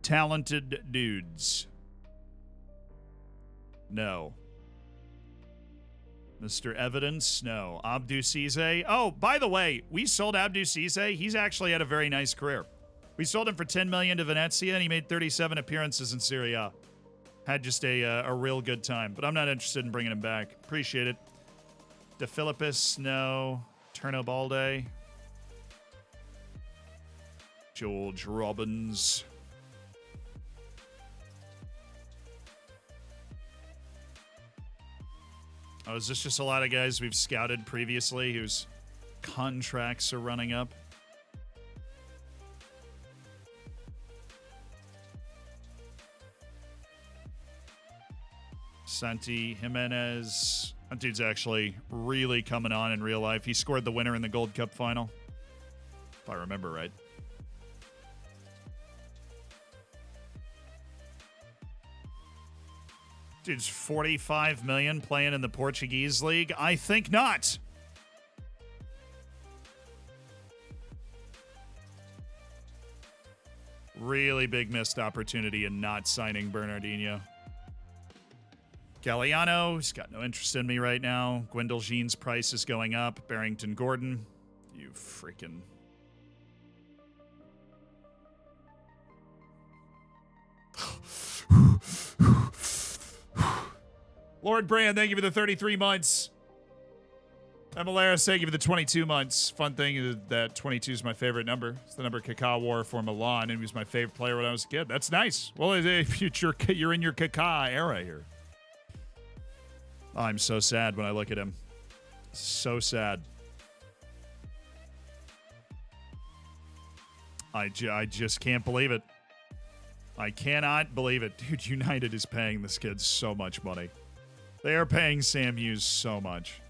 talented dudes? No. Mr. Evidence? No. Abdou Cisse? Oh, by the way, we sold Abdou Cisse. He's actually had a very nice career. We sold him for $10 million to Venezia, and he made 37 appearances in Serie A. Had just a real good time, but I'm not interested in bringing him back. Appreciate it. De Philippus? No. Turno Balde? George Robbins? Oh, is this just a lot of guys we've scouted previously whose contracts are running up? Santi Jimenez. That dude's actually really coming on in real life. He scored the winner in the Gold Cup final, if I remember right. Dude's 45 million playing in the Portuguese league. I think not. Really big missed opportunity in not signing Bernardinho. Galliano, he's got no interest in me right now. Gwendol Jean's price is going up. Barrington Gordon, you freaking... Lord Brand, thank you for the 33 months. Emalaris, thank you for the 22 months. Fun thing is that 22 is my favorite number. It's the number Kaká wore for Milan, and he was my favorite player when I was a kid. That's nice. Well, you're in your Kaká era here. I'm so sad when I look at him. So sad. I just can't believe it. I cannot believe it. Dude, United is paying this kid so much money. They are paying Sam Hughes so much.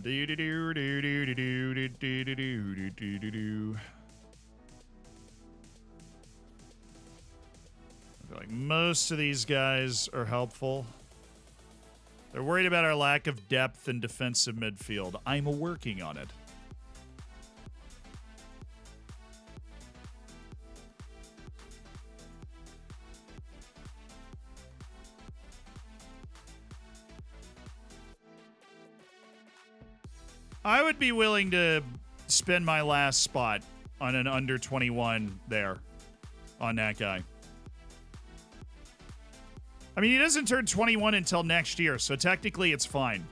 I feel like most of these guys are helpful. They're worried about our lack of depth in defensive midfield. I'm working on it. I would be willing to spend my last spot on an under 21 there on that guy. I mean, he doesn't turn 21 until next year, so technically it's fine.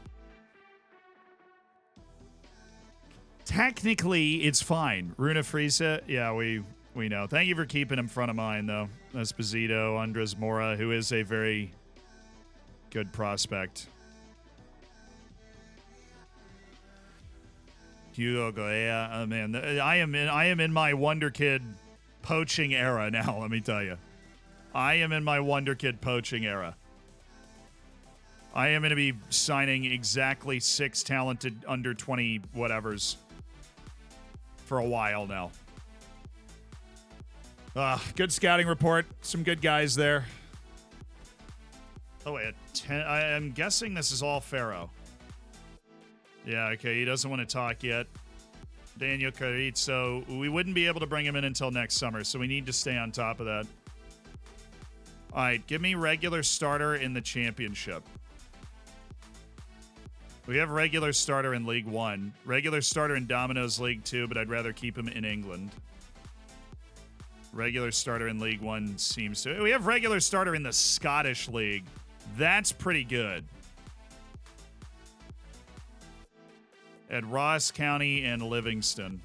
Technically, it's fine. Runa Friese, yeah, we know. Thank you for keeping him front of mind, though. Esposito, Andres Mora, who is a very good prospect. Hugo Goya, oh man, I am in my Wonder Kid poaching era now. Let me tell you, I am in my Wonder Kid poaching era. I am going to be signing exactly 6 talented under 20 whatevers for a while now. Good scouting report, some good guys there. Oh wait, I'm guessing this is all Pharaoh. Yeah, okay, he doesn't want to talk yet. Daniel Carrizzo, we wouldn't be able to bring him in until next summer, so we need to stay on top of that. All right, give me regular starter in the championship. We have regular starter in League 1. Regular starter in Domino's League 2, but I'd rather keep him in England. Regular starter in League 1 seems to... We have regular starter in the Scottish League. That's pretty good. At Ross County and Livingston.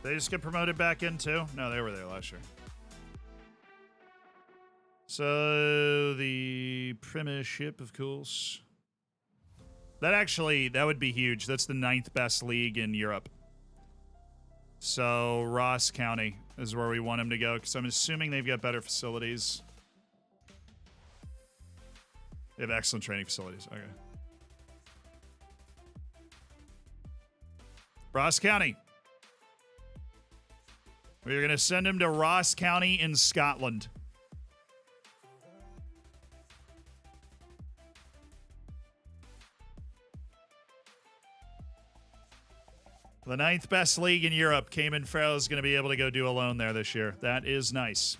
They just get promoted back in too? No, they were there last year. So the Premiership, of course. That would be huge. That's the 9th best league in Europe. So Ross County is where we want him to go, because I'm assuming they've got better facilities. They have excellent training facilities. Okay. Ross County. We're going to send him to Ross County in Scotland. The 9th best league in Europe. Cayman Farrell is going to be able to go do a loan there this year. That is nice.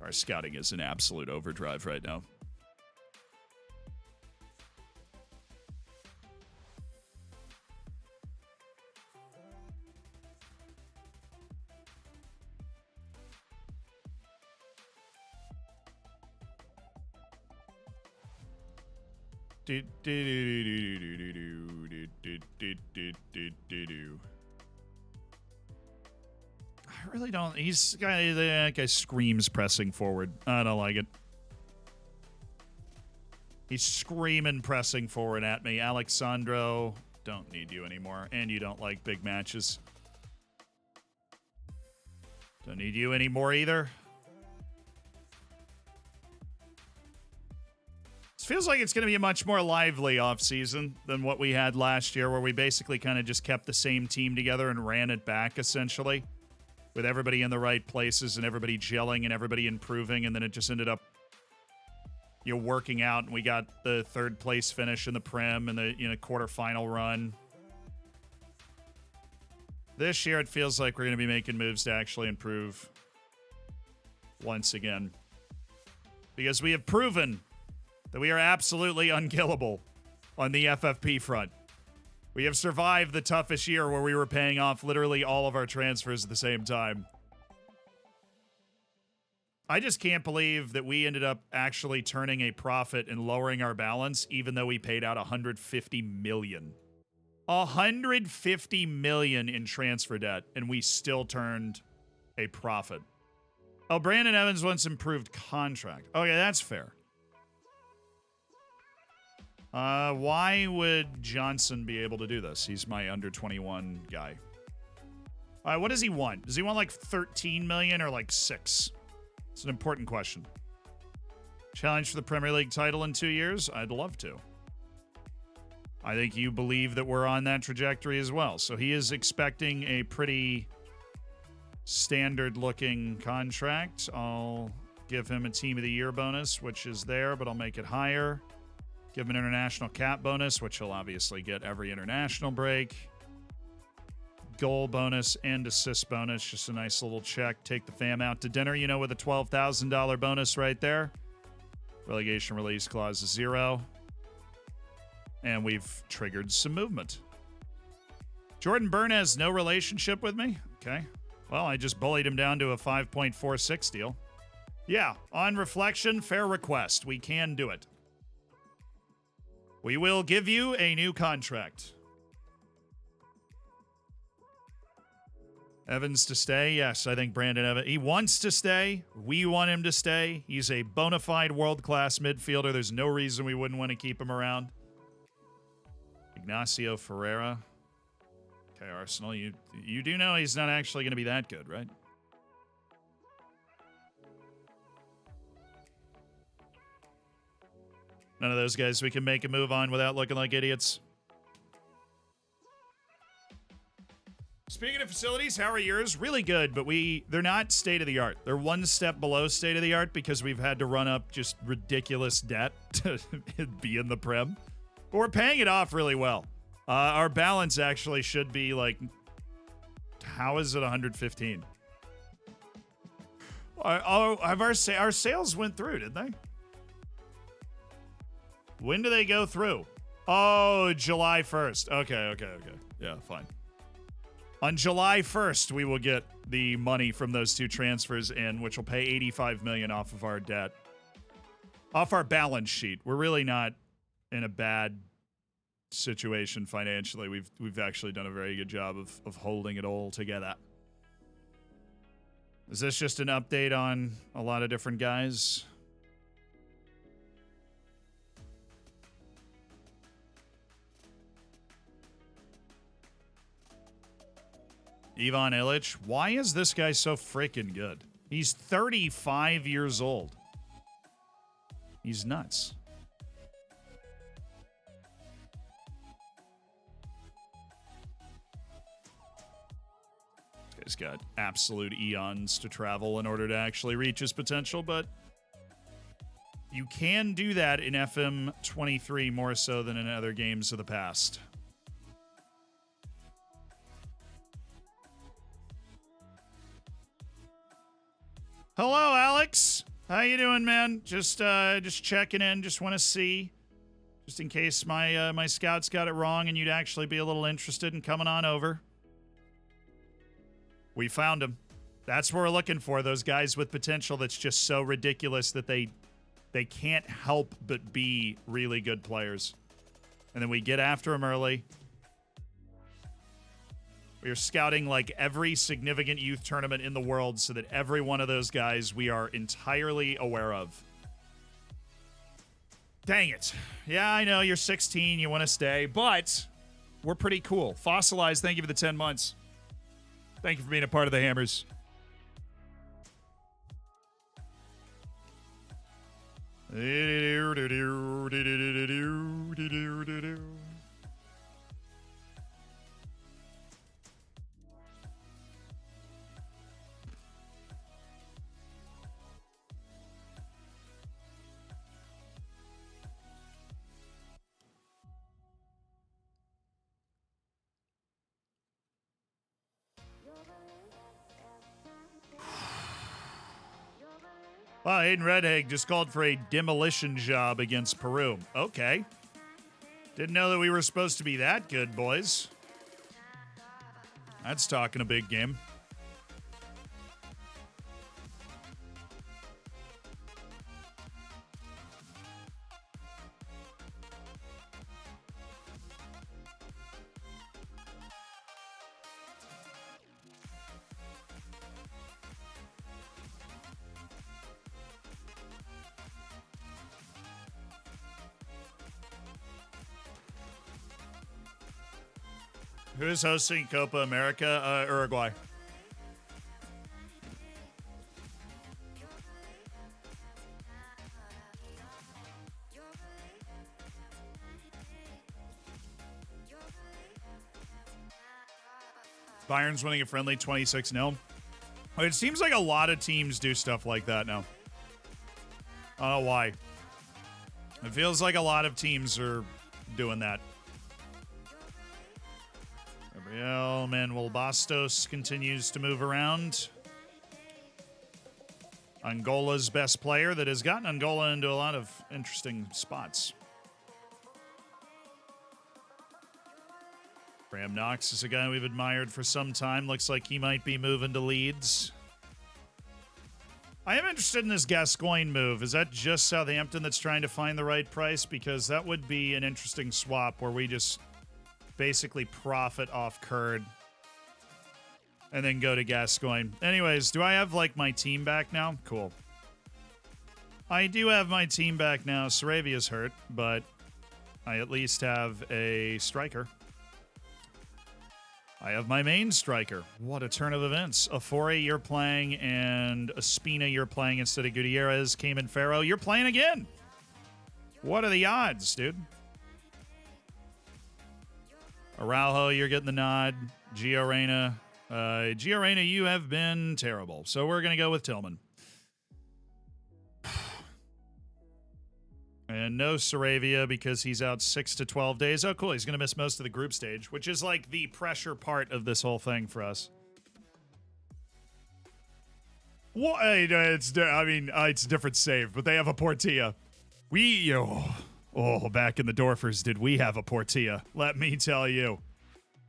Our scouting is in absolute overdrive right now. I really don't. That guy screams pressing forward. I don't like it. He's screaming pressing forward at me. Alexandro, don't need you anymore. And you don't like big matches. Don't need you anymore either. It feels like it's going to be a much more lively offseason than what we had last year, where we basically kind of just kept the same team together and ran it back, essentially, with everybody in the right places and everybody gelling and everybody improving, and then it just ended up working out, and we got the third place finish in the Prem and the quarterfinal run. This year, it feels like we're going to be making moves to actually improve once again. Because we have proven that we are absolutely unkillable on the FFP front. We have survived the toughest year where we were paying off literally all of our transfers at the same time. I just can't believe that we ended up actually turning a profit and lowering our balance, even though we paid out $150 million. $150 million in transfer debt, and we still turned a profit. Oh, Brandon Evans wants improved contract. Okay, that's fair. Why would Johnson be able to do this? He's my under 21 guy. What does he want? Does he want like 13 million or like 6? It's an important question. Challenge for the Premier League title in 2 years? I'd love to. I think you believe that we're on that trajectory as well. So he is expecting a pretty standard looking contract. I'll give him a Team of the Year bonus, which is there, but I'll make it higher. Give him an international cap bonus, which he'll obviously get every international break. Goal bonus and assist bonus. Just a nice little check. Take the fam out to dinner, with a $12,000 bonus right there. Relegation release clause is 0. And we've triggered some movement. Jordan Byrne has no relationship with me. Okay. Well, I just bullied him down to a 5.46 deal. Yeah, on reflection, fair request. We can do it. We will give you a new contract. Evans to stay? Yes, I think Brandon Evans. He wants to stay. We want him to stay. He's a bona fide world-class midfielder. There's no reason we wouldn't want to keep him around. Ignacio Ferreira. Okay, Arsenal, you do know he's not actually going to be that good, right? None of those guys we can make a move on without looking like idiots. Speaking of facilities, how are yours? Really good, but they're not state-of-the-art. They're one step below state-of-the-art because we've had to run up just ridiculous debt to be in the Prem. But we're paying it off really well. Our balance actually should be like, how is it 115? Our sales went through, didn't they? When do they go through? Oh, July 1st. Okay. Yeah, fine. On July 1st, we will get the money from those two transfers in, which will pay $85 million off of our debt. Off our balance sheet. We're really not in a bad situation financially. We've actually done a very good job of holding it all together. Is this just an update on a lot of different guys? Ivan Illich. Why is this guy so freaking good? He's 35 years old. He's nuts. This guy's got absolute eons to travel in order to actually reach his potential, but you can do that in FM 23 more so than in other games of the past. Hello, Alex. How you doing, man? Just checking in. Just want to see, just in case my scouts got it wrong, and you'd actually be a little interested in coming on over. We found them. That's what we're looking for. Those guys with potential that's just so ridiculous that they can't help but be really good players. And then we get after them early. We are scouting like every significant youth tournament in the world so that every one of those guys we are entirely aware of. Dang it. Yeah, I know you're 16, you want to stay, but we're pretty cool. Fossilized, thank you for the 10 months. Thank you for being a part of the Hammers. Well, Aiden Redhag just called for a demolition job against Peru. Okay. Didn't know that we were supposed to be that good, boys. That's talking a big game. Who is hosting Copa America? Uruguay. Bayern's winning a friendly 26-0. It seems like a lot of teams do stuff like that now. I don't know why. It feels like a lot of teams are doing that. Gabriel Manuel Bastos continues to move around. Angola's best player that has gotten Angola into a lot of interesting spots. Graham Knox is a guy we've admired for some time. Looks like he might be moving to Leeds. I am interested in this Gascoigne move. Is that just Southampton that's trying to find the right price? Because that would be an interesting swap where we just basically profit off Kurd and then go to Gascoigne. Anyways, do I have like my team back now? Cool. I do have my team back now. Saravia's hurt, but I at least have a striker. I have my main striker. What a turn of events. Afore you're playing and Espina you're playing instead of Gutierrez. Cayman Farrow, you're playing again. What are the odds, dude? Araujo, you're getting the nod. Gio Reyna. Gio Reyna, you have been terrible. So we're going to go with Tillman. And no Saravia because he's out 6 to 12 days. Oh, cool. He's going to miss most of the group stage, which is like the pressure part of this whole thing for us. Well, it's a different save, but they have a Portilla. Back in the Dorfers, did we have a Portilla? Let me tell you.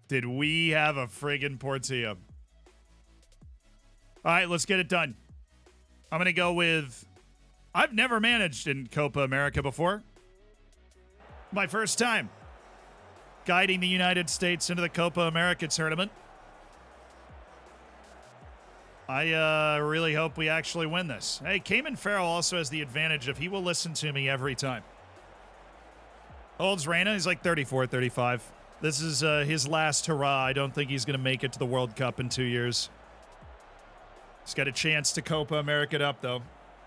Did we have a friggin' Portilla? All right, let's get it done. I'm going to go with... I've never managed in Copa America before. My first time guiding the United States into the Copa America tournament. I really hope we actually win this. Hey, Cayman Farrell also has the advantage of he will listen to me every time. Old's Reyna, he's like 34, 35. This is his last hurrah. I don't think he's going to make it to the World Cup in 2 years. He's got a chance to Copa America it up, though.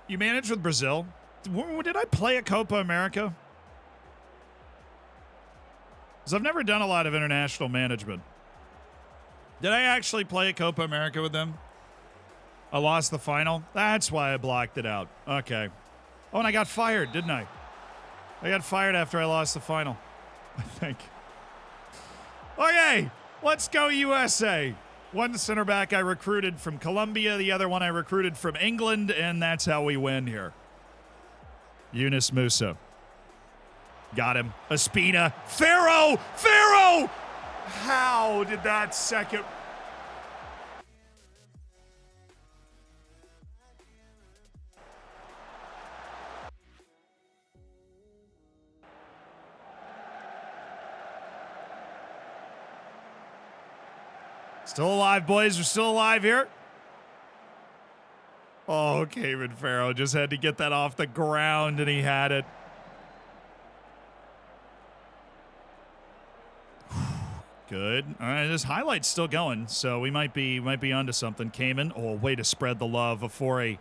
You managed with Brazil. Did I play at Copa America? Because I've never done a lot of international management. Did I actually play at Copa America with them? I lost the final? That's why I blocked it out. Okay. Oh, and I got fired, didn't I? I got fired after I lost the final, I think. Okay, let's go USA. One center back I recruited from Colombia, the other one I recruited from England, and that's how we win here. Yunus Musa. Got him. Espina. Farrow! Farrow! How did that second... Still alive, boys. We're still alive here. Oh, Cayman Farrow just had to get that off the ground, and he had it. Good. All right, this highlight's still going, so we might be onto something. Cayman. Oh, way to spread the love. Afore.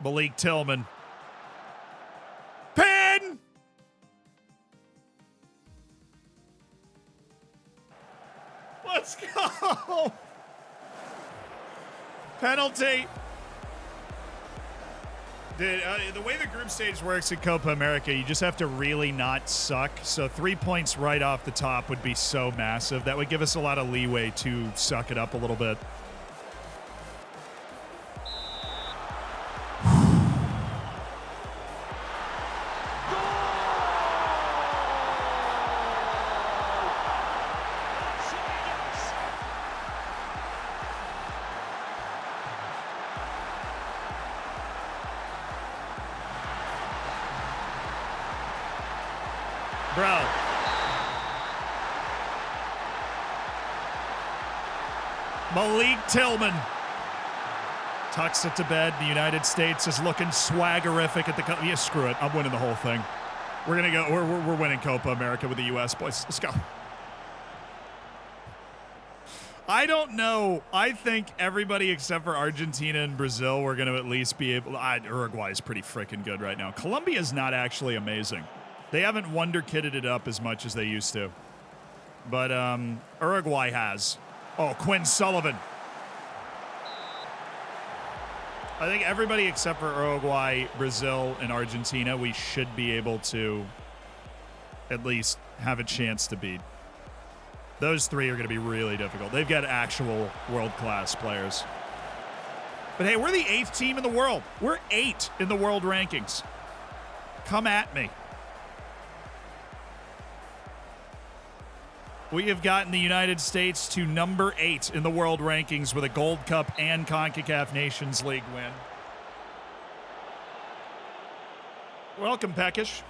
Malik Tillman. Pin! Let's go! Penalty. Dude, the way the group stage works at Copa America, you just have to really not suck. So 3 points right off the top would be so massive. That would give us a lot of leeway to suck it up a little bit. Bro. Malik Tillman tucks it to bed. The United States is looking swaggerific at the yeah, screw it. I'm winning the whole thing. We're gonna go. We're winning Copa America with the U.S. boys. Let's go. I don't know. I think everybody except for Argentina and Brazil, we're gonna at least be able. Uruguay is pretty freaking good right now. Colombia is not actually amazing. They haven't wonder-kidded it up as much as they used to. But Uruguay has. Oh, Quinn Sullivan. I think everybody except for Uruguay, Brazil, and Argentina, we should be able to at least have a chance to beat. Those three are going to be really difficult. They've got actual world-class players. But hey, we're the 8th team in the world. We're 8 in the world rankings. Come at me. We have gotten the United States to number 8 in the world rankings with a Gold Cup and CONCACAF Nations League win. Welcome, Peckish.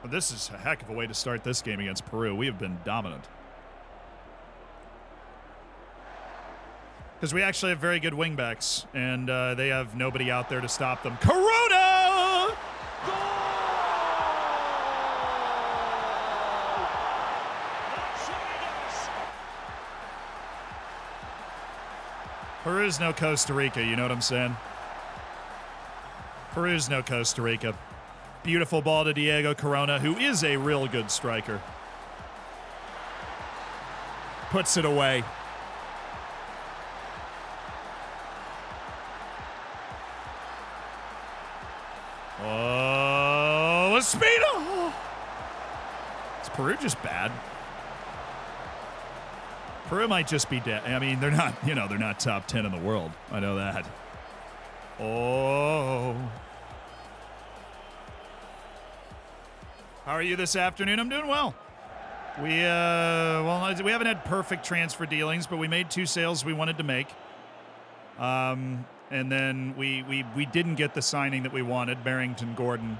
Well, this is a heck of a way to start this game against Peru. We have been dominant. Because we actually have very good wingbacks, and they have nobody out there to stop them. Corona! Peru's no Costa Rica, you know what I'm saying? Peru's no Costa Rica. Beautiful ball to Diego Corona, who is a real good striker. Puts it away. Oh, Espino! Is Peru just bad? Peru might just be dead. I mean, they're not, they're not top 10 in the world. I know that. Oh. How are you this afternoon? I'm doing well. We haven't had perfect transfer dealings, but we made 2 sales we wanted to make. And then we didn't get the signing that we wanted, Barrington Gordon,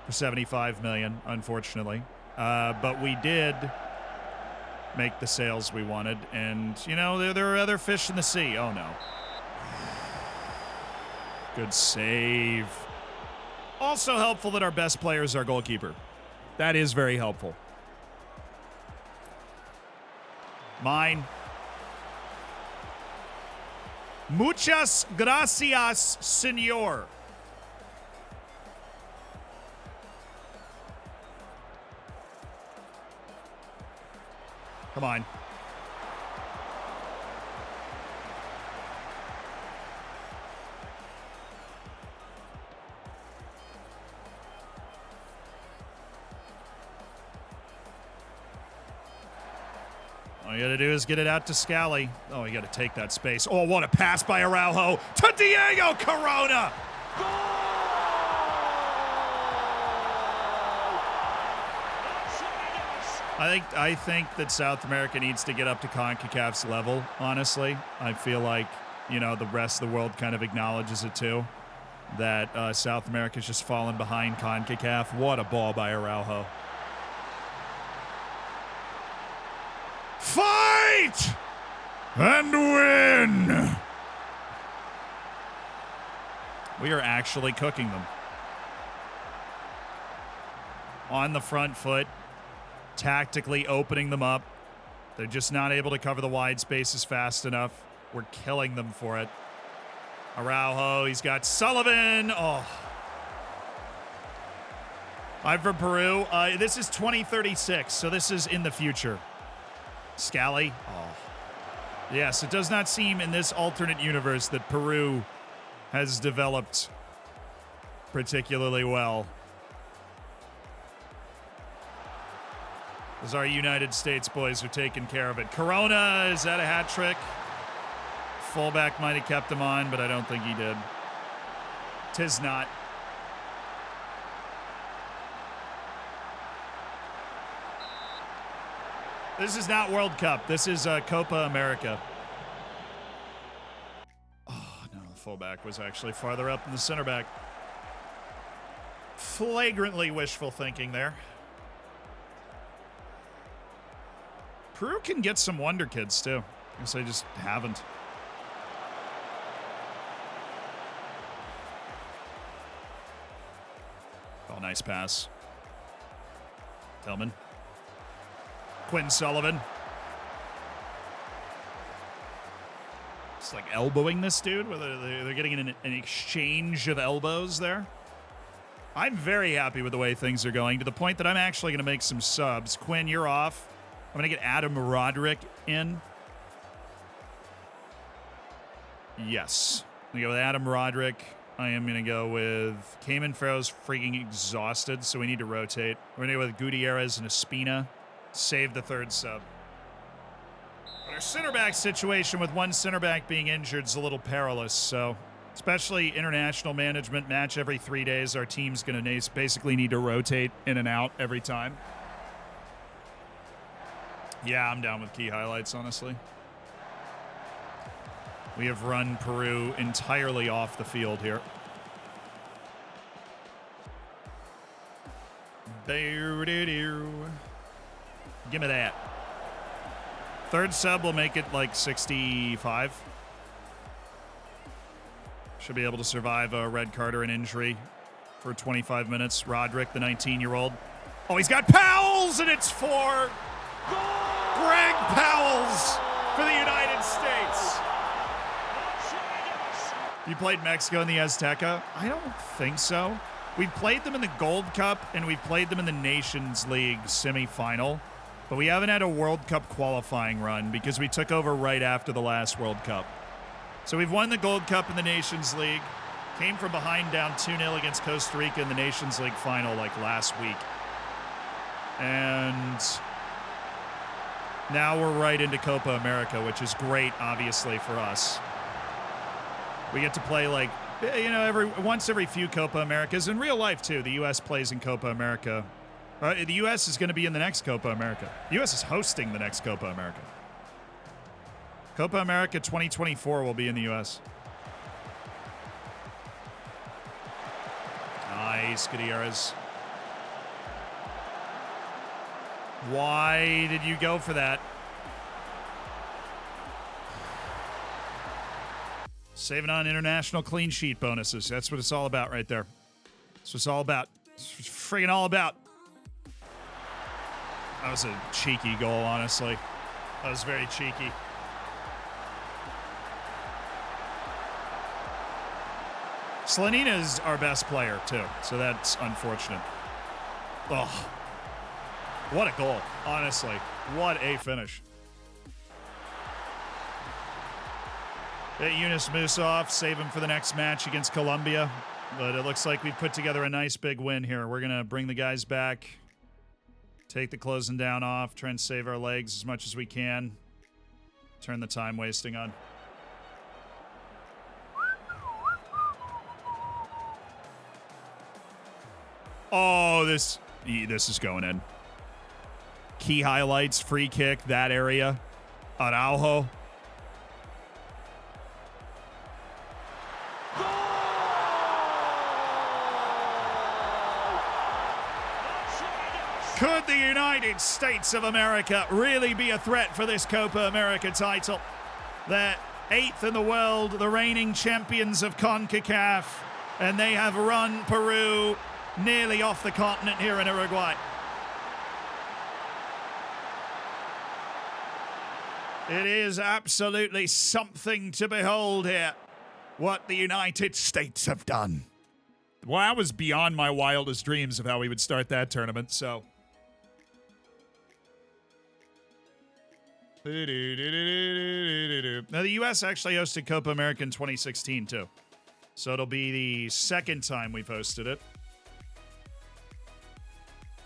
for $75 million, unfortunately. But we did make the sales we wanted, and there are other fish in the sea. Oh no. Good save. Also helpful that our best player is our goalkeeper. That is very helpful. Mine. Muchas gracias, señor. Come on. All you got to do is get it out to Scally. Oh, you got to take that space. Oh, what a pass by Araujo to Diego Corona. I think that South America needs to get up to CONCACAF's level, honestly. I feel like, the rest of the world kind of acknowledges it too, that South America's just fallen behind CONCACAF. What a ball by Araujo. Fight and win! We are actually cooking them. On the front foot. Tactically opening them up. They're just not able to cover the wide spaces fast enough. We're killing them for it. Araujo, he's got Sullivan. Oh. I'm from Peru. This is 2036, so this is in the future. Scally. Oh. Yes, it does not seem in this alternate universe that Peru has developed particularly well. As our United States boys are taking care of it. Corona, is that a hat trick? Fullback might have kept him on, but I don't think he did. Tis not. This is not World Cup. This is Copa America. Oh, no, the fullback was actually farther up than the center back. flagrantly wishful thinking there. Peru can get some wonder kids too. I guess I just haven't. Oh, nice pass. Tillman. Quinn Sullivan. It's like elbowing this dude, whether they're getting an exchange of elbows there. I'm very happy with the way things are going, to the point that I'm actually going to make some subs. Quinn, you're off. I'm going to get Adam Roderick in. Yes. I'm going to go with Adam Roderick. I am going to go with Cayman Farrow's freaking exhausted, so we need to rotate. We're going to go with Gutierrez and Espina. Save the third sub. But our center back situation with one center back being injured is a little perilous, so especially international management match every 3 days, our team's going to basically need to rotate in and out every time. Yeah, I'm down with key highlights, honestly. We have run Peru entirely off the field here. Give me that. Third sub will make it like 65. Should be able to survive a red card or an injury for 25 minutes. Roderick, the 19-year-old. Oh, he's got Powell's, and it's for Greg Powell's for the United States. You played Mexico in the Azteca? I don't think so. We've played them in the Gold Cup, and we've played them in the Nations League semifinal. But we haven't had a World Cup qualifying run because we took over right after the last World Cup. So we've won the Gold Cup in the Nations League. Came from behind down 2-0 against Costa Rica in the Nations League final like last week. And now we're right into Copa America, which is great, obviously, for us. We get to play like, you know, once every few Copa Americas. In real life, too, the U.S. plays in Copa America. The U.S. is going to be in the next Copa America. The U.S. is hosting the next Copa America. Copa America 2024 will be in the U.S. Nice, Gutierrez. Why did you go for that? Saving on international clean sheet bonuses. That's what it's all about right there. That's what it's all about. It's friggin' all about. That was a cheeky goal, honestly. That was very cheeky. Slanina is our best player, too, so that's unfortunate. Oh, what a goal, honestly. What a finish. Yunus Musov, save him for the next match against Colombia. But it looks like we've put together a nice big win here. We're going to bring the guys back, take the closing down off, try and save our legs as much as we can. Turn the time wasting on. Oh, this is going in. Key highlights, free kick, that area. Araujo. Could the United States of America really be a threat for this Copa America title? They're 8th in the world, the reigning champions of CONCACAF, and they have run Peru nearly off the continent here in Uruguay. It is absolutely something to behold here, what the United States have done. Well, that was beyond my wildest dreams of how we would start that tournament, so. Now, the U.S. actually hosted Copa America in 2016, too. So it'll be the second time we've hosted it.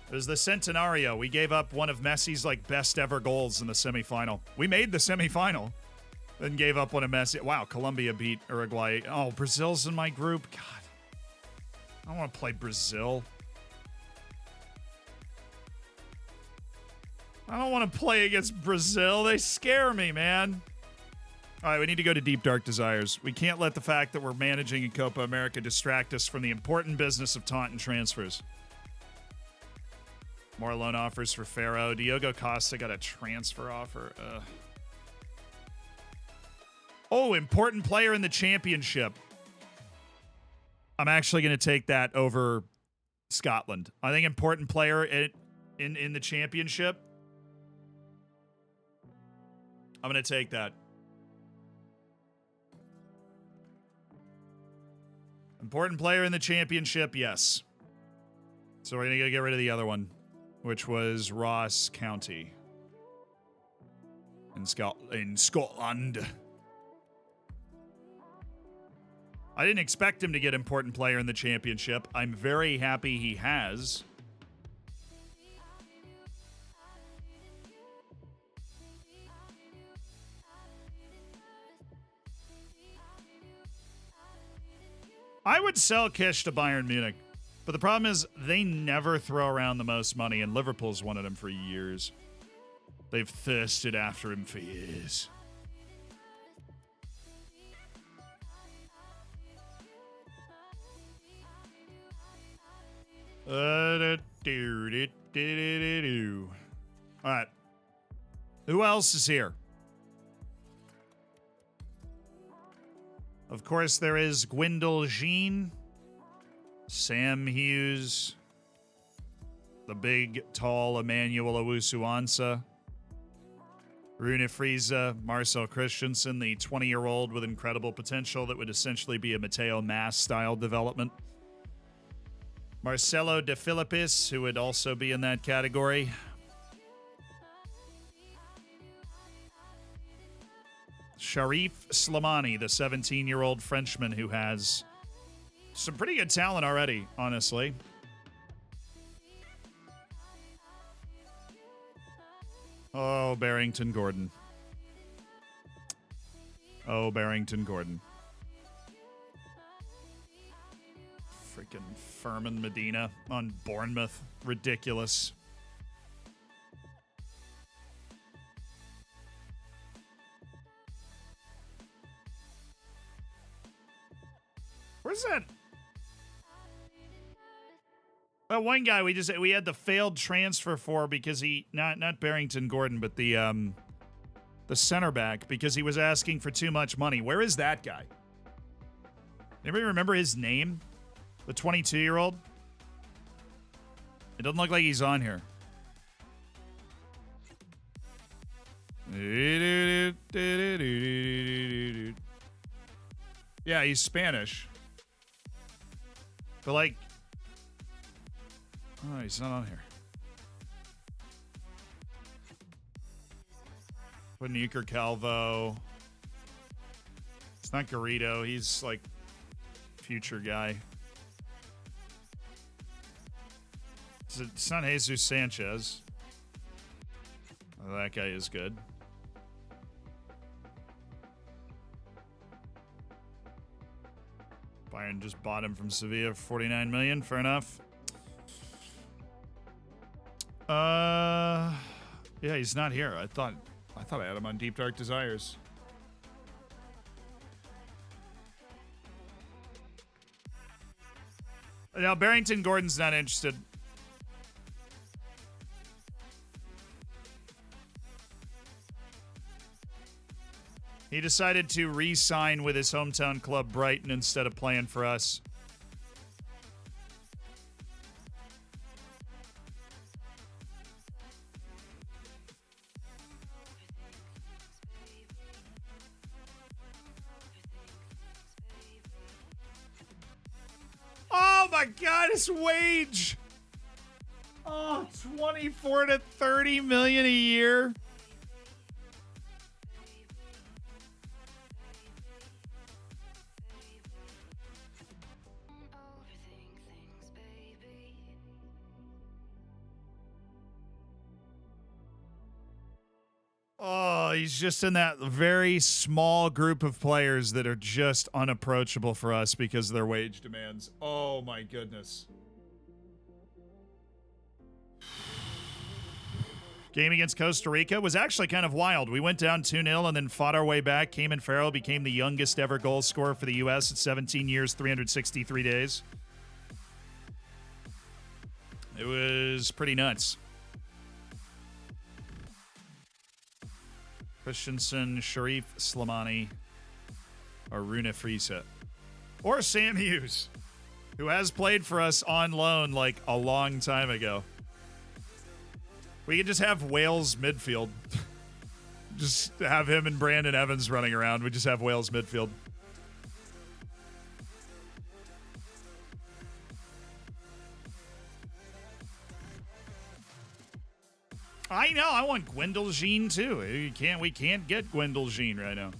It was the Centenario. We gave up one of Messi's, best ever goals in the semifinal. We made the semifinal, then gave up one of Messi. Wow, Colombia beat Uruguay. Oh, Brazil's in my group. God, I don't want to play Brazil. I don't want to play against Brazil. They scare me, man. All right, we need to go to Deep Dark Desires. We can't let the fact that we're managing in Copa America distract us from the important business of taunt and transfers. More loan offers for Faro. Diogo Costa got a transfer offer. Oh, important player in the championship. I'm actually going to take that over Scotland. I think important player in the championship. I'm going to take that. Important player in the championship, yes. So we're going to go get rid of the other one, which was Ross County in Scotland. I didn't expect him to get important player in the championship. I'm very happy he has. I would sell Kish to Bayern Munich, but the problem is they never throw around the most money, and Liverpool's wanted him for years. They've thirsted after him for years. All right. Who else is here? Of course, there is Gwendol Jean, Sam Hughes, the big, tall Emmanuel Owusu-Ansah, Rune Friese, Marcel Christensen, the 20-year-old with incredible potential that would essentially be a Mateo Mas-style development. Marcelo De Filippis, who would also be in that category. Sharif Slimani, the 17-year-old Frenchman who has some pretty good talent already, honestly. Oh, Barrington Gordon. Oh, Barrington Gordon. Freaking Furman Medina on Bournemouth. Ridiculous. Where's that? Well, one guy we had the failed transfer for because he not Barrington Gordon, but the center back, because he was asking for too much money. Where is that guy? Anybody remember his name? The 22-year-old? It doesn't look like he's on here. Yeah, he's Spanish. But like, oh, he's not on here. Beniker Calvo. It's not Garrido. He's like future guy. It's not Jesus Sanchez. Oh, that guy is good. Bayern just bought him from Sevilla for $49 million. Fair enough. Yeah, he's not here. I thought I had him on Deep Dark Desires. Now Barrington Gordon's not interested. He decided to re-sign with his hometown club Brighton instead of playing for us. Oh my God, his wage! Oh, 24 to 30 million a year. Oh, he's just in that very small group of players that are just unapproachable for us because of their wage demands. Oh, my goodness. Game against Costa Rica was actually kind of wild. We went down 2-0 and then fought our way back. Cayman Farrell became the youngest ever goal scorer for the U.S. at 17 years, 363 days. It was pretty nuts. Christensen, Sharif Slimani, or Rune Friese. Or Sam Hughes, who has played for us on loan like a long time ago. We could just have Wales midfield. Just have him and Brandon Evans running around. We just have Wales midfield. I know. I want Gwendal Jean too. We can't get Gwendal Jean right now.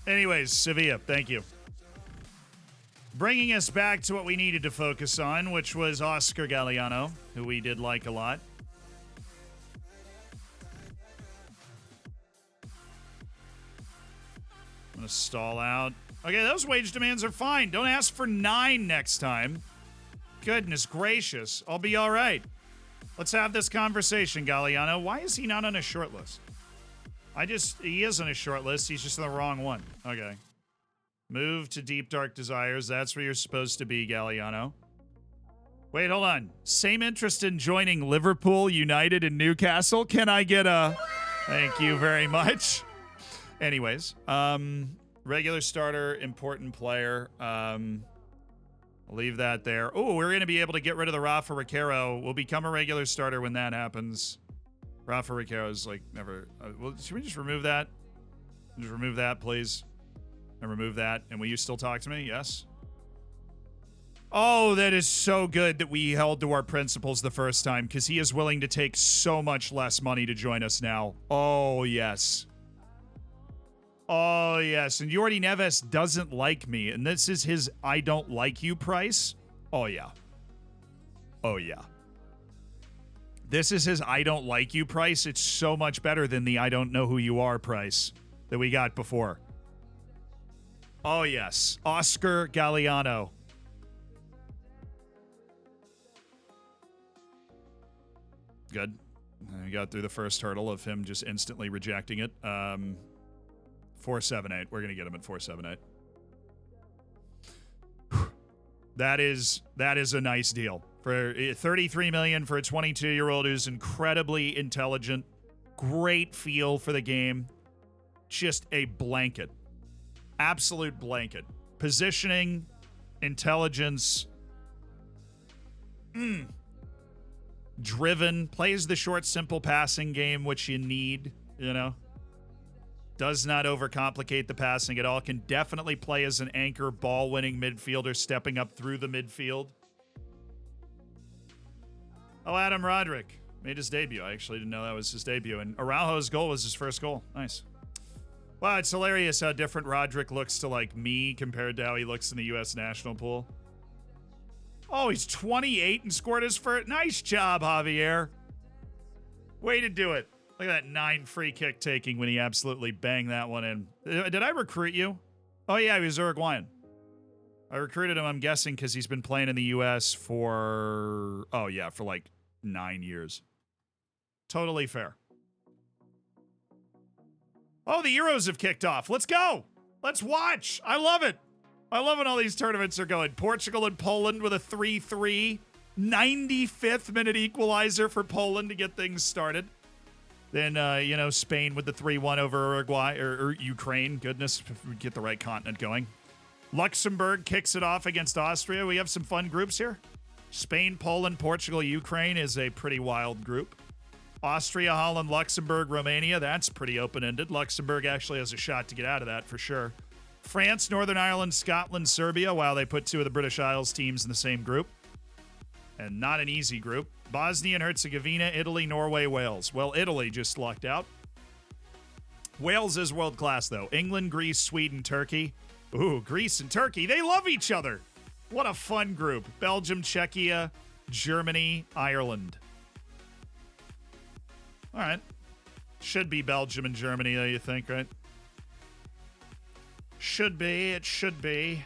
Anyways, Sevilla, thank you. Bringing us back to what we needed to focus on, which was Oscar Galliano, who we did like a lot. I'm going to stall out. Okay, those wage demands are fine. Don't ask for 9 next time. Goodness gracious. I'll be all right. Let's have this conversation, Galliano. Why is he not on a short list? He is on a short list. He's just on the wrong one. Okay. Move to Deep Dark Desires. That's where you're supposed to be, Galliano. Wait, hold on. Same interest in joining Liverpool, United, and Newcastle? Can I get a... Thank you very much. Anyways, regular starter, important player. I'll leave that there. Oh, we're going to be able to get rid of the Rafa Riquero. We'll become a regular starter when that happens. Rafa Riquero's like never... well, should we just remove that? Just remove that, please. And remove that. And will you still talk to me? Yes? Oh, that is so good that we held to our principles the first time, because he is willing to take so much less money to join us now. Oh, yes. Oh, yes. And Jordi Neves doesn't like me, and this is his I don't like you price? Oh, yeah. Oh, yeah. This is his I don't like you price. It's so much better than the I don't know who you are price that we got before. Oh, yes. Oscar Galliano. Good. We got through the first hurdle of him just instantly rejecting it. 478. We're going to get him at 478. That is a nice deal. For $33 million for a 22-year-old who's incredibly intelligent, great feel for the game, just a blanket. Absolute blanket. Positioning, intelligence, driven, plays the short, simple passing game, which you need, Does not overcomplicate the passing at all. Can definitely play as an anchor, ball-winning midfielder, stepping up through the midfield. Oh, Adam Roderick made his debut. I actually didn't know that was his debut. And Araujo's goal was his first goal. Nice. Wow, it's hilarious how different Roderick looks to, like, me compared to how he looks in the U.S. national pool. Oh, he's 28 and scored his first. Nice job, Javier. Way to do it. Look at that 9 free kick taking when he absolutely banged that one in. Did I recruit you? Oh, yeah, he was Uruguayan. I recruited him, I'm guessing, because he's been playing in the U.S. for like 9 years. Totally fair. Oh, the Euros have kicked off. Let's go. Let's watch. I love it. I love when all these tournaments are going. Portugal and Poland with a 3-3. 95th minute equalizer for Poland to get things started. Then, Spain with the 3-1 over Uruguay or Ukraine. Goodness, if we get the right continent going. Luxembourg kicks it off against Austria. We have some fun groups here. Spain, Poland, Portugal, Ukraine is a pretty wild group. Austria, Holland, Luxembourg, Romania. That's pretty open-ended. Luxembourg actually has a shot to get out of that for sure. France, Northern Ireland, Scotland, Serbia. Wow, they put 2 of the British Isles teams in the same group. And not an easy group. Bosnia and Herzegovina, Italy, Norway, Wales. Well, Italy just lucked out. Wales is world class, though. England, Greece, Sweden, Turkey. Ooh, Greece and Turkey. They love each other. What a fun group. Belgium, Czechia, Germany, Ireland. All right. Should be Belgium and Germany, though, you think, right? Should be. It should be.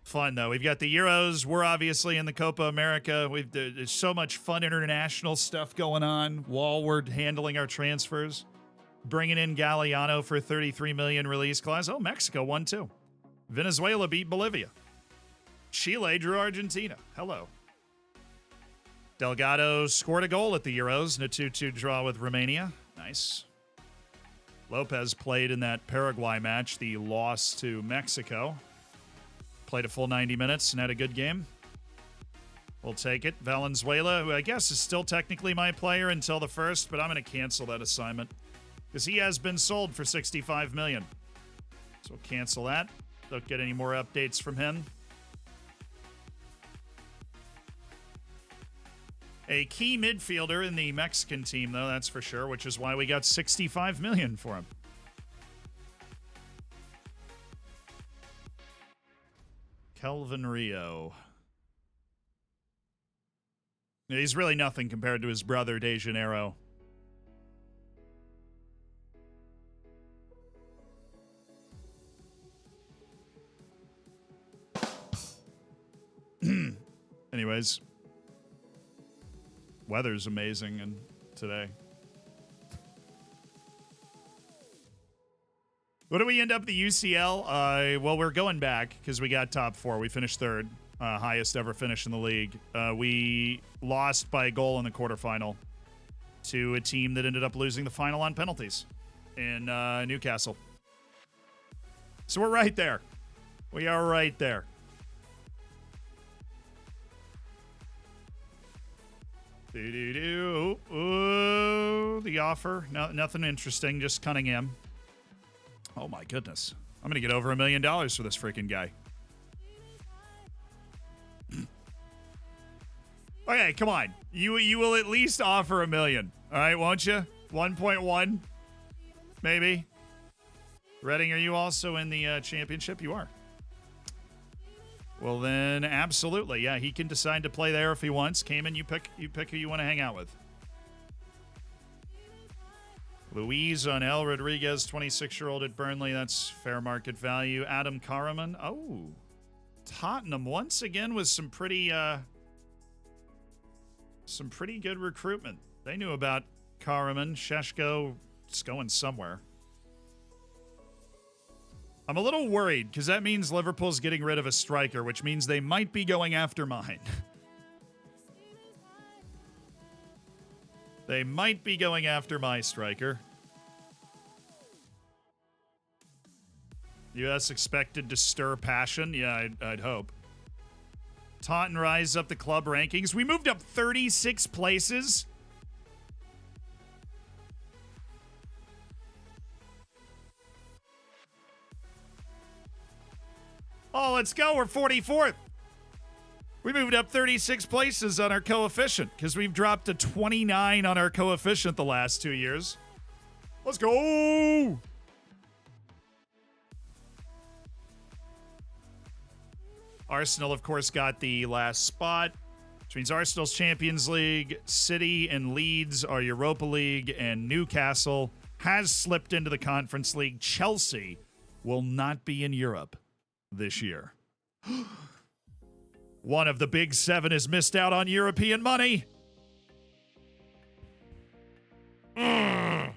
Fun, though. We've got the Euros. We're obviously in the Copa America. There's so much fun international stuff going on while we're handling our transfers. Bringing in Galliano for $33 million release clause. Oh, Mexico won, too. Venezuela beat Bolivia. Chile drew Argentina. Hello. Delgado scored a goal at the Euros in a 2-2 draw with Romania. Nice. Lopez played in that Paraguay match, the loss to Mexico. Played a full 90 minutes and had a good game. We'll take it. Valenzuela, who I guess is still technically my player until the 1st, but I'm going to cancel that assignment because he has been sold for $65 million. So we'll cancel that. Don't get any more updates from him. A key midfielder in the Mexican team, though, that's for sure, which is why we got $65 million for him. Kelvin Rio. He's really nothing compared to his brother, De Janeiro. Anyways. Weather's amazing and today. What do we end up the UCL? Well, we're going back because we got top 4. We finished 3rd, highest ever finish in the league. We lost by a goal in the quarterfinal to a team that ended up losing the final on penalties in Newcastle. So we're right there. We are right there. Ooh, the offer. No, nothing interesting, just Cunningham. Oh my goodness. I'm going to get over $1 million for this freaking guy. Okay, come on. You will at least offer $1 million. All right, won't you? 1.1, maybe. Reading, are you also in the championship? You are. Well, then, absolutely. Yeah, he can decide to play there if he wants. Cayman, you pick who you want to hang out with. Luis on El Rodriguez, 26-year-old at Burnley. That's fair market value. Adam Karaman. Oh, Tottenham once again with some pretty good recruitment. They knew about Karaman. Sheshko is going somewhere. I'm a little worried because that means Liverpool's getting rid of a striker, which means they might be going after mine. They might be going after my striker. U.S. expected to stir passion. Yeah, I'd hope. Taunton rise up the club rankings. We moved up 36 places. Oh, let's go. We're 44th. We moved up 36 places on our coefficient because we've dropped to 29 on our coefficient the last 2 years. Let's go. Arsenal, of course, got the last spot, which means Arsenal's Champions League, City and Leeds are Europa League, and Newcastle has slipped into the Conference League. Chelsea will not be in Europe this year. One of the big 7 has missed out on European money. That's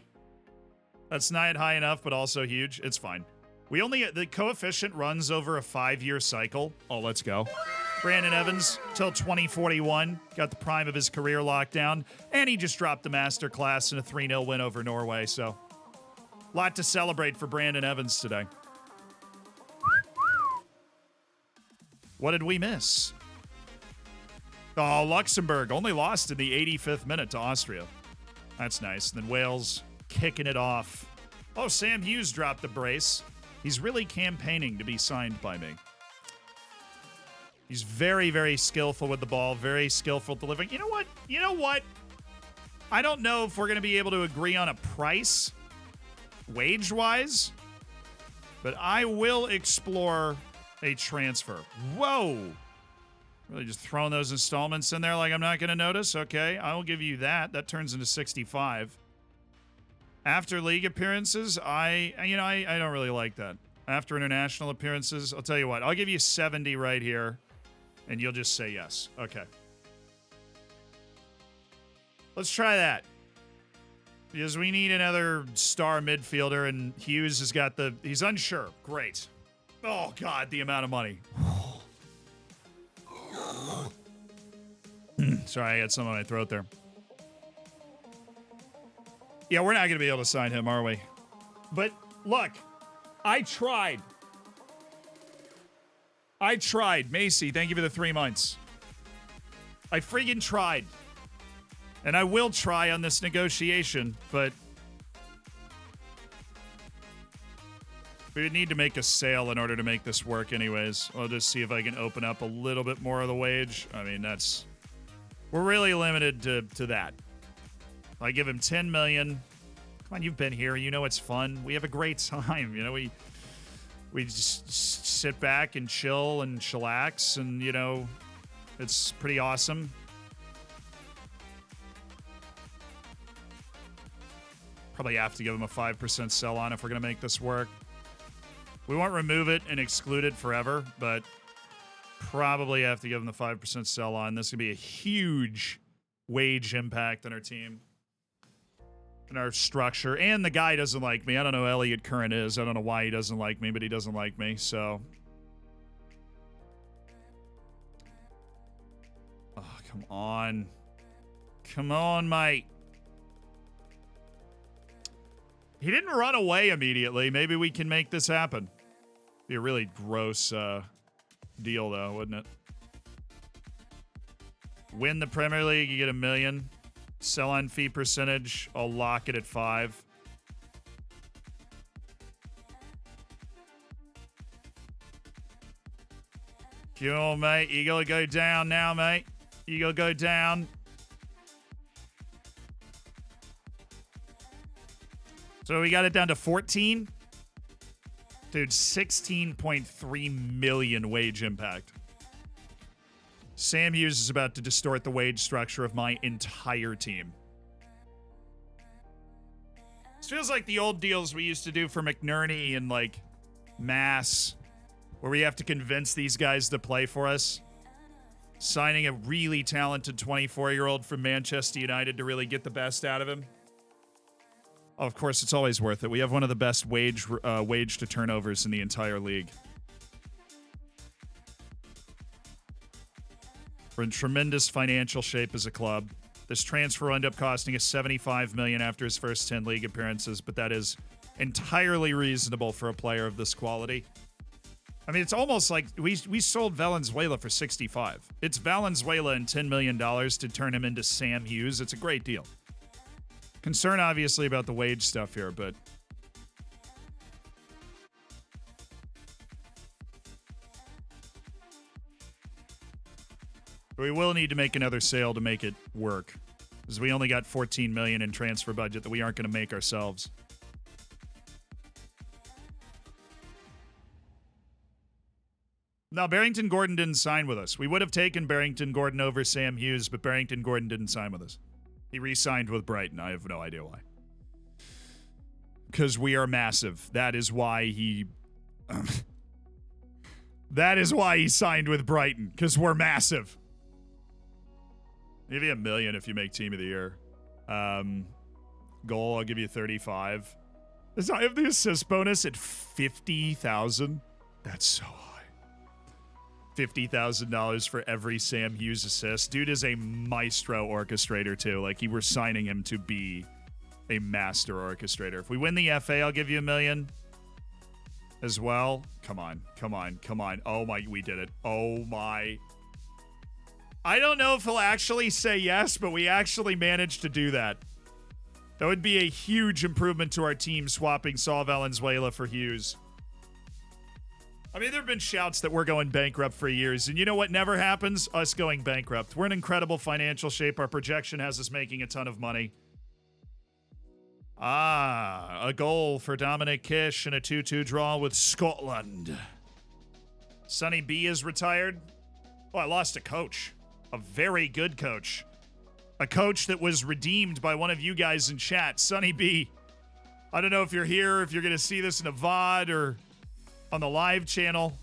not high enough, but also huge. It's fine. The coefficient runs over a 5-year cycle. Oh, let's go. Brandon Evans till 2041. Got the prime of his career locked down. And he just dropped the master class in a 3-0 win over Norway. So, a lot to celebrate for Brandon Evans today. What did we miss? Oh, Luxembourg only lost in the 85th minute to Austria. That's nice. And then Wales kicking it off. Oh, Sam Hughes dropped the brace. He's really campaigning to be signed by me. He's very, very skillful with the ball, very skillful delivering. You know what? You know what? I don't know if we're going to be able to agree on a price, wage-wise, but I will explore a transfer. Whoa! Really just throwing those installments in there like I'm not going to notice? Okay, I will give you that. That turns into 65. After league appearances, I don't really like that. After international appearances, I'll tell you what. I'll give you 70 right here, and you'll just say yes. Okay. Let's try that. Because we need another star midfielder, and Hughes has got he's unsure. Great. Oh, God, the amount of money. Sorry, I had some on my throat there. Yeah, we're not going to be able to sign him, are we? But, look, I tried. Messi, thank you for the 3 months. I friggin' tried. And I will try on this negotiation, but we would need to make a sale in order to make this work anyways. I'll just see if I can open up a little bit more of the wage. I mean, we're really limited to that. I give him 10 million. Come on, you've been here. You know it's fun. We have a great time. You know, we just sit back and chill and chillax, and, you know, it's pretty awesome. Probably have to give him a 5% sell on if we're going to make this work. We won't remove it and exclude it forever, but probably have to give him the 5% sell on. This is going to be a huge wage impact on our team and our structure. And the guy doesn't like me. I don't know who Elliot Curran is. I don't know why he doesn't like me, but he doesn't like me, so. Oh, come on. Come on, mate. He didn't run away immediately. Maybe we can make this happen. Be a really gross deal, though, wouldn't it? Win the Premier League, you get $1 million. Sell-on fee percentage, I'll lock it at 5. Come on, mate. You gotta go down now, mate. You gotta go down. So we got it down to 14. Dude, 16.3 million wage impact. Sam Hughes is about to distort the wage structure of my entire team. This feels like the old deals we used to do for McNerney and, like, Mass, where we have to convince these guys to play for us. Signing a really talented 24-year-old from Manchester United to really get the best out of him. Oh, of course, it's always worth it. We have one of the best wage to turnovers in the entire league. We're in tremendous financial shape as a club. This transfer will end up costing us $75 million after his first 10 league appearances, but that is entirely reasonable for a player of this quality. I mean, it's almost like we sold Valenzuela for 65. It's Valenzuela and $10 million to turn him into Sam Hughes. It's a great deal. Concern, obviously, about the wage stuff here, but we will need to make another sale to make it work, because we only got $14 million in transfer budget that we aren't going to make ourselves. No, Barrington Gordon didn't sign with us. We would have taken Barrington Gordon over Sam Hughes, but Barrington Gordon didn't sign with us. He re-signed with Brighton. I have no idea why. Because we are massive. That is why he... that is why he signed with Brighton. Because we're massive. I'll give you $1 million if you make Team of the Year. Goal, I'll give you 35. I have the assist bonus at 50,000. That's so high. $50,000 for every Sam Hughes assist. Dude is a maestro orchestrator, too. Like, we're signing him to be a master orchestrator. If we win the FA, I'll give you $1 million as well. Come on, come on, come on. Oh, my, we did it. Oh, my. I don't know if he'll actually say yes, but we actually managed to do that. That would be a huge improvement to our team, swapping Saul Valenzuela for Hughes. I mean, there have been shouts that we're going bankrupt for years, and you know what never happens? Us going bankrupt. We're in incredible financial shape. Our projection has us making a ton of money. A goal for Dominic Kish and a 2-2 draw with Scotland. Sonny B is retired. Oh, I lost a coach. A very good coach. A coach that was redeemed by one of you guys in chat, Sonny B. I don't know if you're here, if you're going to see this in a VOD or on the live channel,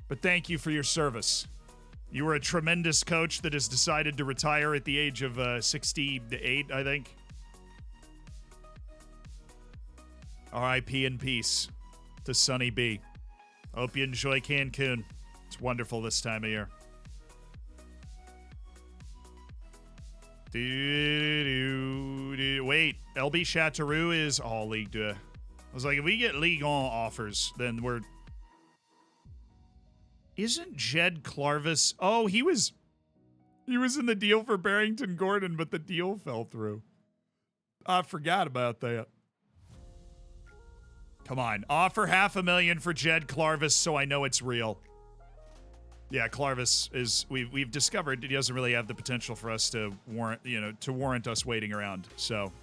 but thank you for your service. You were a tremendous coach that has decided to retire at the age of 68, I think. R.I.P. in peace to Sonny B. Hope you enjoy Cancun. It's wonderful this time of year. Wait, LB Chateauroux is all League 2. I was like, if we get Ligue 1 offers, then we're... Isn't Jed Clarvis... Oh, he was in the deal for Barrington Gordon, but the deal fell through. I forgot about that. Come on. Offer $500,000 for Jed Clarvis so I know it's real. Yeah, Clarvis is... We've discovered he doesn't really have the potential for us to warrant us waiting around. So,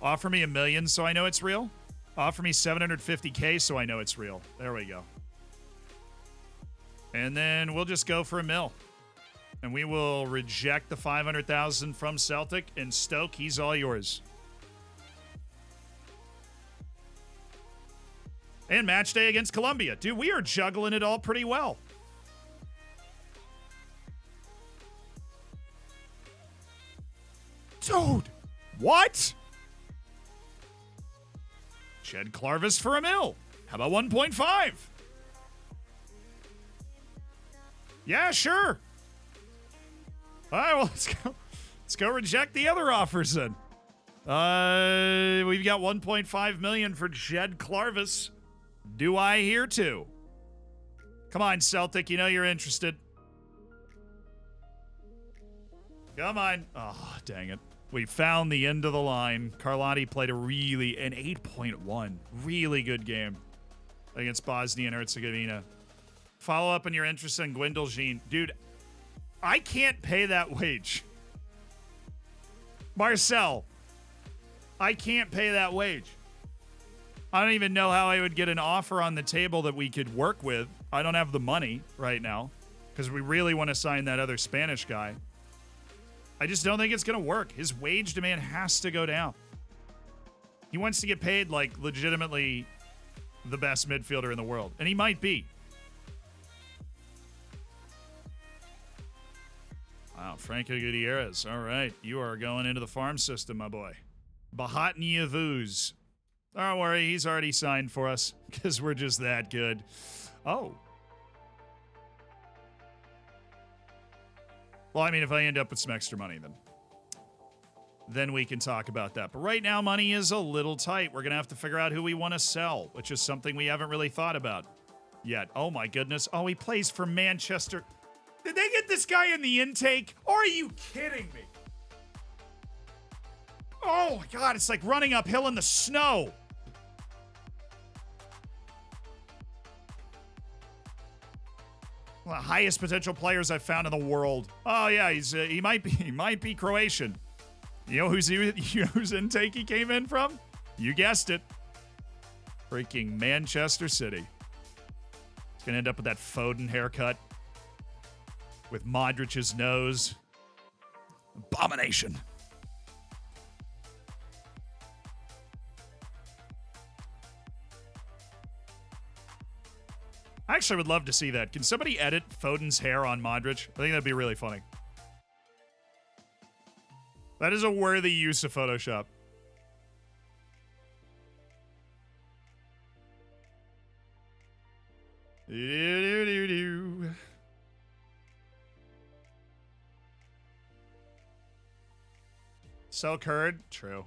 offer me $1 million so I know it's real. Offer me $750K so I know it's real. There we go. And then we'll just go for $1 million. And we will reject the $500,000 from Celtic. And Stoke, he's all yours. And match day against Colombia. Dude, we are juggling it all pretty well. Dude, what? Jed Clarvis for $1 million. How about 1.5? Yeah, sure. All right, well, let's go reject the other offers then. We've got 1.5 million for Jed Clarvis. Do I hear to? Come on, Celtic. You know you're interested. Come on. Oh, dang it. We found the end of the line. Carlotti played an 8.1. Really good game against Bosnia and Herzegovina. Follow up on your interest in Gwendoljin. Dude, I can't pay that wage. Marcel, I can't pay that wage. I don't even know how I would get an offer on the table that we could work with. I don't have the money right now because we really want to sign that other Spanish guy. I just don't think it's going to work. His wage demand has to go down. He wants to get paid like legitimately the best midfielder in the world, and he might be. Wow, Franco Gutierrez. All right, you are going into the farm system, my boy. Bahatnia Vuz. Don't worry, he's already signed for us because we're just that good. Oh. Well, I mean, if I end up with some extra money, then we can talk about that. But right now, money is a little tight. We're going to have to figure out who we want to sell, which is something we haven't really thought about yet. Oh, my goodness. Oh, he plays for Manchester. Did they get this guy in the intake? Or are you kidding me? Oh, my God. It's like running uphill in the snow. One of the highest potential players I've found in the world. Oh, yeah. He might be Croatian. You know whose intake he came in from? You guessed it. Freaking Manchester City. He's going to end up with that Foden haircut. With Modric's nose. Abomination. I actually would love to see that. Can somebody edit Foden's hair on Modric? I think that'd be really funny. That is a worthy use of Photoshop. Sell Kurd? True.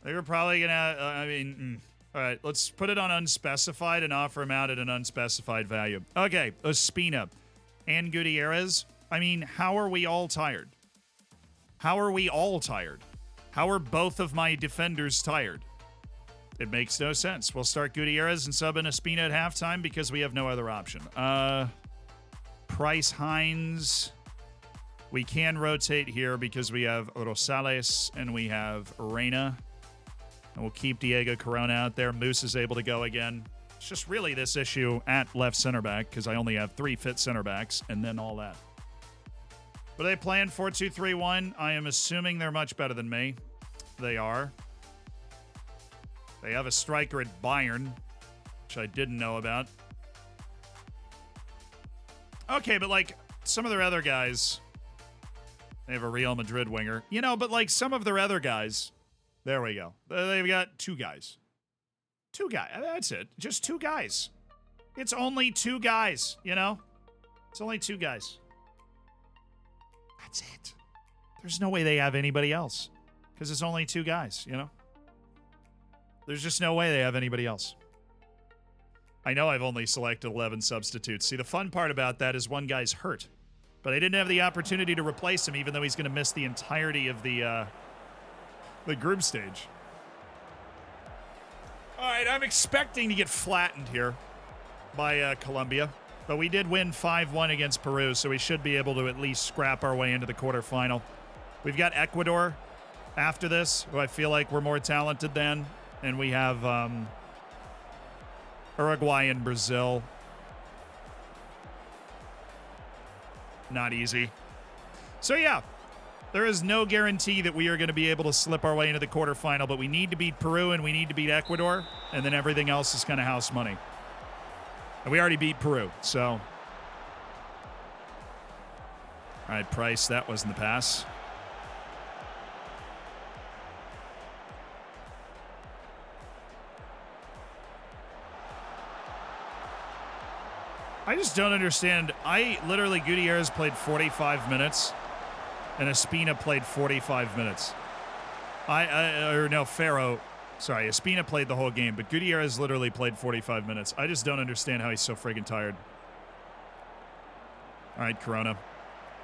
They were probably gonna, all right, let's put it on unspecified and offer him out at an unspecified value. Okay, Ospina and Gutierrez. I mean, how are we all tired? How are we all tired? How are both of my defenders tired? It makes no sense. We'll start Gutierrez and sub in Espina at halftime because we have no other option. Price Hines. We can rotate here because we have Rosales and we have Reina. And we'll keep Diego Corona out there. Moose is able to go again. It's just really this issue at left center back because I only have 3 fit center backs and then all that. But are they playing 4-2-3-1? I am assuming they're much better than me. They are. They have a striker at Bayern, which I didn't know about. Okay, but like some of their other guys, they have a Real Madrid winger. You know, but like some of their other guys, there we go. They've got 2 guys. 2 guys. That's it. Just 2 guys. It's only 2 guys, you know? It's only 2 guys. That's it. There's no way they have anybody else because it's only 2 guys, you know? There's just no way they have anybody else. I know I've only selected 11 substitutes. See, the fun part about that is one guy's hurt. But I didn't have the opportunity to replace him, even though he's going to miss the entirety of the group stage. All right, I'm expecting to get flattened here by Colombia. But we did win 5-1 against Peru, so we should be able to at least scrap our way into the quarterfinal. We've got Ecuador after this, who I feel like we're more talented than. And we have Uruguay and Brazil. Not easy. So, yeah, there is no guarantee that we are going to be able to slip our way into the quarterfinal, but we need to beat Peru and we need to beat Ecuador, and then everything else is kind of house money. And we already beat Peru, so. All right, Price, that wasn't the pass. I just don't understand. Gutierrez played 45 minutes, and Espina played 45 minutes. Espina played the whole game, but Gutierrez literally played 45 minutes. I just don't understand how he's so friggin' tired. All right, Corona.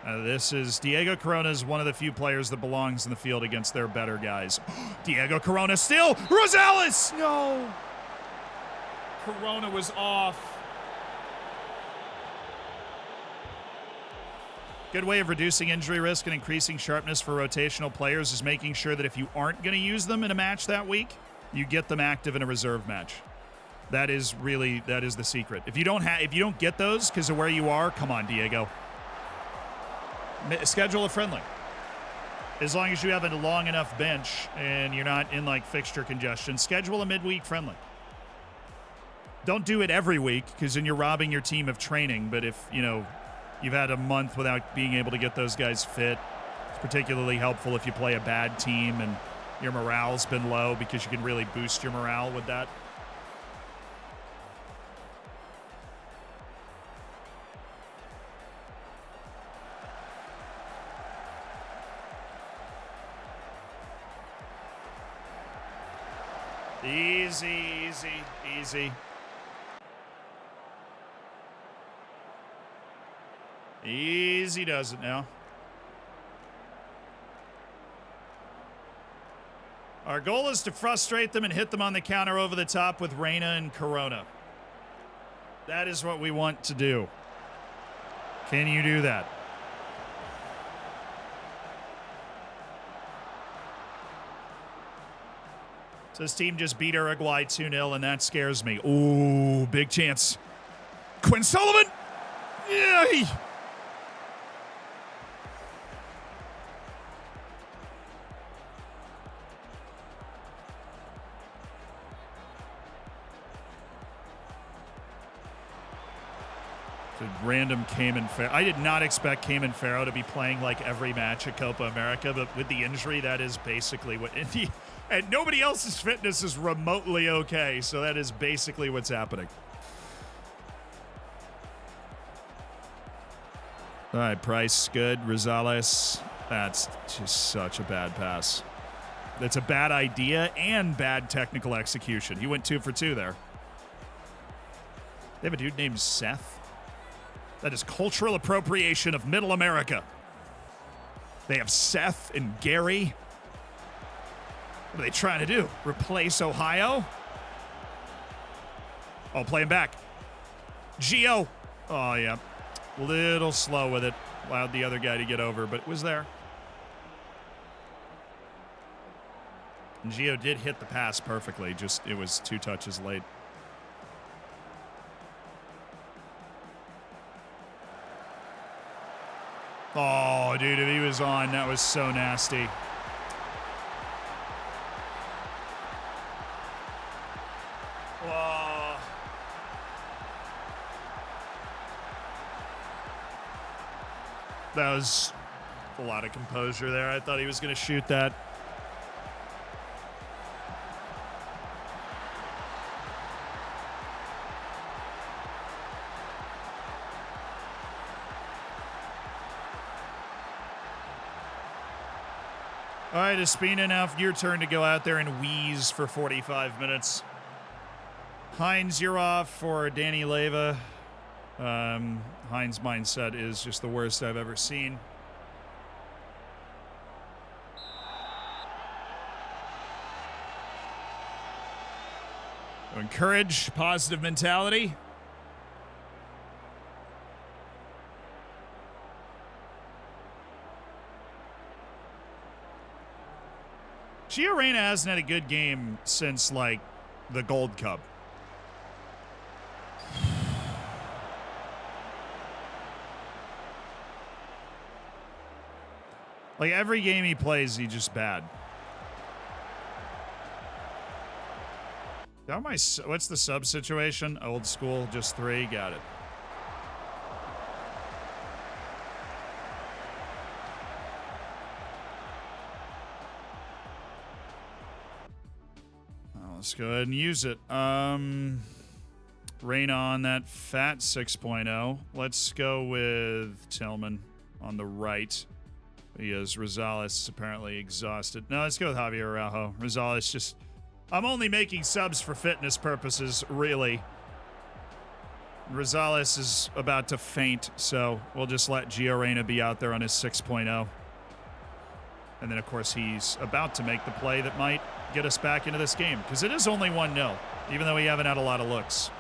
This is Diego Corona is one of the few players that belongs in the field against their better guys. Diego Corona still. Rosales! No. Corona was off. Good way of reducing injury risk and increasing sharpness for rotational players is making sure that if you aren't going to use them in a match that week, you get them active in a reserve match. That is the secret. If you don't get those because of where you are, come on, Diego. Schedule a friendly. As long as you have a long enough bench and you're not in like fixture congestion, schedule a midweek friendly. Don't do it every week because then you're robbing your team of training. But if, you've had a month without being able to get those guys fit, it's particularly helpful if you play a bad team and your morale's been low because you can really boost your morale with that. Easy. Easy does it now. Our goal is to frustrate them and hit them on the counter over the top with Reina and Corona. That is what we want to do. Can you do that? So this team just beat Uruguay 2-0, and that scares me. Ooh, big chance. Quinn Sullivan! Yay! Random Cayman Farrow. I did not expect Cayman Farrow to be playing like every match at Copa America, but with the injury, that is basically what Indy. And nobody else's fitness is remotely okay, so that is basically what's happening. All right, Price, good. Rosales, that's just such a bad pass. That's a bad idea and bad technical execution. He went 2 for 2 there. They have a dude named Seth. That is cultural appropriation of Middle America. They have Seth and Gary. What are they trying to do? Replace Ohio? Oh, play him back. Gio. Oh, yeah. Little slow with it. Allowed the other guy to get over, but it was there. And Gio did hit the pass perfectly. Just, it was 2 touches late. Oh, dude, if he was on, that was so nasty. Whoa. That was a lot of composure there. I thought he was going to shoot that. All right, Espina, now your turn to go out there and wheeze for 45 minutes. Hines, you're off for Danny Leva. Hines' mindset is just the worst I've ever seen. Encourage positive mentality. Gio Reyna hasn't had a good game since, like, the Gold Cup. Like, every game he plays, he's just bad. What's the sub situation? Old school, just 3. Got it. Let's go ahead and use it. Rain on that fat 6.0. Let's go with Tillman on the right. Because Rosales is apparently exhausted. No, let's go with Javier Araujo. Rosales just... I'm only making subs for fitness purposes, really. Rosales is about to faint, so we'll just let Gio Reyna be out there on his 6.0. And then, of course, he's about to make the play that might get us back into this game. Because it is only 1-0, even though we haven't had a lot of looks.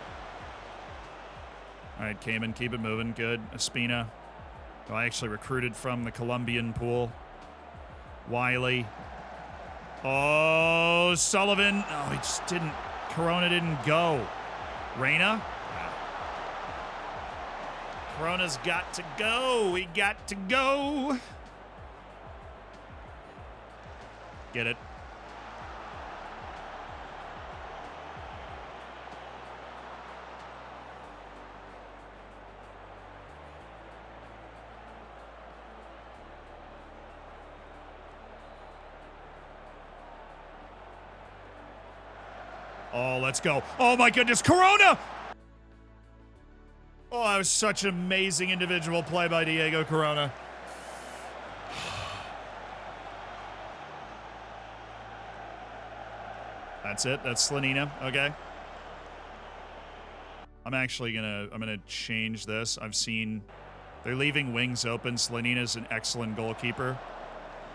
All right, Cayman, keep it moving. Good. Espina. Oh, I actually recruited from the Colombian pool. Wiley. Oh, Sullivan. Oh, he just didn't. Corona didn't go. Reyna. Corona's got to go. We got to go. Get it. Oh, let's go. Oh, my goodness. Corona! Oh, that was such an amazing individual play by Diego Corona. That's it. That's Slanina. Okay. I'm actually gonna change this. I've seen they're leaving wings open. Slanina's an excellent goalkeeper.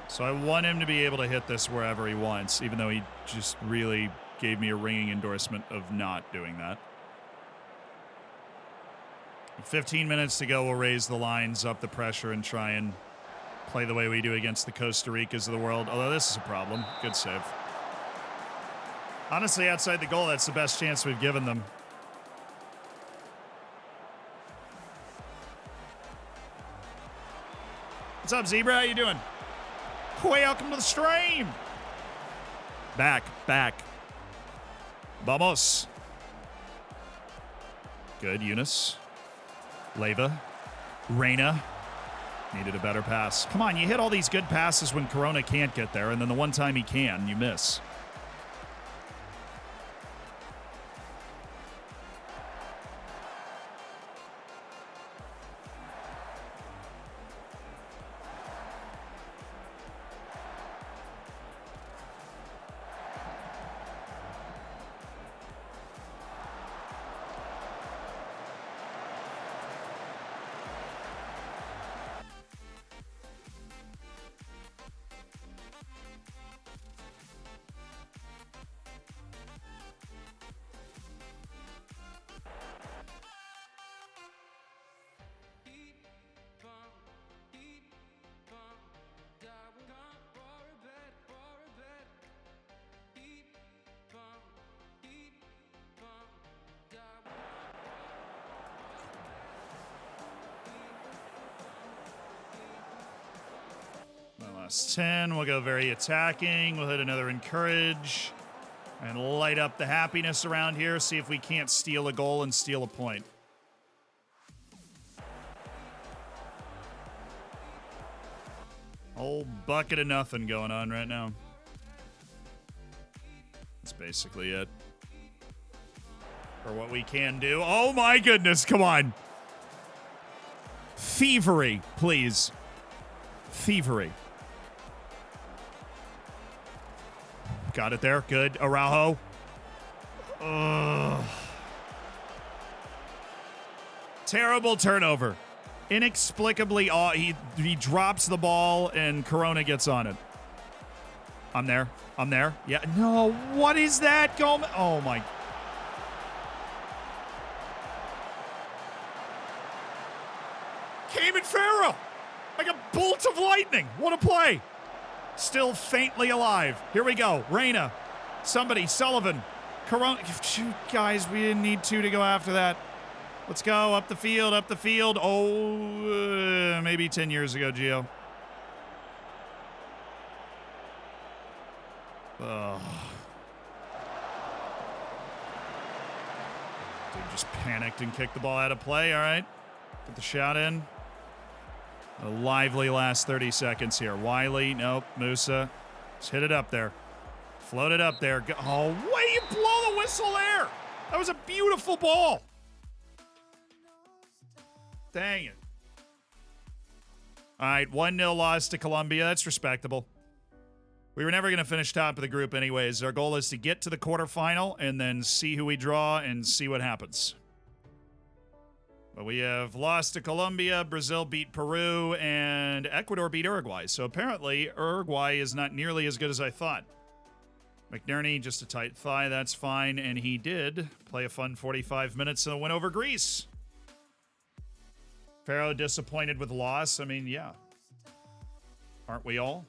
So I want him to be able to hit this wherever he wants, even though he just really gave me a ringing endorsement of not doing that. 15 minutes to go. We'll raise the lines, up the pressure, and try and play the way we do against the Costa Ricas of the world. Although this is a problem. Good save. Honestly, outside the goal, that's the best chance we've given them. What's up, Zebra? How you doing? Welcome to the stream. Back. Vamos. Good, Eunice. Leva. Reyna. Needed a better pass. Come on, you hit all these good passes when Corona can't get there, and then the one time he can, you miss. Last 10. We'll go very attacking. We'll hit another encourage. And light up the happiness around here. See if we can't steal a goal and steal a point. Whole bucket of nothing going on right now. That's basically it. For what we can do. Oh my goodness, come on. Thievery, please. Thievery. Got it there. Good. Araujo. Ugh. Terrible turnover. Inexplicably, he drops the ball and Corona gets on it. I'm there. I'm there. Yeah. No. What is that? Gomez? Oh my. Cayman Farrow. Like a bolt of lightning. What a play. Still faintly alive. Here we go. Reyna. Somebody. Sullivan. Corona. Shoot, guys. We didn't need two to go after that. Let's go. Up the field. Up the field. Oh, maybe 10 years ago, Gio. Ugh. Dude just panicked and kicked the ball out of play. All right. Put the shot in. A lively last 30 seconds here. Wiley, nope. Musa. Just hit it up there. Float it up there. Oh, way you blow the whistle there. That was a beautiful ball. Dang it. All right, 1-0 loss to Colombia. That's respectable. We were never going to finish top of the group anyways. Our goal is to get to the quarterfinal and then see who we draw and see what happens. But we have lost to Colombia, Brazil beat Peru, and Ecuador beat Uruguay. So apparently, Uruguay is not nearly as good as I thought. McNerney, just a tight thigh, that's fine. And he did play a fun 45 minutes and a win over Greece. Farrow disappointed with loss. I mean, yeah. Aren't we all?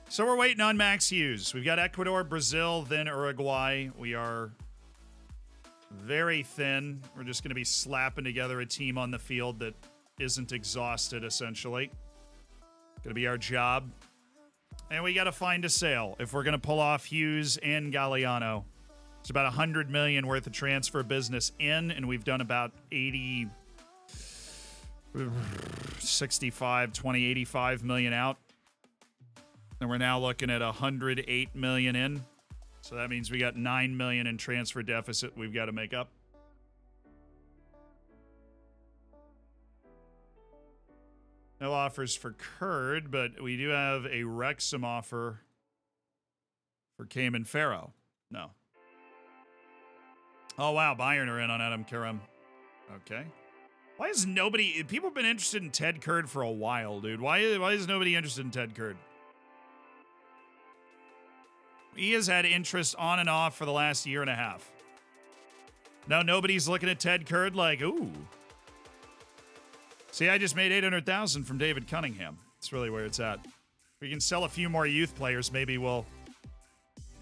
So we're waiting on Max Hughes. We've got Ecuador, Brazil, then Uruguay. We are very thin. We're just going to be slapping together a team on the field that isn't exhausted, essentially. Going to be our job. And we got to find a sale if we're going to pull off Hughes and Galliano. It's about $100 million worth of transfer business in, and we've done about 65, 20, 85 million out. And we're now looking at $108 million in. So that means we got $9 million in transfer deficit we've got to make up. No offers for Kurd, but we do have a Wrexham offer for Cayman Farrow. No. Oh, wow. Bayern are in on Adam Karam. Okay. Why is nobody... People have been interested in Ted Kurd for a while, dude. Why is nobody interested in Ted Kurd? He has had interest on and off for the last year and a half. Now nobody's looking at Ted Kurd like, ooh. See, I just made $800,000 from David Cunningham. That's really where it's at. If we can sell a few more youth players, maybe we'll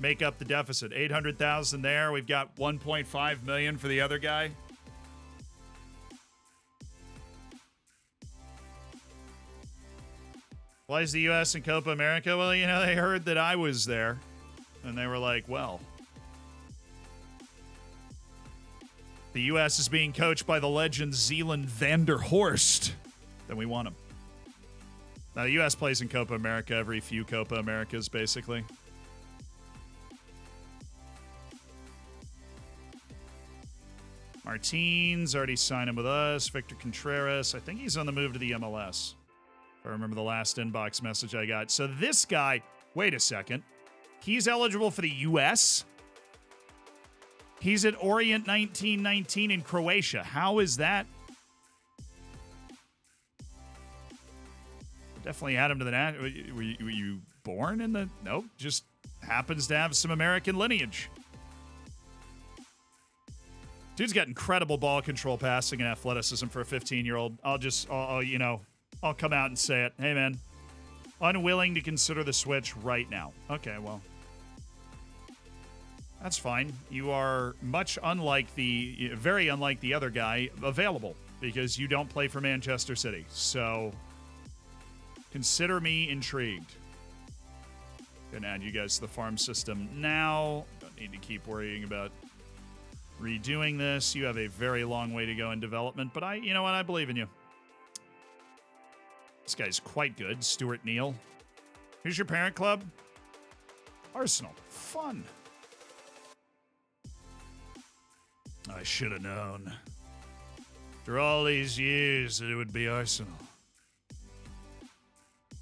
make up the deficit. $800,000 there. We've got $1.5 million for the other guy. Why is the U.S. in Copa America? Well, you know, they heard that I was there. And they were like, well, the U.S. is being coached by the legend Zeeland van der Horst. Then we want him. Now, the U.S. plays in Copa America every few Copa Americas, basically. Martins already signed him with us. Victor Contreras. I think he's on the move to the MLS. If I remember the last inbox message I got. So this guy, wait a second. He's eligible for the U.S.? He's at Orient 1919 in Croatia. How is that? Definitely add him to the... Were you born in the... Nope. Just happens to have some American lineage. Dude's got incredible ball control, passing, and athleticism for a 15-year-old. I'll come out and say it. Hey, man. Unwilling to consider the switch right now. Okay, well... That's fine. You are very unlike the other guy available because you don't play for Manchester City. So Consider me intrigued. Gonna add you guys to the farm system now. Don't need to keep worrying about redoing this. You have a very long way to go in development, but you know what? I believe in you. This guy's quite good. Stuart Neal. Who's your parent club? Arsenal. Fun. I should have known. After all these years that it would be Arsenal.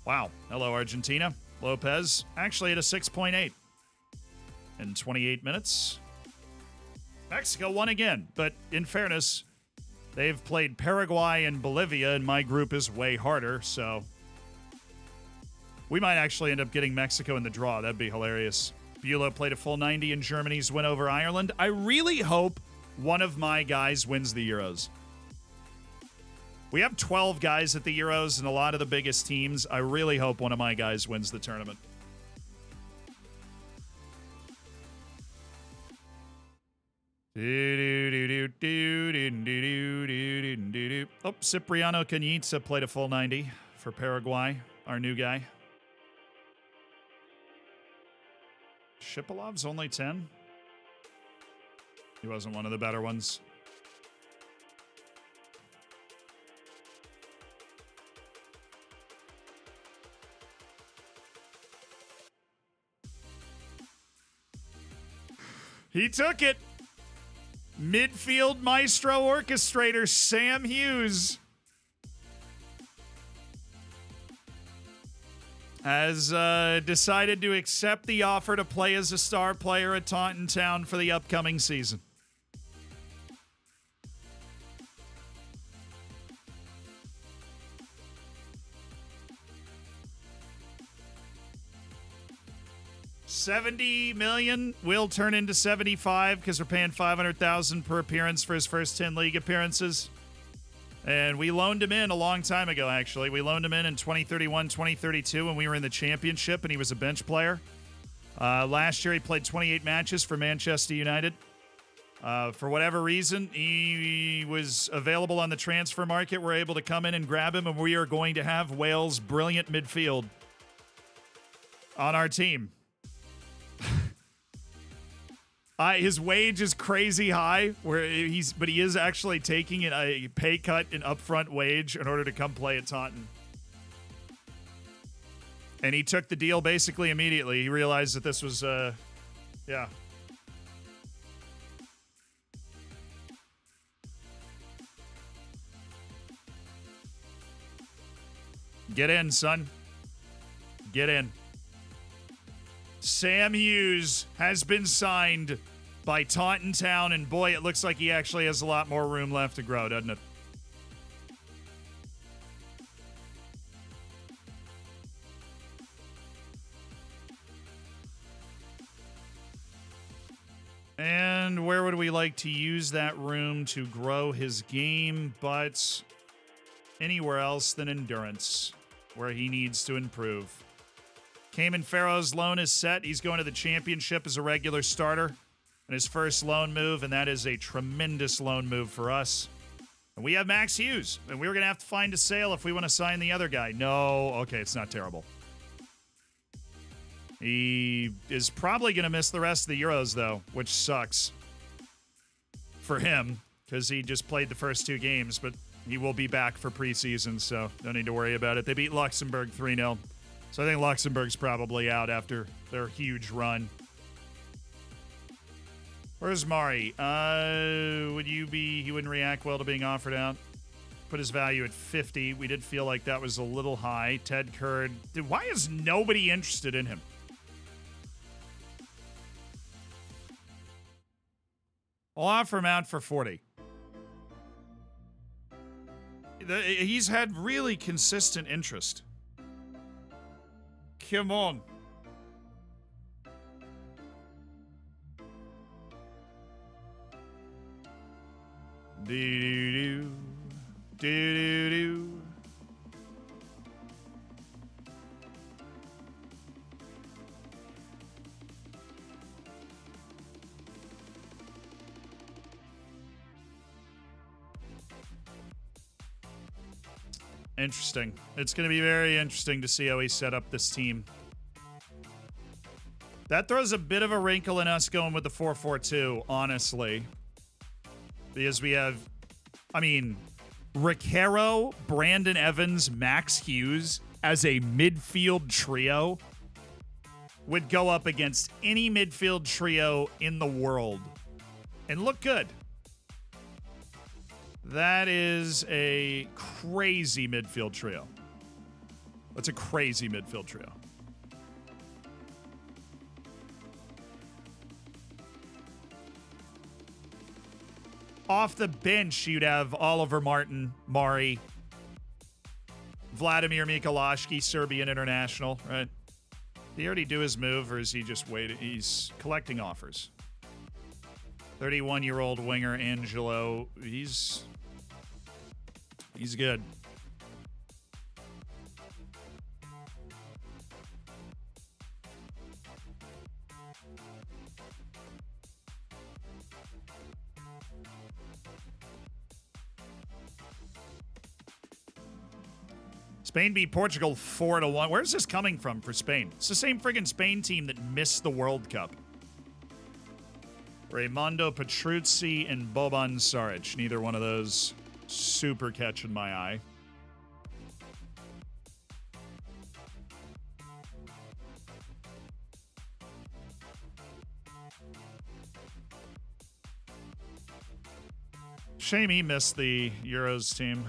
Wow. Hello, Argentina. Lopez actually at a 6.8 in 28 minutes. Mexico won again, but in fairness, they've played Paraguay and Bolivia, and my group is way harder, so we might actually end up getting Mexico in the draw. That'd be hilarious. Bulow played a full 90 in Germany's win over Ireland. I really hope one of my guys wins the Euros. We have 12 guys at the Euros and a lot of the biggest teams. I really hope one of my guys wins the tournament. Oh, Cipriano Cañiza played a full 90 for Paraguay, our new guy. Shipalov's only 10. He wasn't one of the better ones. He took it. Midfield maestro orchestrator Sam Hughes has decided to accept the offer to play as a star player at Taunton Town for the upcoming season. $70 million will turn into 75 because we're paying $500,000 per appearance for his first 10 league appearances. And we loaned him in a long time ago, actually. We loaned him in 2031, 2032 when we were in the championship and he was a bench player. Last year he played 28 matches for Manchester United. For whatever reason, he was available on the transfer market. We're able to come in and grab him, and we are going to have Wales' brilliant midfield on our team. His wage is crazy high, but he is actually taking a pay cut in upfront wage in order to come play at Taunton. And he took the deal basically immediately. He realized that this was, yeah. Get in, son. Get in. Sam Hughes has been signed by Taunton Town, and boy, it looks like he actually has a lot more room left to grow, doesn't it? And where would we like to use that room to grow his game, but anywhere else than endurance, where he needs to improve. Cayman Pharaoh's loan is set. He's going to the championship as a regular starter in his first loan move, and that is a tremendous loan move for us. And we have Max Hughes, and we were going to have to find a sale if we want to sign the other guy. No, okay, it's not terrible. He is probably going to miss the rest of the Euros, though, which sucks for him because he just played the first two games, but he will be back for preseason, so don't need to worry about it. They beat Luxembourg 3-0. So I think Luxembourg's probably out after their huge run. Where's Mari? He wouldn't react well to being offered out. Put his value at 50. We did feel like that was a little high. Ted Kurd. Dude, why is nobody interested in him? I'll offer him out for 40. He's had really consistent interest. Come on. Do-do-do. Do-do-do. Interesting. It's going to be very interesting to see how he set up this team. That throws a bit of a wrinkle in us going with the 4-4-2, honestly. Because we have, I mean, Riquero, Brandon Evans, Max Hughes as a midfield trio would go up against any midfield trio in the world and look good. That is a crazy midfield trio. That's a crazy midfield trio. Off the bench, you'd have Oliver Martin, Mari, Vladimir Mikulashki, Serbian international, right? Did he already do his move, or is he just waiting? He's collecting offers. 31-year-old winger Angelo, he's good. Spain beat Portugal 4-1. Where's this coming from for Spain? It's the same friggin' Spain team that missed the World Cup. Raimundo Petruzzi and Boban Saric. Neither one of those super catching my eye. Shame he missed the Euros team.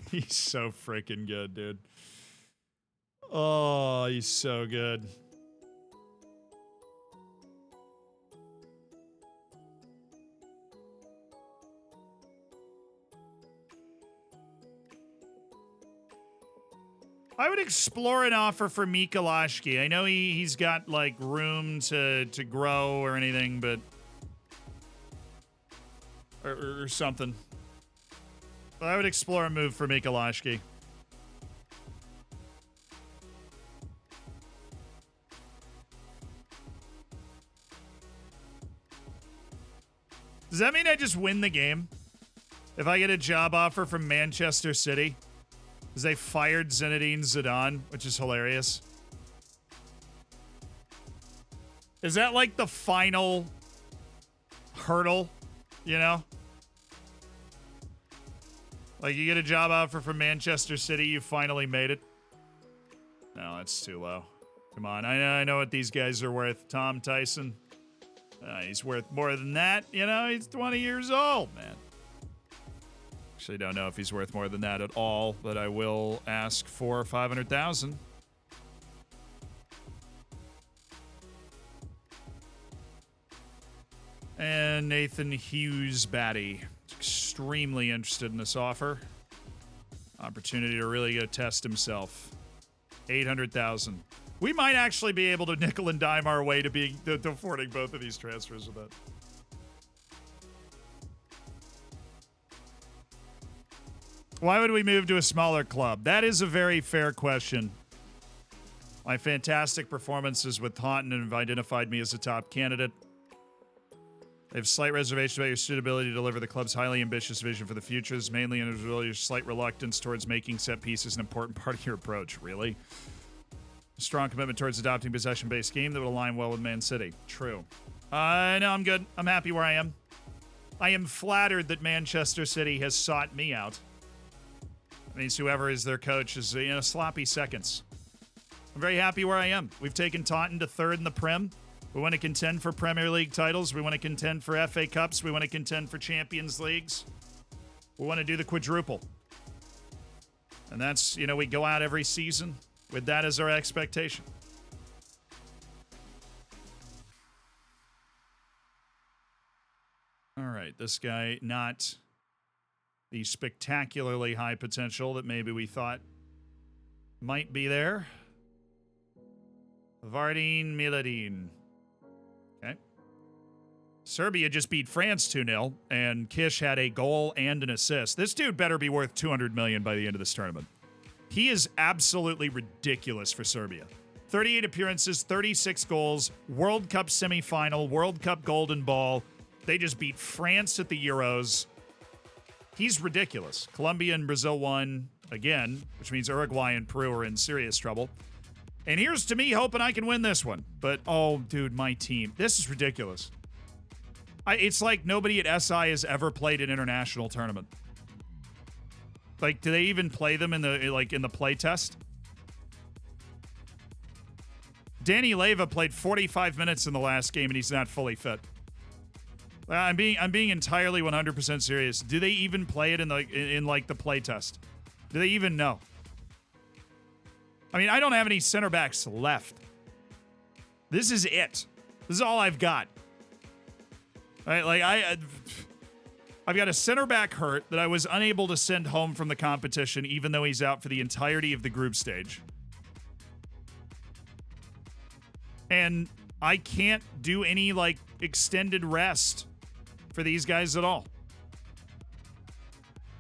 He's so freaking good, dude. Oh, he's so good. I would explore an offer for Mikulashki. I know he's got like room to grow or anything, but or something. But I would explore a move for Mikulashki. Does that mean I just win the game? If I get a job offer from Manchester City? Because they fired Zinedine Zidane, which is hilarious. Is that like the final hurdle, you know? Like, you get a job offer from Manchester City, you finally made it. No, that's too low. Come on, I know what these guys are worth. Tom Tyson, he's worth more than that. You know, he's 20 years old, man. Actually, don't know if he's worth more than that at all, but I will ask for $500,000. And Nathan Hughes Batty. Extremely interested in this offer. Opportunity to really go test himself. $800,000. We might actually be able to nickel and dime our way to affording both of these transfers with that. Why would we move to a smaller club? That is a very fair question. My fantastic performances with Taunton have identified me as a top candidate. I have slight reservations about your suitability to deliver the club's highly ambitious vision for the future. This is mainly as a result of your slight reluctance towards making set pieces an important part of your approach. Really? A strong commitment towards adopting possession-based game that would align well with Man City. True. No, I'm good. I'm happy where I am. I am flattered that Manchester City has sought me out. That means whoever is their coach is, sloppy seconds. I'm very happy where I am. We've taken Taunton to third in the Prem. We want to contend for Premier League titles. We want to contend for FA Cups. We want to contend for Champions Leagues. We want to do the quadruple. And that's, we go out every season with that as our expectation. All right, this guy, not the spectacularly high potential that maybe we thought might be there. Vardine Miladine. Okay. Serbia just beat France 2-0, and Kish had a goal and an assist. This dude better be worth $200 million by the end of this tournament. He is absolutely ridiculous for Serbia. 38 appearances, 36 goals, World Cup semifinal, World Cup Golden Ball. They just beat France at the Euros. He's ridiculous. Colombia and Brazil won again, which means Uruguay and Peru are in serious trouble. And here's to me hoping I can win this one. But, oh, dude, my team. This is ridiculous. It's like nobody at SI has ever played an international tournament. Like, do they even play them in the play test? Danny Leyva played 45 minutes in the last game, and he's not fully fit. I'm being entirely 100% serious. Do they even play it in the play test? Do they even know? I mean, I don't have any center backs left. This is it. This is all I've got. Right, like I've got a center back hurt that I was unable to send home from the competition, even though he's out for the entirety of the group stage. And I can't do any extended rest for these guys at all.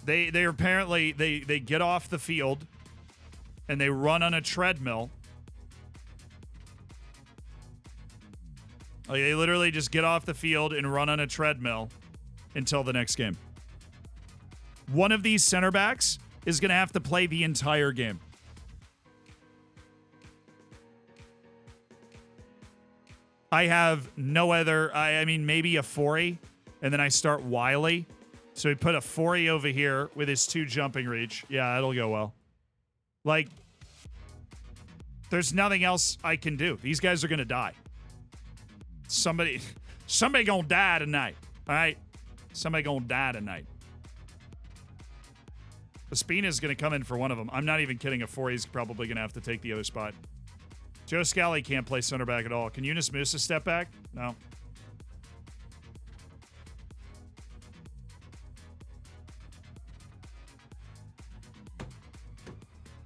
They're apparently they get off the field and they run on a treadmill. Like, they literally just get off the field and run on a treadmill until the next game. One of these center backs is going to have to play the entire game. I have no other. I mean, maybe a Forey, and then I start Wiley. So we put a Forey over here with his 2 jumping reach. Yeah, that'll go well. Like, there's nothing else I can do. These guys are going to die. Somebody gonna die tonight. All right? Somebody gonna die tonight. Espina's gonna come in for one of them. I'm not even kidding. A Forey's probably gonna have to take the other spot. Joe Scally can't play center back at all. Can Yunus Musa step back? No.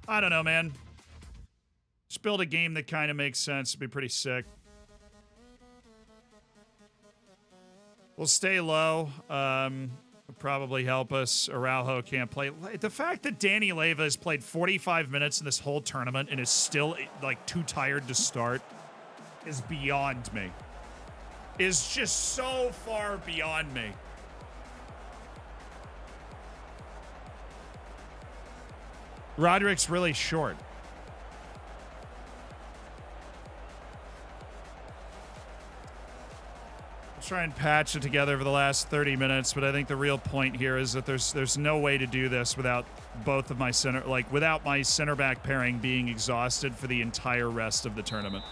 I don't know, man. Just build a game that kind of makes sense. It'd be pretty sick. We'll stay low. Would probably help us. Araujo can't play. The fact that Danny Leyva has played 45 minutes in this whole tournament and is still too tired to start is beyond me. Is just so far beyond me. Roderick's really short. Try and patch it together for the last 30 minutes, but I think the real point here is that there's no way to do this without both of my without my center back pairing being exhausted for the entire rest of the tournament.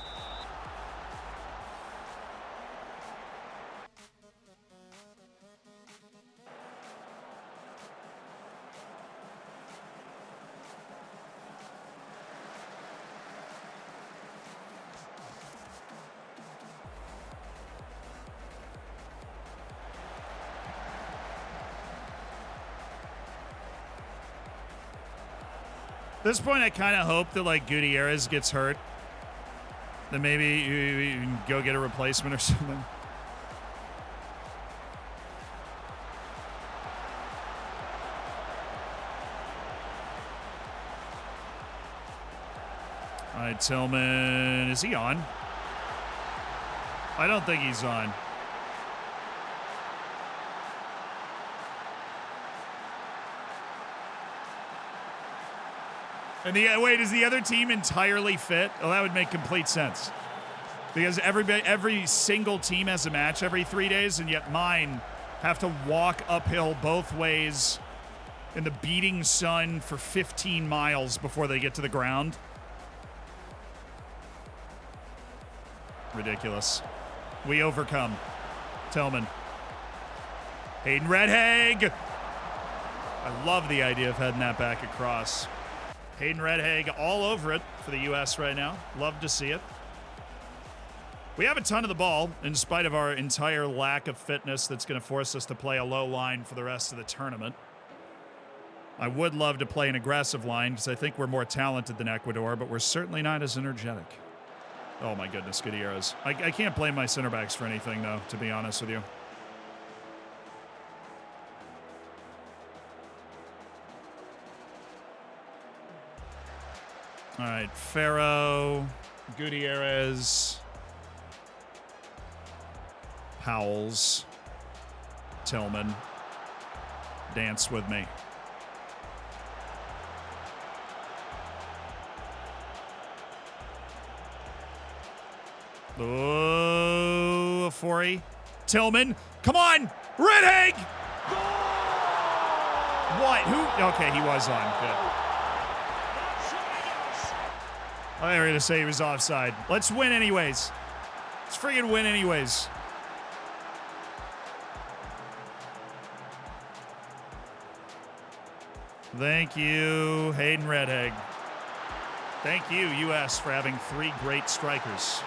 At this point, I kind of hope that Gutierrez gets hurt. Then maybe you can go get a replacement or something. All right, Tillman. Is he on? I don't think he's on. And wait, is the other team entirely fit? Oh, that would make complete sense. Because every single team has a match every 3 days, and yet mine have to walk uphill both ways in the beating sun for 15 miles before they get to the ground. Ridiculous. We overcome. Tillman. Hayden Redhaig. I love the idea of heading that back across. Hayden Redhaig all over it for the U.S. right now. Love to see it. We have a ton of the ball, in spite of our entire lack of fitness that's going to force us to play a low line for the rest of the tournament. I would love to play an aggressive line because I think we're more talented than Ecuador, but we're certainly not as energetic. Oh, my goodness, Gutierrez. I can't blame my center backs for anything, though, to be honest with you. All right, Ferro, Gutierrez, Powell's, Tillman. Dance with me. Oh, Afori. Tillman. Come on. Red Egg. What? Who? Okay, he was on. Good. I was going to say he was offside. Let's win anyways. Let's friggin' win anyways. Thank you, Hayden Redhag. Thank you, U.S., for having 3 great strikers.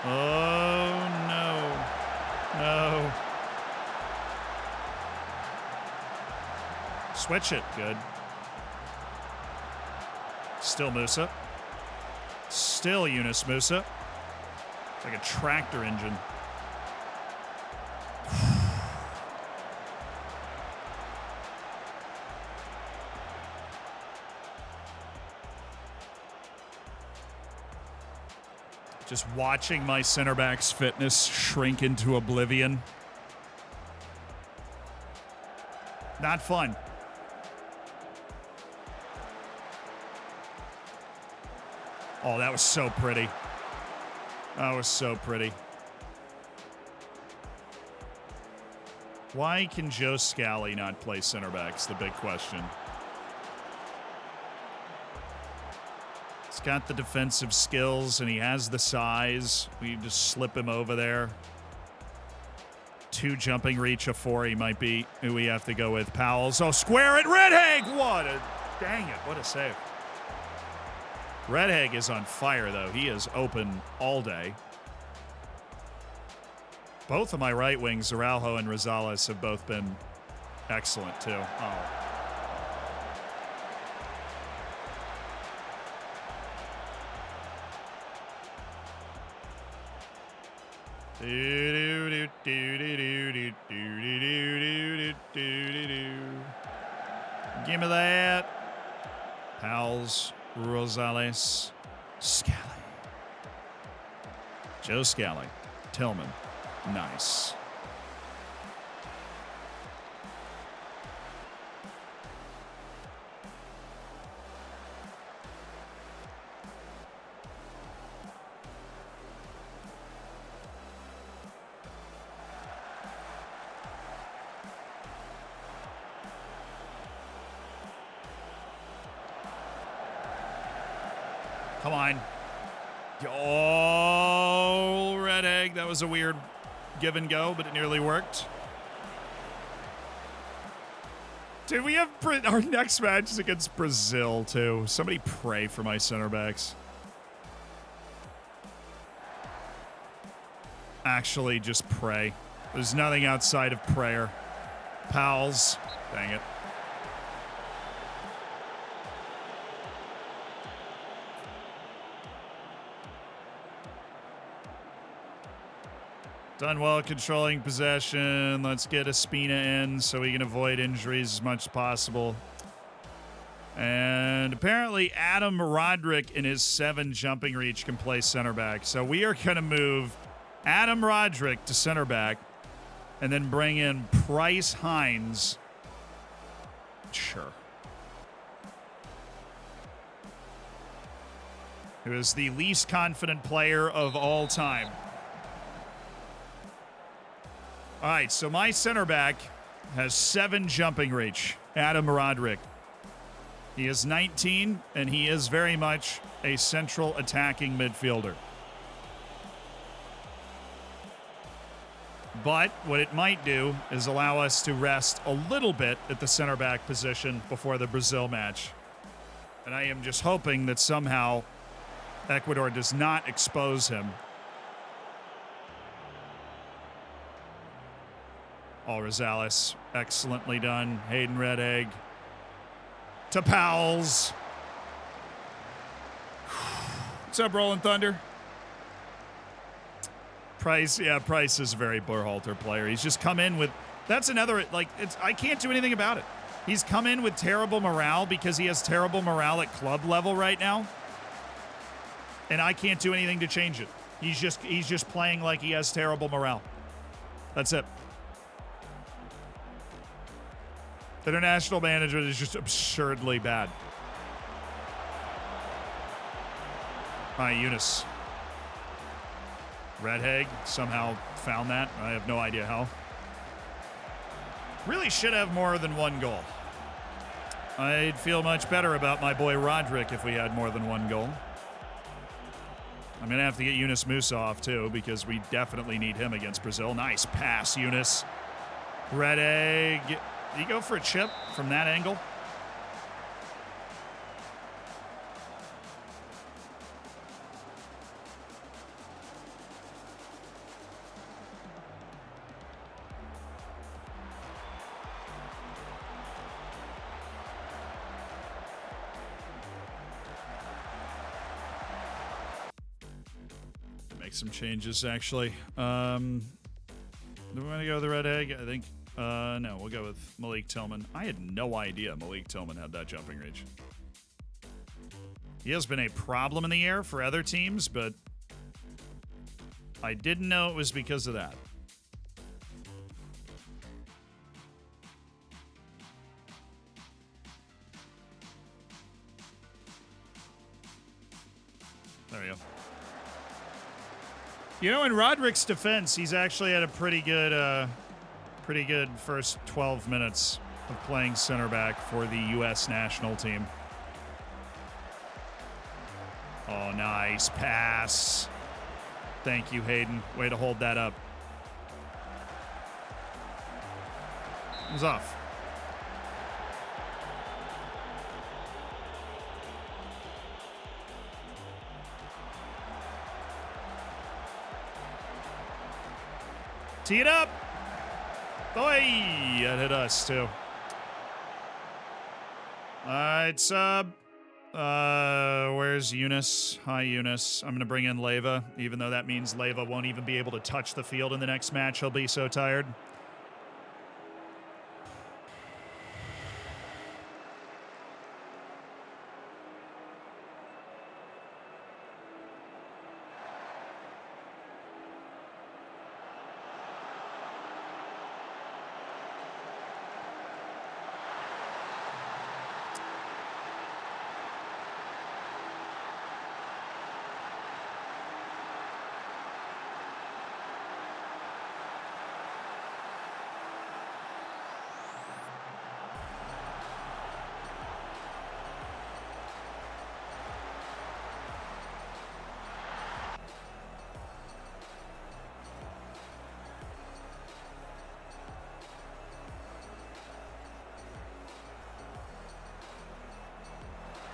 Oh, no. No. Switch it. Good. Still Musa. Still Yunus Musa. It's like a tractor engine. Just watching my center back's fitness shrink into oblivion. Not fun. Oh, that was so pretty. That was so pretty. Why can Joe Scally not play center back is the big question. He's got the defensive skills, and he has the size. We just slip him over there. 2 jumping reach of 4. He might be who we have to go with. Powell. So square it. Redhag. What a... Dang it. What a save. Redhag is on fire, though. He is open all day. Both of my right wings, Araujo and Rosales, have both been excellent, too. Oh. Give me that. Powell's, Rosales, Scally. Joe Scally. Tillman. Nice. Come on. Oh, Red Egg. That was a weird give and go, but it nearly worked. Dude, we have our next match is against Brazil, too. Somebody pray for my center backs. Actually, just pray. There's nothing outside of prayer. Pals. Dang it. Done well controlling possession. Let's get Espina in so we can avoid injuries as much as possible. And apparently Adam Roderick in his 7 jumping reach can play center back. So we are going to move Adam Roderick to center back and then bring in Price Hines. Sure. Who is the least confident player of all time. All right, so my center back has 7 jumping reach. Adam Roderick. He is 19, and he is very much a central attacking midfielder. But what it might do is allow us to rest a little bit at the center back position before the Brazil match. And I am just hoping that somehow Ecuador does not expose him. Oh, Rosales, excellently done. Hayden Red Egg to Powell's. What's up, Rolling Thunder? Price, yeah, Price is a very Berhalter player. He's just come in with, that's another, like, I can't do anything about it. He's come in with terrible morale because he has terrible morale at club level right now. And I can't do anything to change it. He's just playing like he has terrible morale. That's it. International management is just absurdly bad. All right, Eunice. Redhag somehow found that. I have no idea how. Really should have more than one goal. I'd feel much better about my boy Roderick if we had more than one goal. I'm going to have to get Yunus Musa off, too, because we definitely need him against Brazil. Nice pass, Yunus. Redhag. Did he go for a chip from that angle? Some changes actually. Do we want to go with the red egg? I think no, we'll go with Malik Tillman. I had no idea Malik Tillman had that jumping reach. He has been a problem in the air for other teams, but I didn't know it was because of that. There we go. You know, in Roderick's defense, he's actually had a pretty good first 12 minutes of playing center back for the U.S. national team. Oh, nice pass. Thank you, Hayden. Way to hold that up. It was off. Tee it up. Boy, that hit us too. All right, sub. Where's Eunice? Hi, Eunice. I'm going to bring in Leva, even though that means Leva won't even be able to touch the field in the next match. He'll be so tired.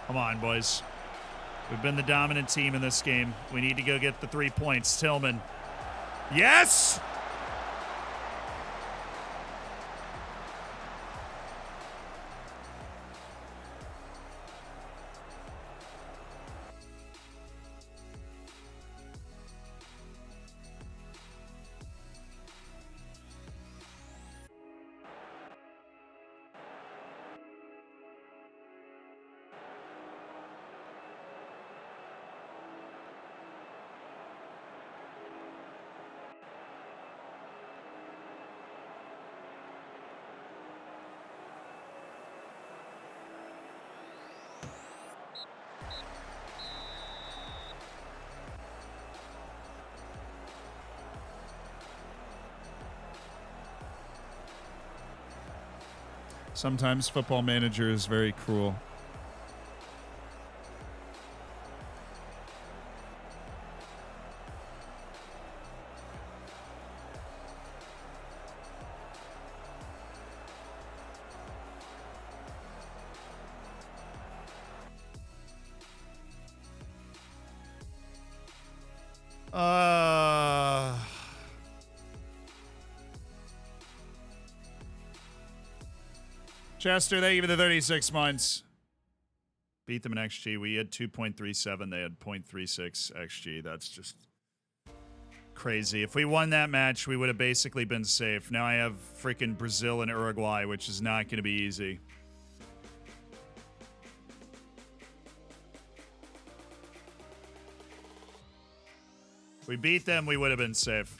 Come on, boys. We've been the dominant team in this game. We need to go get the 3 points. Tillman. Yes! Sometimes Football Manager is very cruel. Chester, thank you for the 36 months. Beat them in XG. We had 2.37. They had 0.36 XG. That's just crazy. If we won that match, we would have basically been safe. Now I have freaking Brazil and Uruguay, which is not going to be easy. If we beat them, we would have been safe.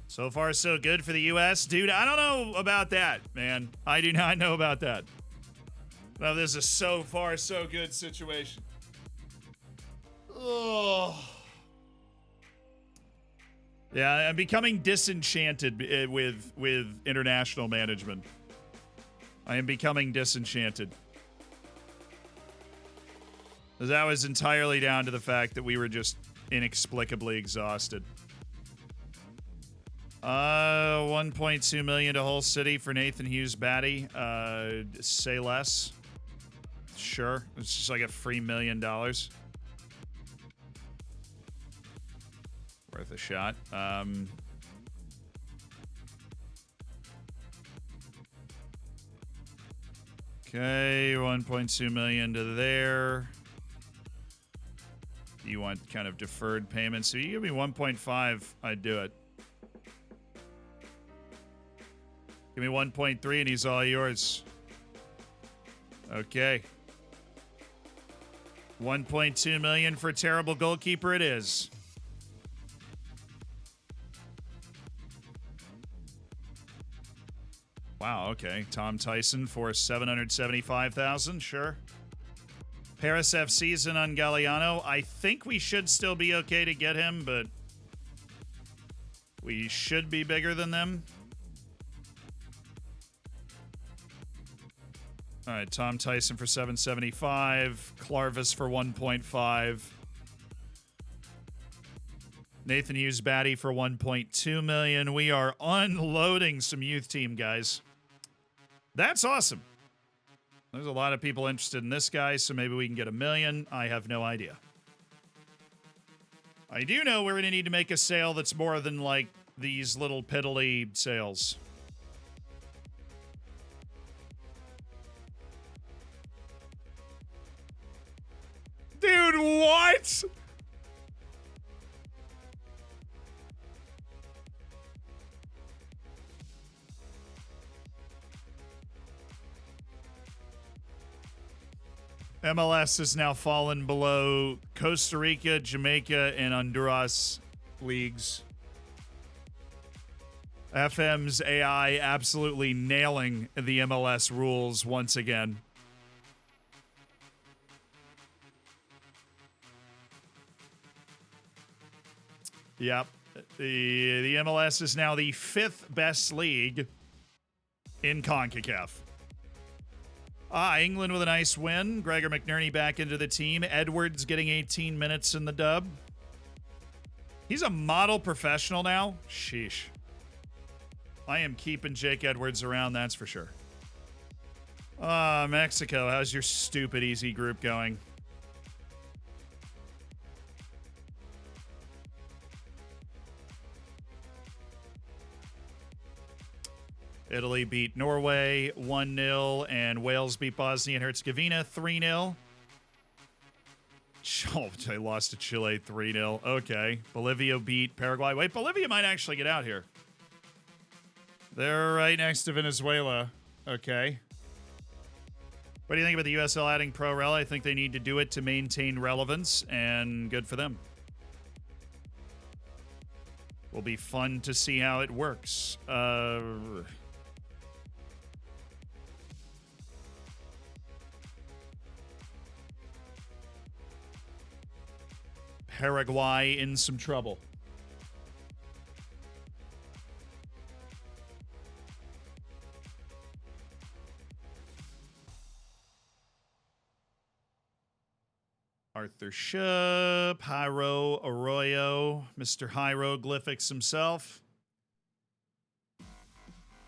So far, so good for the U.S. Dude, I don't know about that, man. I do not know about that. Now, this is a so far, so good situation. Oh. Yeah, I'm becoming disenchanted with international management. I am becoming disenchanted. That was entirely down to the fact that we were just inexplicably exhausted. 1.2 million to whole city for Nathan Hughes Batty. Say less. Sure. It's just like a free $1 million. Worth a shot. Okay, 1.2 million to there. You want kind of deferred payments. So you give me 1.5, I'd do it. Give me 1.3 and he's all yours. Okay. 1.2 million for a terrible goalkeeper it is. Wow, okay. Tom Tyson for 775,000, sure. Paris FC's in on Galliano. I think we should still be okay to get him, but we should be bigger than them. All right, Tom Tyson for 775, Clarvis for 1.5, Nathan Hughes Batty for 1.2 million. We are unloading some youth team, guys. That's awesome. There's a lot of people interested in this guy, so maybe we can get $1 million. I have no idea. I do know we're going to need to make a sale that's more than like these little piddly sales. Dude, what? MLS has now fallen below Costa Rica, Jamaica, and Honduras leagues. FM's AI absolutely nailing the MLS rules once again. Yep. The MLS is now the 5th best league in CONCACAF. England with a nice win. Gregor McNerney back into the team. Edwards getting 18 minutes in the dub. He's a model professional now. Sheesh. I am keeping Jake Edwards around, that's for sure. Mexico, how's your stupid easy group going? Italy beat Norway 1-0, and Wales beat Bosnia and Herzegovina 3-0. Oh, they lost to Chile 3-0. Okay. Bolivia beat Paraguay. Wait, Bolivia might actually get out here. They're right next to Venezuela. Okay. What do you think about the USL adding Pro-Rel? I think they need to do it to maintain relevance, and good for them. Will be fun to see how it works. Paraguay in some trouble. Arthur Shub, Hyro Arroyo, Mr. Hieroglyphics himself.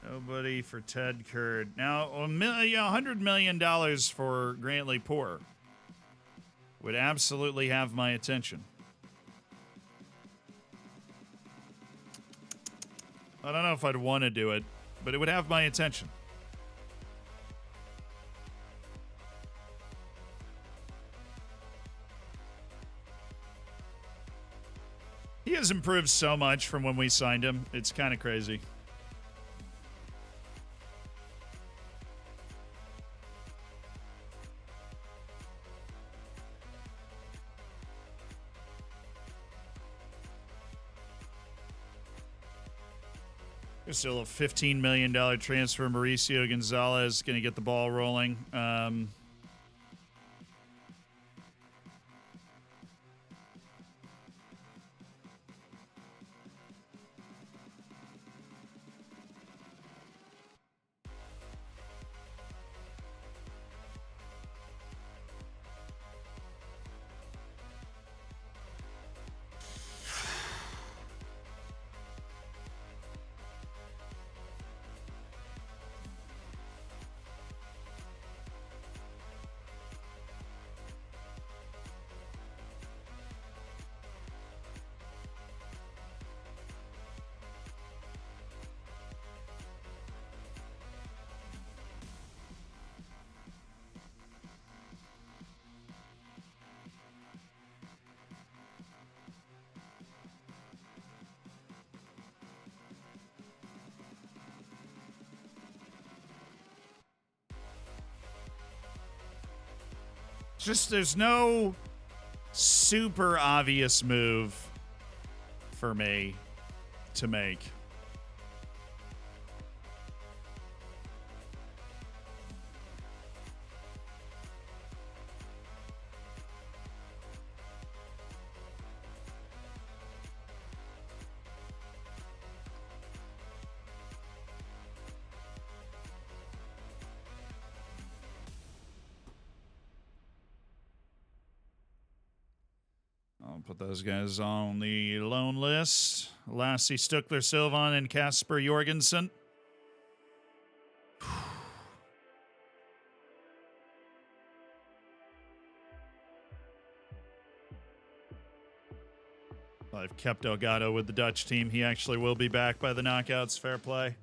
Nobody for Ted Kurd. Now, $100 million for Grantley Poor would absolutely have my attention. I don't know if I'd want to do it, but it would have my attention. has improved so much from when we signed him. It's kind of crazy. Still a $15 million transfer. Mauricio Gonzalez going to get the ball rolling. Just there's no super obvious move for me to make. I'll put those guys on the loan list. Lassie, Stuckler, Sylvan, and Kasper Jorgensen. I've kept Elgato with the Dutch team. He actually will be back by the knockouts. Fair play.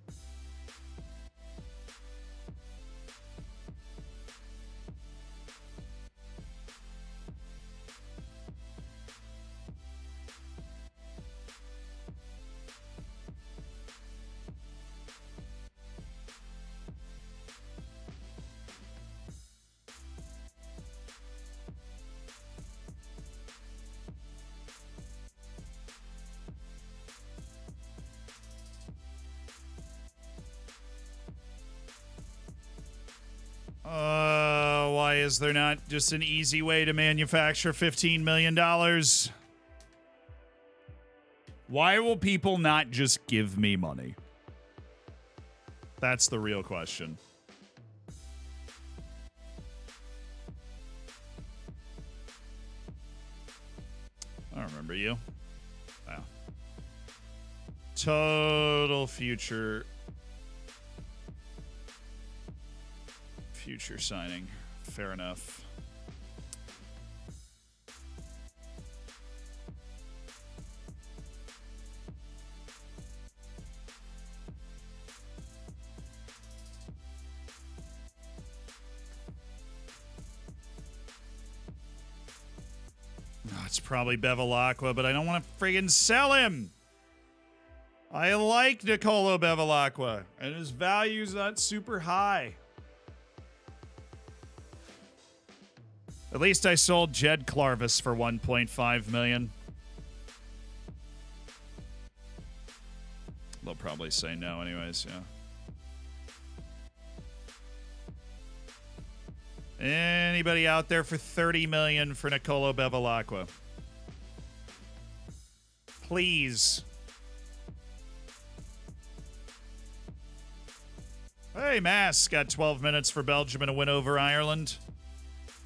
Why is there not just an easy way to manufacture $15 million? Why will people not just give me money? That's the real question. I don't remember you. Wow. Total future signing. Fair enough. Oh, it's probably Bevilacqua, but I don't want to friggin' sell him. I like Nicolo Bevilacqua, and his value's not super high. At least I sold Jed Clarvis for $1.5 million. They'll probably say no anyways, yeah. Anybody out there for $30 million for Nicolo Bevilacqua? Please. Hey, Mass got 12 minutes for Belgium and a win over Ireland.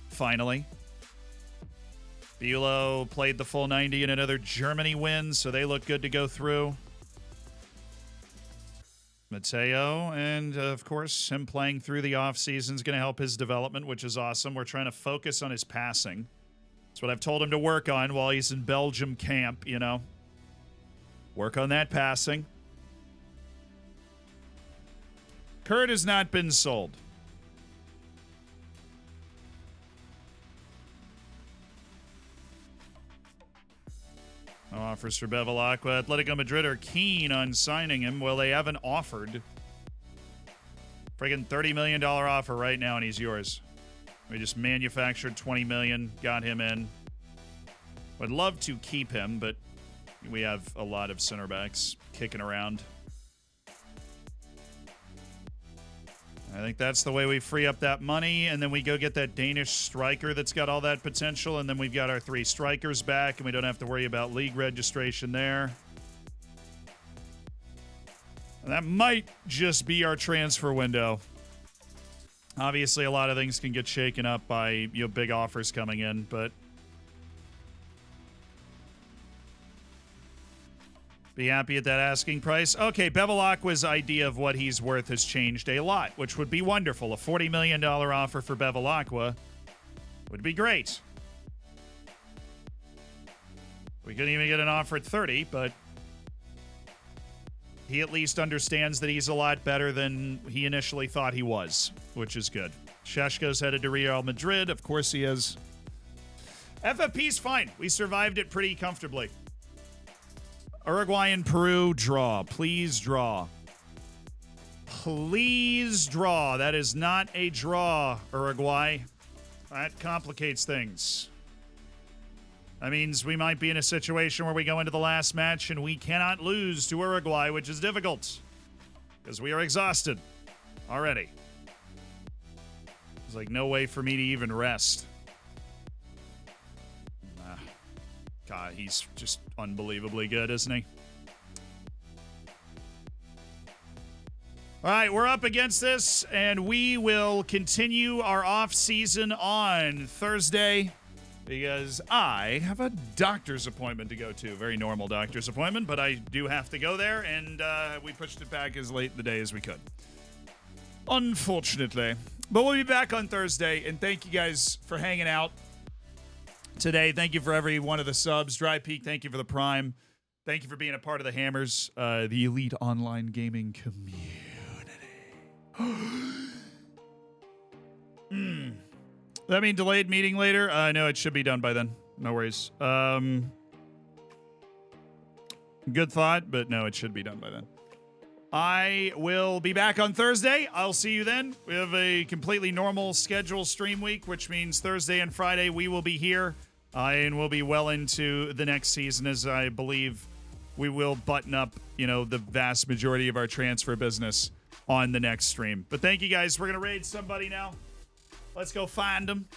Finally. Bulow played the full 90 in another Germany win, so they look good to go through. Mateo, and of course, him playing through the offseason is going to help his development, which is awesome. We're trying to focus on his passing. That's what I've told him to work on while he's in Belgium camp, you know. Work on that passing. Kurt has not been sold. offers for Bevilacqua. Atletico Madrid are keen on signing him. Well, they haven't offered. Friggin' $30 million offer right now, and he's yours. We just manufactured $20 million, got him in. Would love to keep him, but we have a lot of center backs kicking around. I think that's the way we free up that money, and then we go get that Danish striker that's got all that potential, and then we've got our 3 strikers back, and we don't have to worry about league registration there. And that might just be our transfer window. Obviously, a lot of things can get shaken up by big offers coming in, but be happy at that asking price. Okay, Bevilacqua's idea of what he's worth has changed a lot, which would be wonderful. A $40 million offer for Bevilacqua would be great. We couldn't even get an offer at 30, but he at least understands that he's a lot better than he initially thought he was, which is good. Sheshko's headed to Real Madrid. Of course he is. FFP's fine. We survived it pretty comfortably. Uruguay and Peru, draw. Please draw. Please draw. That is not a draw, Uruguay. That complicates things. That means we might be in a situation where we go into the last match and we cannot lose to Uruguay, which is difficult because we are exhausted already. There's like no way for me to even rest. God, he's just unbelievably good, isn't he? All right, we're up against this, and we will continue our off-season on Thursday because I have a doctor's appointment to go to. Very normal doctor's appointment, but I do have to go there, and we pushed it back as late in the day as we could. Unfortunately. But we'll be back on Thursday, and thank you guys for hanging out today. Thank you for every one of the subs. Dry Peak, thank you for the Prime. Thank you for being a part of the Hammers, the elite online gaming community. That mean delayed meeting later? No, it should be done by then. No worries. Good thought, but no, it should be done by then. I will be back on Thursday. I'll see you then. We have a completely normal schedule stream week, which means Thursday and Friday we will be here. And we'll be well into the next season, as I believe we will button up, the vast majority of our transfer business on the next stream. But thank you guys. We're going to raid somebody now. Let's go find them.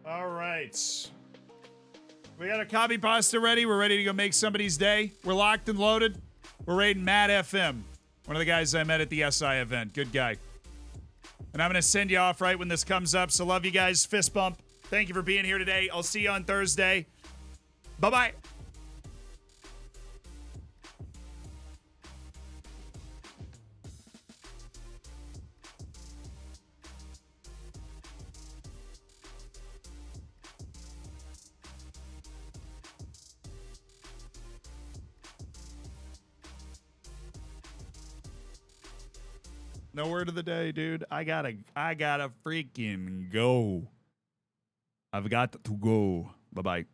All right. We got a copy pasta ready. We're ready to go make somebody's day. We're locked and loaded. We're raiding Matt FM, one of the guys I met at the SI event. Good guy. And I'm going to send you off right when this comes up. So love you guys. Fist bump. Thank you for being here today. I'll see you on Thursday. Bye-bye. No word of the day, dude. I gotta freaking go. I've got to go. Bye-bye.